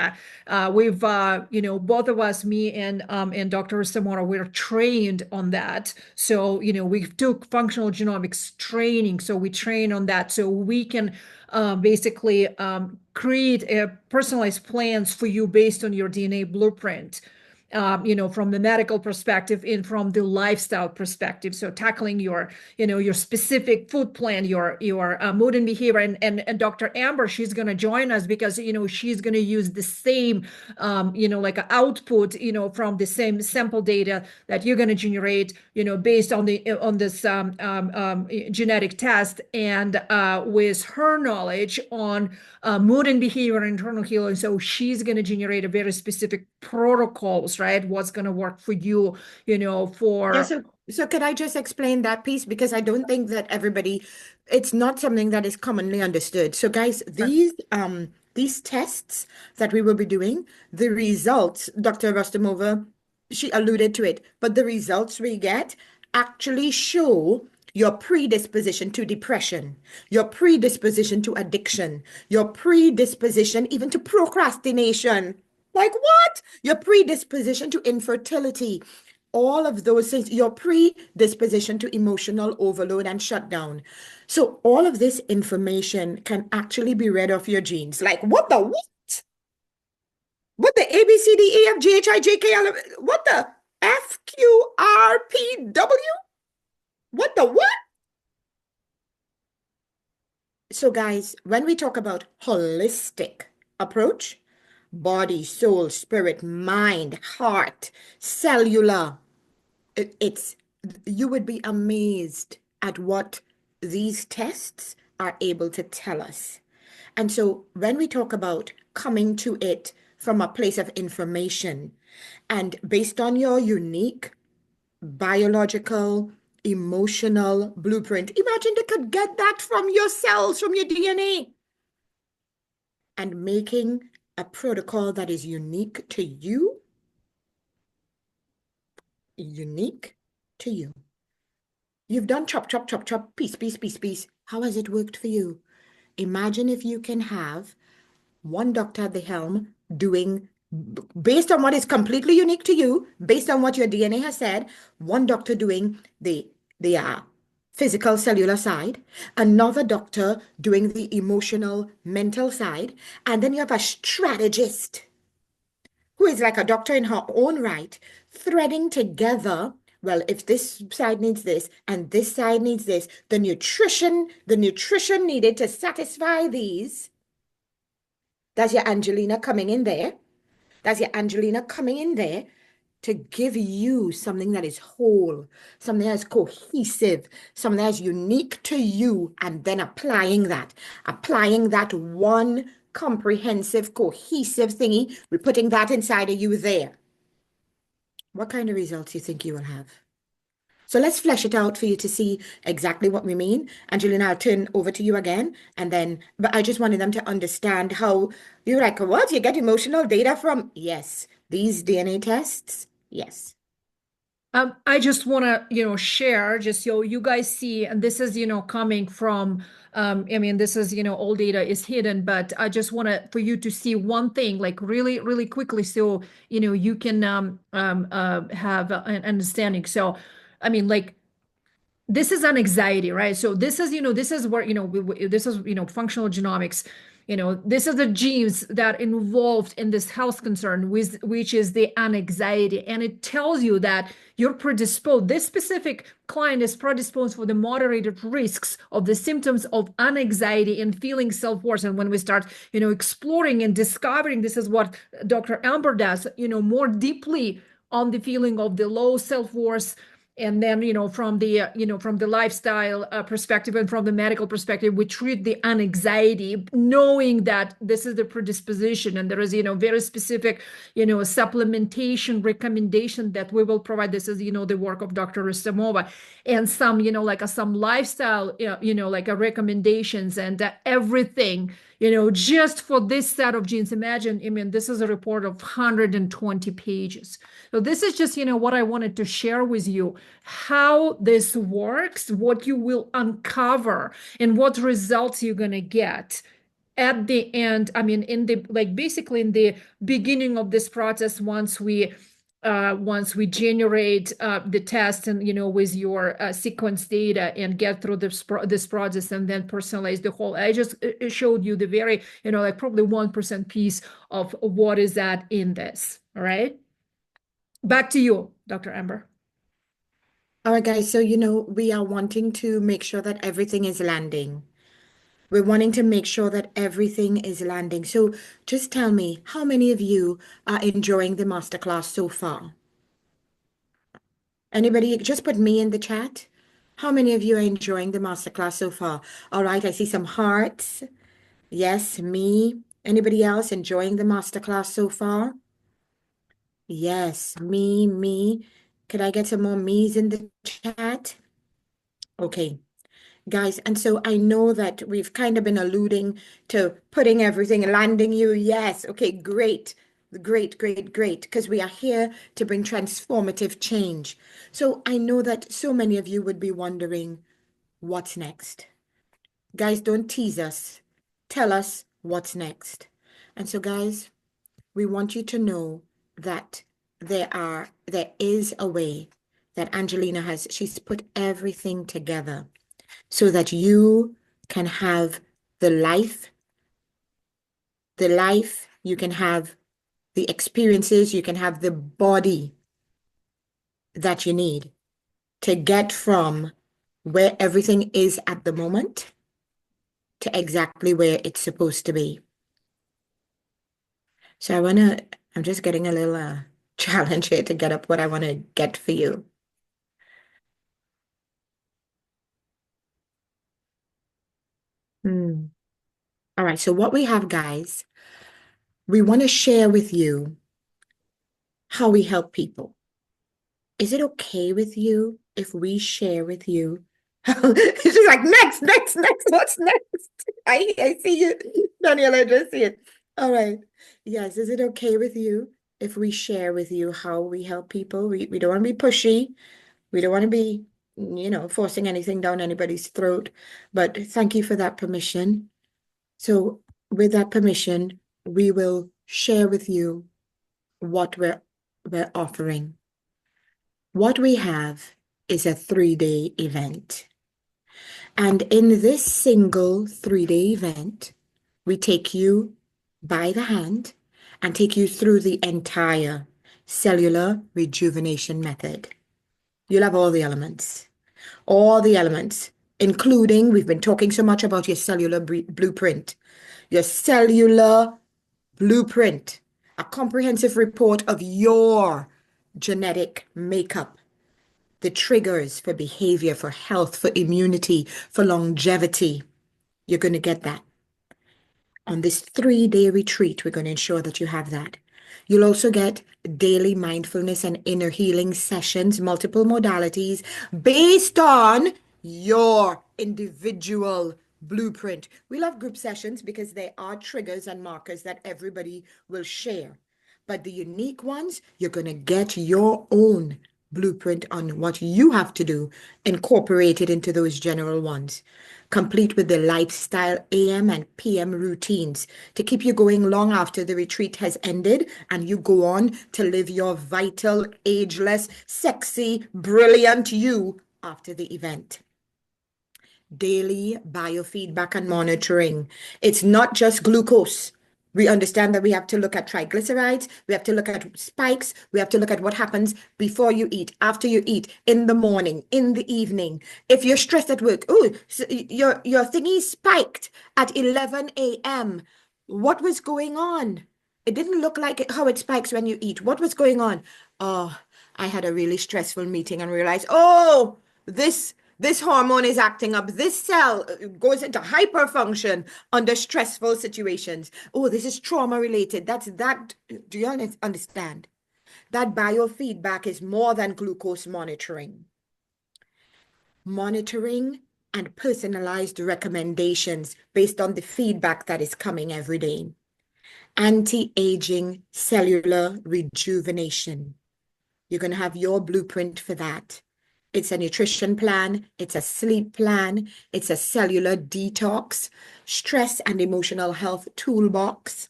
we've, both of us, me and Dr. Samora, we're trained on that. So, we took functional genomics training. So we train on that. So we can basically create personalized plans for you based on your DNA blueprint. From the medical perspective and from the lifestyle perspective. So tackling your specific food plan, your mood and behavior. And Dr. Amber, she's going to join us because, she's going to use the same, like output, from the same sample data that you're going to generate, based on this genetic test, and with her knowledge on mood and behavior and internal healing. So she's going to generate a very specific protocols, right? What's going to work for you, for. Yeah, so could I just explain that piece? Because I don't think that it's not something that is commonly understood. So guys, these tests that we will be doing, the results, Dr. Rostomova, she alluded to it, but the results we get actually show your predisposition to depression, your predisposition to addiction, your predisposition even to procrastination. Like what? Your predisposition to infertility, all of those things, your predisposition to emotional overload and shutdown. So all of this information can actually be read off your genes. Like what the what? What the A, B, C, D, E, F, G, H, I, J, K, L, what the F, Q, R, P, W? What the what? So guys, when we talk about holistic approach, body, soul, spirit, mind, heart, cellular, it's you would be amazed at what these tests are able to tell us. And so when we talk about coming to it from a place of information and based on your unique biological, emotional blueprint, imagine they could get that from your cells, from your DNA, and making a protocol that is unique to you, unique to you. You've done chop, chop, chop, chop, piece, piece, piece, piece. How has it worked for you? Imagine if you can have one doctor at the helm doing, based on what is completely unique to you, based on what your DNA has said, one doctor doing the physical cellular side, another doctor doing the emotional mental side, and then you have a strategist who is like a doctor in her own right, threading together, well, if this side needs this and this side needs this, the nutrition needed to satisfy these. That's your Angelina coming in there. That's your Angelina coming in there to give you something that is whole, something that is cohesive, something that is unique to you, and then applying that one comprehensive, cohesive thingy, we're putting that inside of you there. What kind of results do you think you will have? So let's flesh it out for you to see exactly what we mean. Angelina, I'll turn over to you again. And then, but I just wanted them to understand how you're like, what? You get emotional data from? Yes. These DNA tests? Yes. I just want to, share just so you guys see, and this is, coming from, this is, all data is hidden, but I just want to, for you to see one thing, like really, really quickly, so, you can have an understanding. So, like, this is an anxiety, right? So this is, this is where, this is, functional genomics. This is the genes that involved in this health concern, which is the anxiety. And it tells you that you're predisposed, this specific client is predisposed for the moderated risks of the symptoms of anxiety and feeling self-worth. And when we start, exploring and discovering, this is what Dr. Amber does, more deeply on the feeling of the low self-worth. And then, from the lifestyle perspective and from the medical perspective, we treat the anxiety, knowing that this is the predisposition, and there is, very specific, supplementation recommendation that we will provide. This is, the work of Dr. Rustamova, and some, some lifestyle, like recommendations and everything. Just for this set of genes. Imagine, this is a report of 120 pages. So this is just, what I wanted to share with you, how this works, what you will uncover, and what results you're going to get at the end. In the, basically in the beginning of this process, once we generate the test and with your sequence data and get through this process and then personalize the whole. I just showed you the very probably 1% piece of what is that in this. All right, back to you, Dr. Amber. All right, guys. So, we are wanting to make sure that everything is landing. We're wanting to make sure that everything is landing. So just tell me, how many of you are enjoying the masterclass so far? Anybody, just put me in the chat. How many of you are enjoying the masterclass so far? All right, I see some hearts. Yes, me. Anybody else enjoying the masterclass so far? Yes, me. Could I get some more me's in the chat? Okay. Guys, and so I know that we've kind of been alluding to putting everything, landing you. Yes. Okay, great. Great, great, great. Because we are here to bring transformative change. So I know that so many of you would be wondering, what's next? Guys, don't tease us. Tell us what's next. And so, guys, we want you to know that there is a way that Angelina she's put everything together so that you can have the life, you can have the experiences, you can have the body that you need to get from where everything is at the moment to exactly where it's supposed to be. So I'm just getting a little challenge here to get up what I want to get for you. All right, so what we have, guys, we want to share with you how we help people. Is it okay with you if we share with you? It's just like, next, what's next? I see you, Daniela, I just see it. All right. Yes, is it okay with you if we share with you how we help people? We don't want to be pushy. We don't want to be, forcing anything down anybody's throat. But thank you for that permission. So with that permission, we will share with you what we're offering. What we have is a 3-day event. And in this single 3-day event, we take you by the hand and take you through the entire cellular rejuvenation method. You'll have all the elements, including, we've been talking so much about your cellular blueprint, a comprehensive report of your genetic makeup, the triggers for behavior, for health, for immunity, for longevity. You're going to get that. On this 3-day retreat, we're going to ensure that you have that. You'll also get daily mindfulness and inner healing sessions, multiple modalities based on your individual blueprint. We love group sessions because they are triggers and markers that everybody will share. But the unique ones, you're going to get your own blueprint on what you have to do, incorporated into those general ones, complete with the lifestyle AM and PM routines to keep you going long after the retreat has ended and you go on to live your vital, ageless, sexy, brilliant you after the event. Daily biofeedback and monitoring. It's not just glucose. We understand that we have to look at triglycerides, we have to look at spikes, we have to look at what happens before you eat, after you eat, in the morning, in the evening. If you're stressed at work, your thingy spiked at 11 a.m. What was going on? It didn't look like how it spikes when you eat. What was going on? Oh, I had a really stressful meeting and realized, this hormone is acting up. This cell goes into hyperfunction under stressful situations. Oh, this is trauma related. Do you understand? That biofeedback is more than glucose monitoring. Monitoring and personalized recommendations based on the feedback that is coming every day. Anti-aging cellular rejuvenation. You're going to have your blueprint for that. It's a nutrition plan, it's a sleep plan, it's a cellular detox, stress and emotional health toolbox,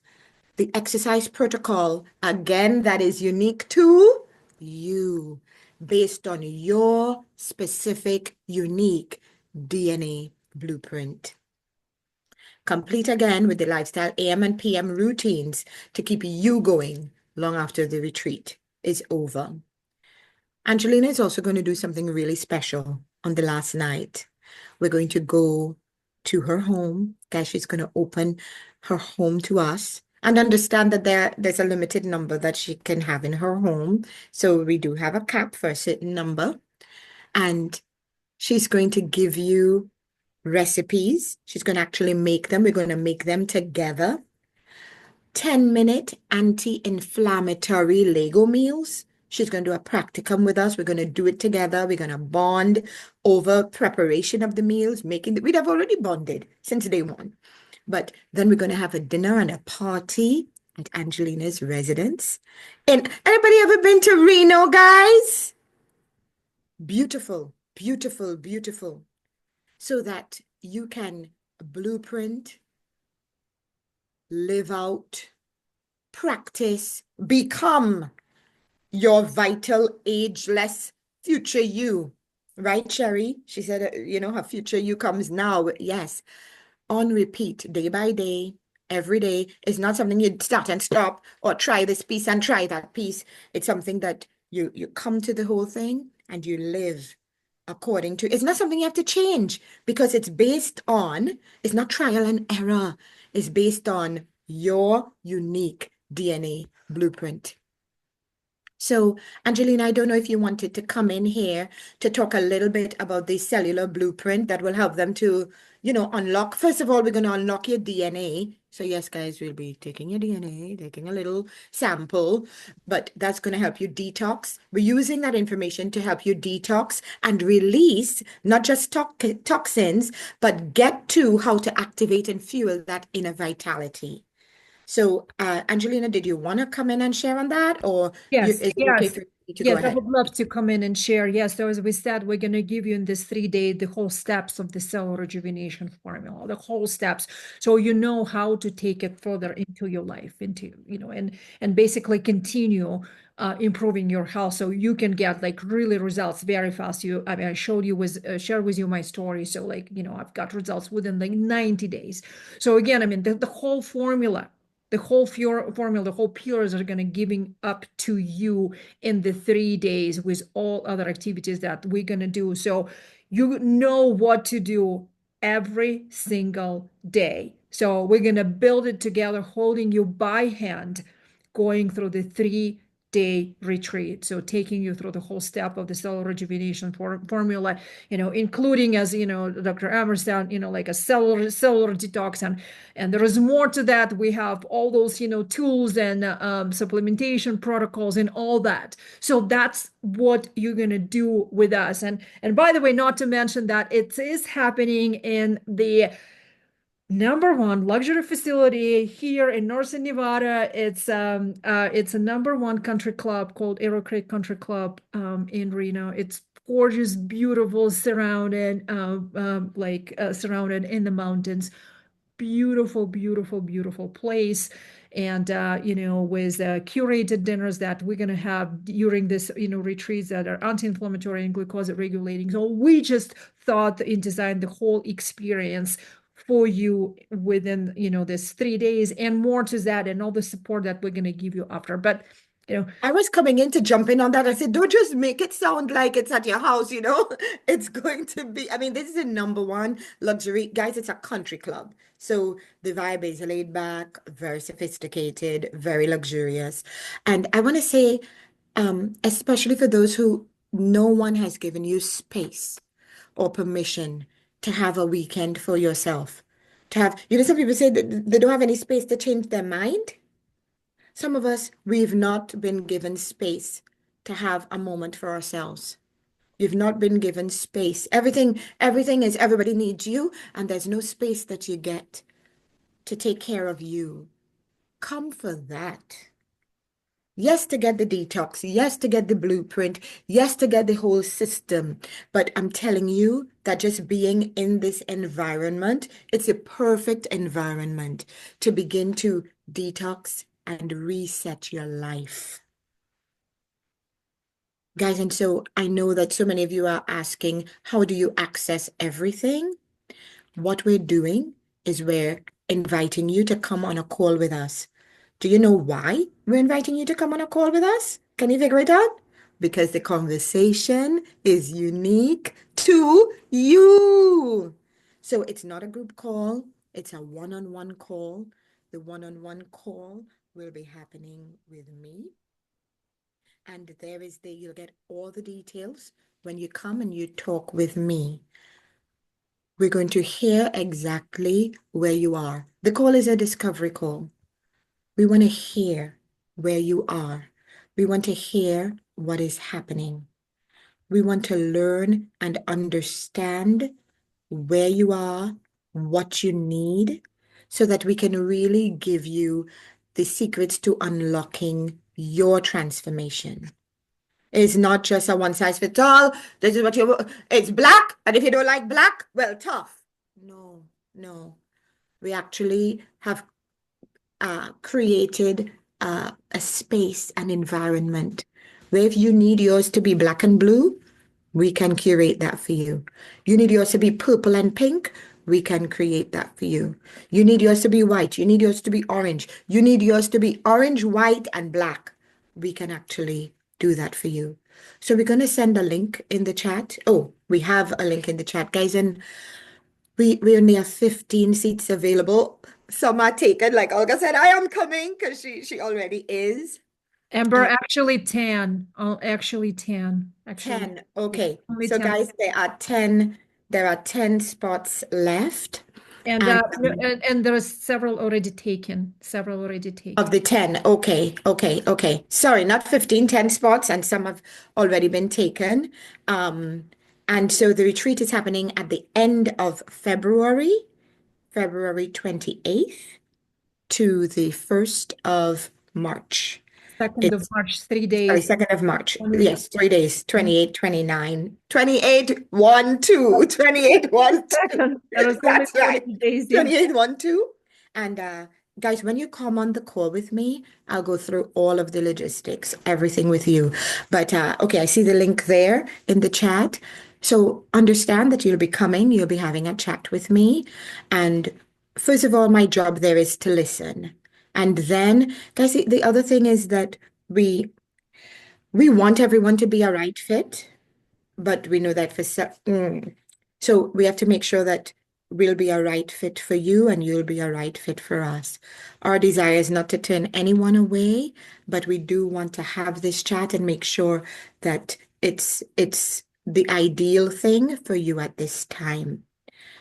the exercise protocol, again, that is unique to you, based on your specific, unique DNA blueprint. Complete again with the lifestyle AM and PM routines to keep you going long after the retreat is over. Angelina is also going to do something really special on the last night. We're going to go to her home. Guys, she's going to open her home to us and understand that there's a limited number that she can have in her home. So we do have a cap for a certain number. And she's going to give you recipes. She's going to actually make them. We're going to make them together. 10-minute anti-inflammatory Lego meals. She's going to do a practicum with us. We're going to do it together. We're going to bond over preparation of the meals, we'd have already bonded since day one. But then we're going to have a dinner and a party at Angelina's residence. And anybody ever been to Reno, guys? Beautiful, beautiful, beautiful. So that you can blueprint, live out practice, become your vital, ageless future you. Right, Sherry? She said, her future you comes now. Yes, on repeat, day by day, every day. It's not something you start and stop or try this piece and try that piece. It's something that you come to the whole thing and you live according to. It's not something you have to change because it's not trial and error. It's based on your unique DNA blueprint. So, Angelina, I don't know if you wanted to come in here to talk a little bit about the cellular blueprint that will help them to, unlock. First of all, we're going to unlock your DNA. So, yes, guys, we'll be taking your DNA, taking a little sample, but that's going to help you detox. We're using that information to help you detox and release not just toxins, but get to how to activate and fuel that inner vitality. So, Angelina, did you want to come in and share on that, or Yes, is it okay yes. for you to go Yes, I ahead? would love to come in and share. Yes, so as we said, we're going to give you in this 3 day the whole steps of the cell rejuvenation formula, the whole steps, so you know how to take it further into your life, and basically continue improving your health, so you can get like really results very fast. I mean, I showed you shared with you my story, so like I've got results within like 90 days. So again, I mean the whole formula. The whole formula, the whole pillars are going to giving up to you in the 3 days with all other activities that we're going to do. So you know what to do every single day. So we're going to build it together, holding you by hand, going through the 3 day retreat. So taking you through the whole step of the cellular rejuvenation formula, including, as Dr. Emerson, like a cellular detox, and there is more to that. We have all those tools and supplementation protocols and all that. So that's what you're going to do with us. And by the way, not to mention that it is happening in the #1 luxury facility here in Northern Nevada. It's a #1 country club called Arrow Creek Country Club in Reno. It's gorgeous, beautiful, surrounded surrounded in the mountains. Beautiful, beautiful, beautiful place. And with curated dinners that we're going to have during this retreats that are anti-inflammatory and glucose regulating. So we just thought and designed the whole experience for you within this 3 days, and more to that, and all the support that we're going to give you after. But I was coming in to jump in on that. I said, don't just make it sound like it's at your house, It's going to be, I mean, this is a #1 luxury. Guys, it's a country club. So the vibe is laid back, very sophisticated, very luxurious. And I want to say, especially for those who no one has given you space or permission to have a weekend for yourself. To have, some people say that they don't have any space to change their mind. Some of us, we've not been given space to have a moment for ourselves. You've not been given space. Everything is everybody needs you, and there's no space that you get to take care of you. Come for that. Yes, to get the detox. Yes, to get the blueprint. Yes, to get the whole system. But I'm telling you that just being in this environment, it's a perfect environment to begin to detox and reset your life. Guys, and so I know that so many of you are asking, how do you access everything? What we're doing is we're inviting you to come on a call with us. Do you know why we're inviting you to come on a call with us? Can you figure it out? Because the conversation is unique to you. So it's not a group call, it's a one-on-one call. The one-on-one call will be happening with me. And you'll get all the details when you come and you talk with me. We're going to hear exactly where you are. The call is a discovery call. We want to hear where you are. We want to hear what is happening. We want to learn and understand where you are, what you need, so that we can really give you the secrets to unlocking your transformation. It's not just a one size fits all. This is it's black. And if you don't like black, well, tough. No. We actually have created a space, an environment where if you need yours to be black and blue, we can curate that for you. You need yours to be purple and pink, we can create that for you. You need yours to be white, you need yours to be orange, you need yours to be orange, white, and black. We can actually do that for you. So we're going to send a link in the chat. Oh, we have a link in the chat, guys, and we only have 15 seats available. Some are taken. Like Olga said, I am coming because she already is. Amber, actually 10. Oh, actually 10. Actually, 10. Okay. only So 10. guys, there are 10 spots left. And And and there are several already taken. Several already taken. of the 10, okay. Sorry, not 15, 10 spots, and some have already been taken. And so the retreat is happening at the end of February, February 28th to the 1st of March. 2nd of March, 3 Sorry, days. 2nd of March. 20 Yes, 3 days, 28, 29, 28, 1, 2, 28, 1, 2. Second. There is only That's right. 20 days. Yeah. 28, 1, 2. And guys, when you come on the call with me, I'll go through all of the logistics, everything with you. But okay, I see the link there in the chat. So understand that you'll be coming, you'll be having a chat with me. And first of all, my job there is to listen. And then, guys, the other thing is that we we want everyone to be a right fit, but we know that so we have to make sure that we'll be a right fit for you and you'll be a right fit for us. Our desire is not to turn anyone away, but we do want to have this chat and make sure that it's the ideal thing for you at this time.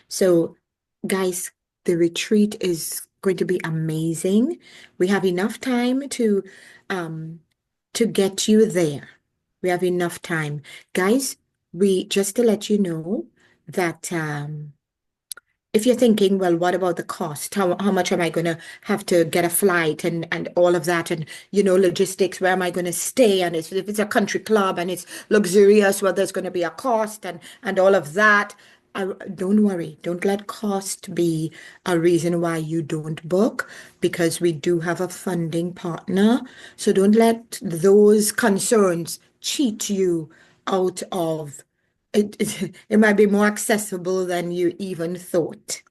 So, guys, the retreat is going to be amazing. We have enough time to get you there. We have enough time. Guys, we just to let you know that if you're thinking, well, what about the cost? How much am I going to have to get a flight and all of that? And, logistics, where am I going to stay? And if it's a country club and it's luxurious, well, there's going to be a cost and all of that. Don't worry. Don't let cost be a reason why you don't book, because we do have a funding partner. So don't let those concerns cheat you out of it might be more accessible than you even thought.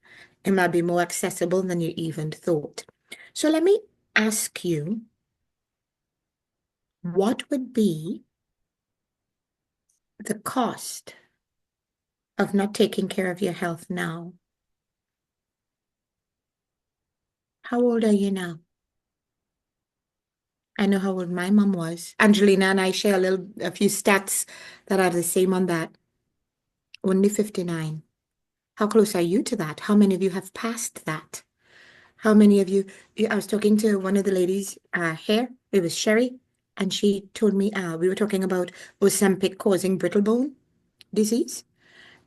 It might be more accessible than you even thought. So let me ask you, what would be the cost of not taking care of your health now? How old are you now? I know how old my mom was. Angelina and I share a few stats that are the same on that. Only 59. How close are you to that? How many of you have passed that? How many of you? I was talking to one of the ladies here. It was Sherry, and she told me we were talking about Ozempic causing brittle bone disease,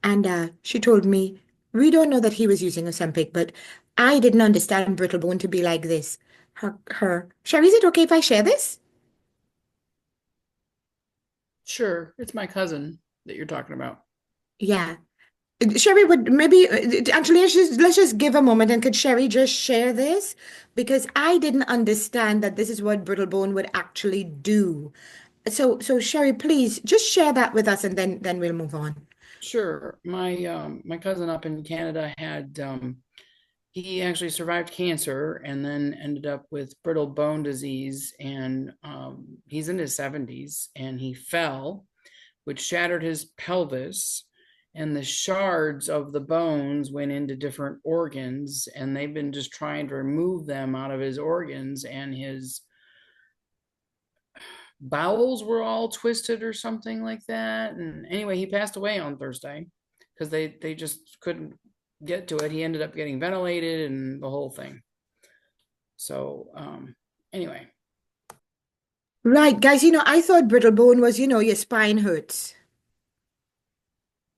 and she told me we don't know that he was using Ozempic, but I didn't understand brittle bone to be like this. Sherry, is it okay if I share this? Sure, it's my cousin that you're talking about. Yeah. Sherry would maybe actually let's just give a moment, and could Sherry just share this? Because I didn't understand that this is what brittle bone would actually do. So Sherry, please just share that with us, and then we'll move on. Sure. My cousin up in Canada had he actually survived cancer and then ended up with brittle bone disease, and he's in his 70s, and he fell, which shattered his pelvis, and the shards of the bones went into different organs, and they've been just trying to remove them out of his organs, and his bowels were all twisted or something like that. And anyway, he passed away on Thursday because they just couldn't get to it. He ended up getting ventilated and the whole thing. So anyway. Right, guys, I thought brittle bone was, your spine hurts.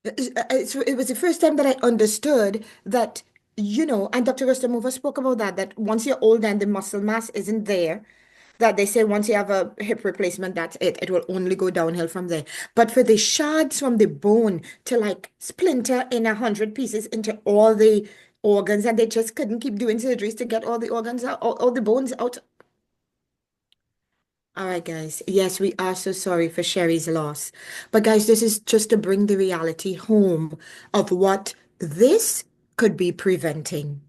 It was the first time that I understood that, and Dr. Rostamova spoke about that once you're older and the muscle mass isn't there, that they say once you have a hip replacement, that's it. It will only go downhill from there. But for the shards from the bone to like splinter in 100 pieces into all the organs, and they just couldn't keep doing surgeries to get all the organs out, all the bones out. All right, guys. Yes, we are so sorry for Sherry's loss. But guys, this is just to bring the reality home of what this could be preventing.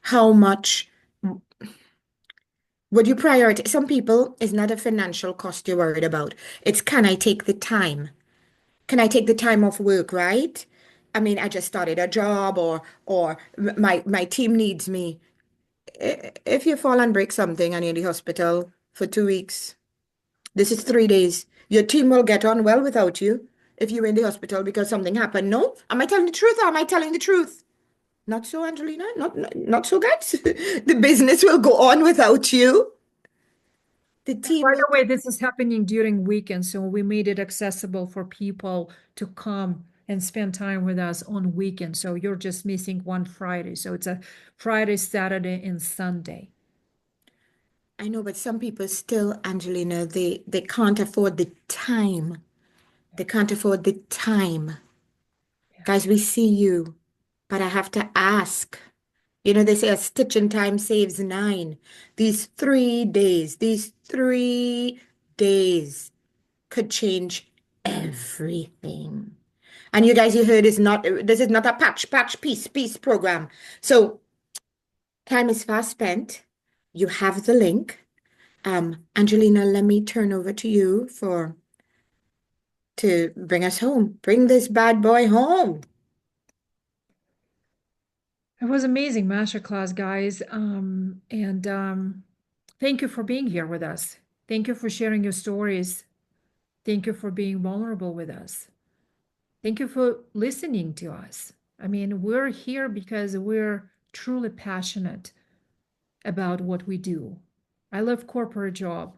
How much would you prioritize? Some people, it's not a financial cost you're worried about. It's, can I take the time? Can I take the time off work, right? I mean, I just started a job, or my team needs me. If you fall and break something and you're in the hospital for 2 weeks, this is 3 days. Your team will get on well without you if you're in the hospital because something happened. No? Am I telling the truth or am I telling the truth? Not so, Angelina. Not so, guys. The business will go on without you. The team By will. the way, this is happening during weekends, so we made it accessible for people to come and spend time with us on weekends. So you're just missing one Friday. So it's a Friday, Saturday, and Sunday. I know, but some people still, Angelina, they can't afford the time. They can't afford the time. Yeah. Guys, we see you, but I have to ask. You know, they say a stitch in time saves nine. These 3 days could change everything. And you guys, you heard this is not a patch, piece program. So time is fast spent. You have the link. Angelina, let me turn over to you to bring us home. Bring this bad boy home. It was amazing masterclass, guys. Thank you for being here with us. Thank you for sharing your stories. Thank you for being vulnerable with us. Thank you for listening to us. I mean, we're here because we're truly passionate about what we do. I left corporate job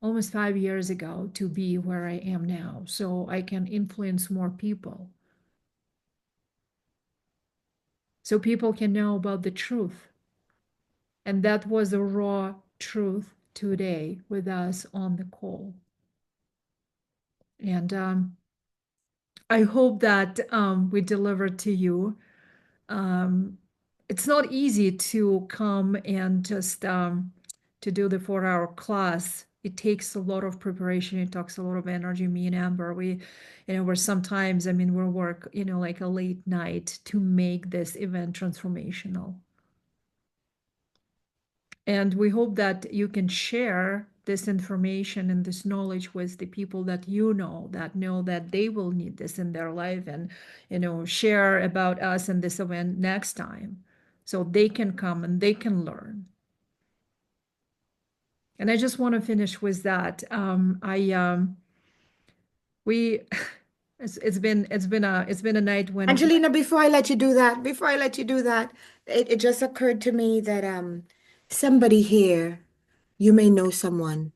almost 5 years ago to be where I am now, so I can influence more people. So people can know about the truth. And that was the raw truth today with us on the call. And I hope that we delivered to you. It's not easy to come and just to do the 4 hour class. It takes a lot of preparation. It takes a lot of energy. Me and Amber, we're sometimes, I mean, we work, like a late night to make this event transformational. And we hope that you can share this information and this knowledge with the people that know that they will need this in their life, and share about us and this event next time so they can come and they can learn. And I just want to finish with that. We it's been a night when Angelina, before I let you do that, it just occurred to me that somebody here, you may know someone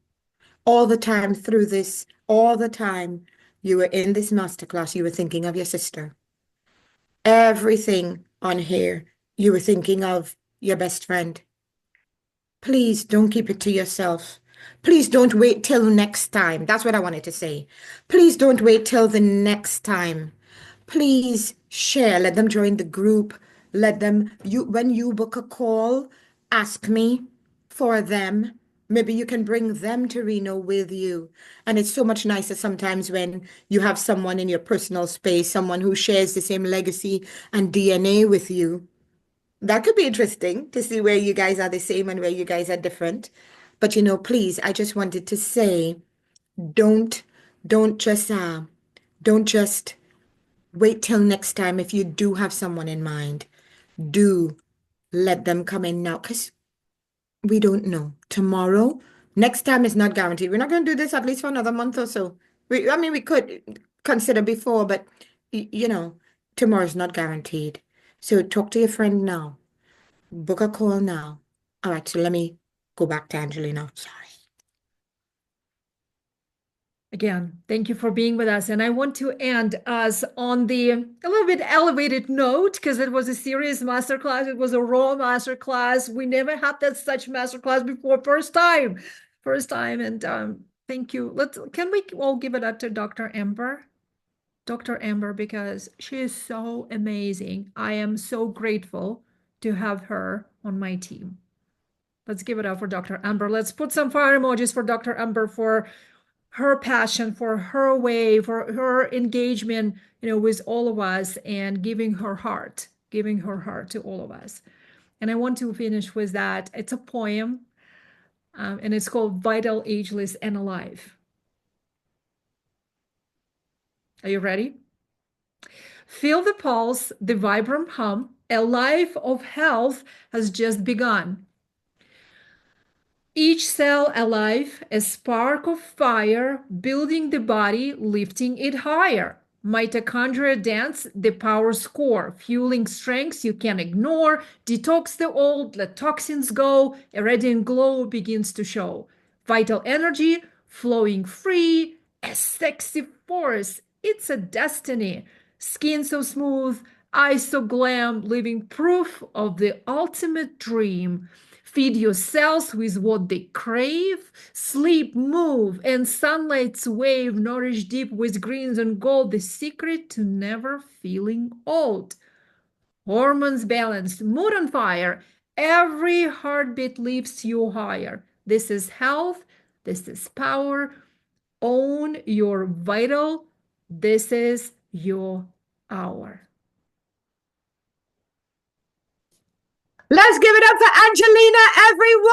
all the time through this, all the time you were in this masterclass, you were thinking of your sister. Everything on here, you were thinking of your best friend. Please don't keep it to yourself. Please don't wait till next time. That's what I wanted to say. Please don't wait till the next time. Please share. Let them join the group. Let them, when you book a call, ask me for them. Maybe you can bring them to Reno with you. And it's so much nicer sometimes when you have someone in your personal space, someone who shares the same legacy and DNA with you. That could be interesting to see where you guys are the same and where you guys are different. But please, I just wanted to say, don't don't just don't just wait till next time. If you do have someone in mind, do let them come in now, because we don't know. Tomorrow, next time is not guaranteed. We're not going to do this at least for another month or so. I mean, we could consider before, but tomorrow's not guaranteed. So talk to your friend now. Book a call now. All right, so let me go back to Angelina. Sorry. Again, thank you for being with us. And I want to end us on a little bit elevated note, because it was a serious masterclass. It was a raw masterclass. We never had that such masterclass before. First time. And thank you. Can we all give it up to Dr. Amber? Dr. Amber, because she is so amazing. I am so grateful to have her on my team. Let's give it up for Dr. Amber. Let's put some fire emojis for Dr. Amber for her passion, for her way, for her engagement, with all of us and giving her heart to all of us. And I want to finish with that. It's a poem, and it's called Vital, Ageless, and Alive. Are you ready? Feel the pulse, the vibrant hum. A life of health has just begun. Each cell alive, a spark of fire, building the body, lifting it higher. Mitochondria dance, the power score, fueling strengths you can't ignore. Detox the old, let toxins go. A radiant glow begins to show. Vital energy flowing free, a sexy force. It's a destiny. Skin so smooth, eyes so glam, living proof of the ultimate dream. Feed your cells with what they crave. Sleep, move, and sunlight's wave. Nourish deep with greens and gold. The secret to never feeling old. Hormones balanced, mood on fire. Every heartbeat lifts you higher. This is health. This is power. Own your vital. This is your hour. Let's give it up for Angelina, everyone!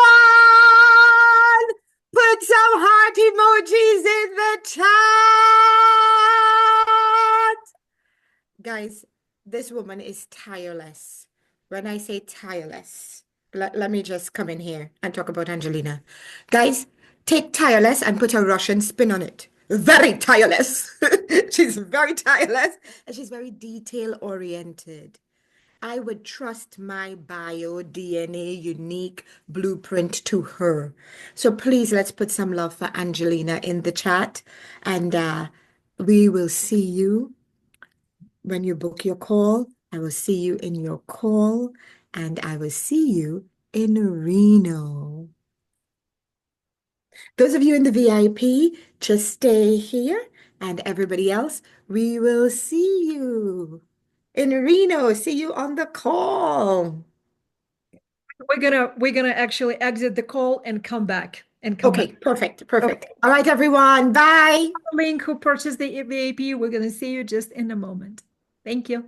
Put some heart emojis in the chat! Guys, this woman is tireless. When I say tireless, let me just come in here and talk about Angelina. Guys, take tireless and put a Russian spin on it. Very tireless. She's very tireless and she's very detail-oriented. I would trust my bio DNA unique blueprint to her. So please let's put some love for Angelina in the chat. And we will see you when you book your call. I will see you in your call. And I will see you in Reno. Those of you in the VIP, just stay here. And everybody else, we will see you in Reno. See you on the call. We're gonna actually exit the call and come back Okay, back. perfect. Okay. All right, everyone. Bye. Link who purchased the VIP. We're gonna see you just in a moment. Thank you.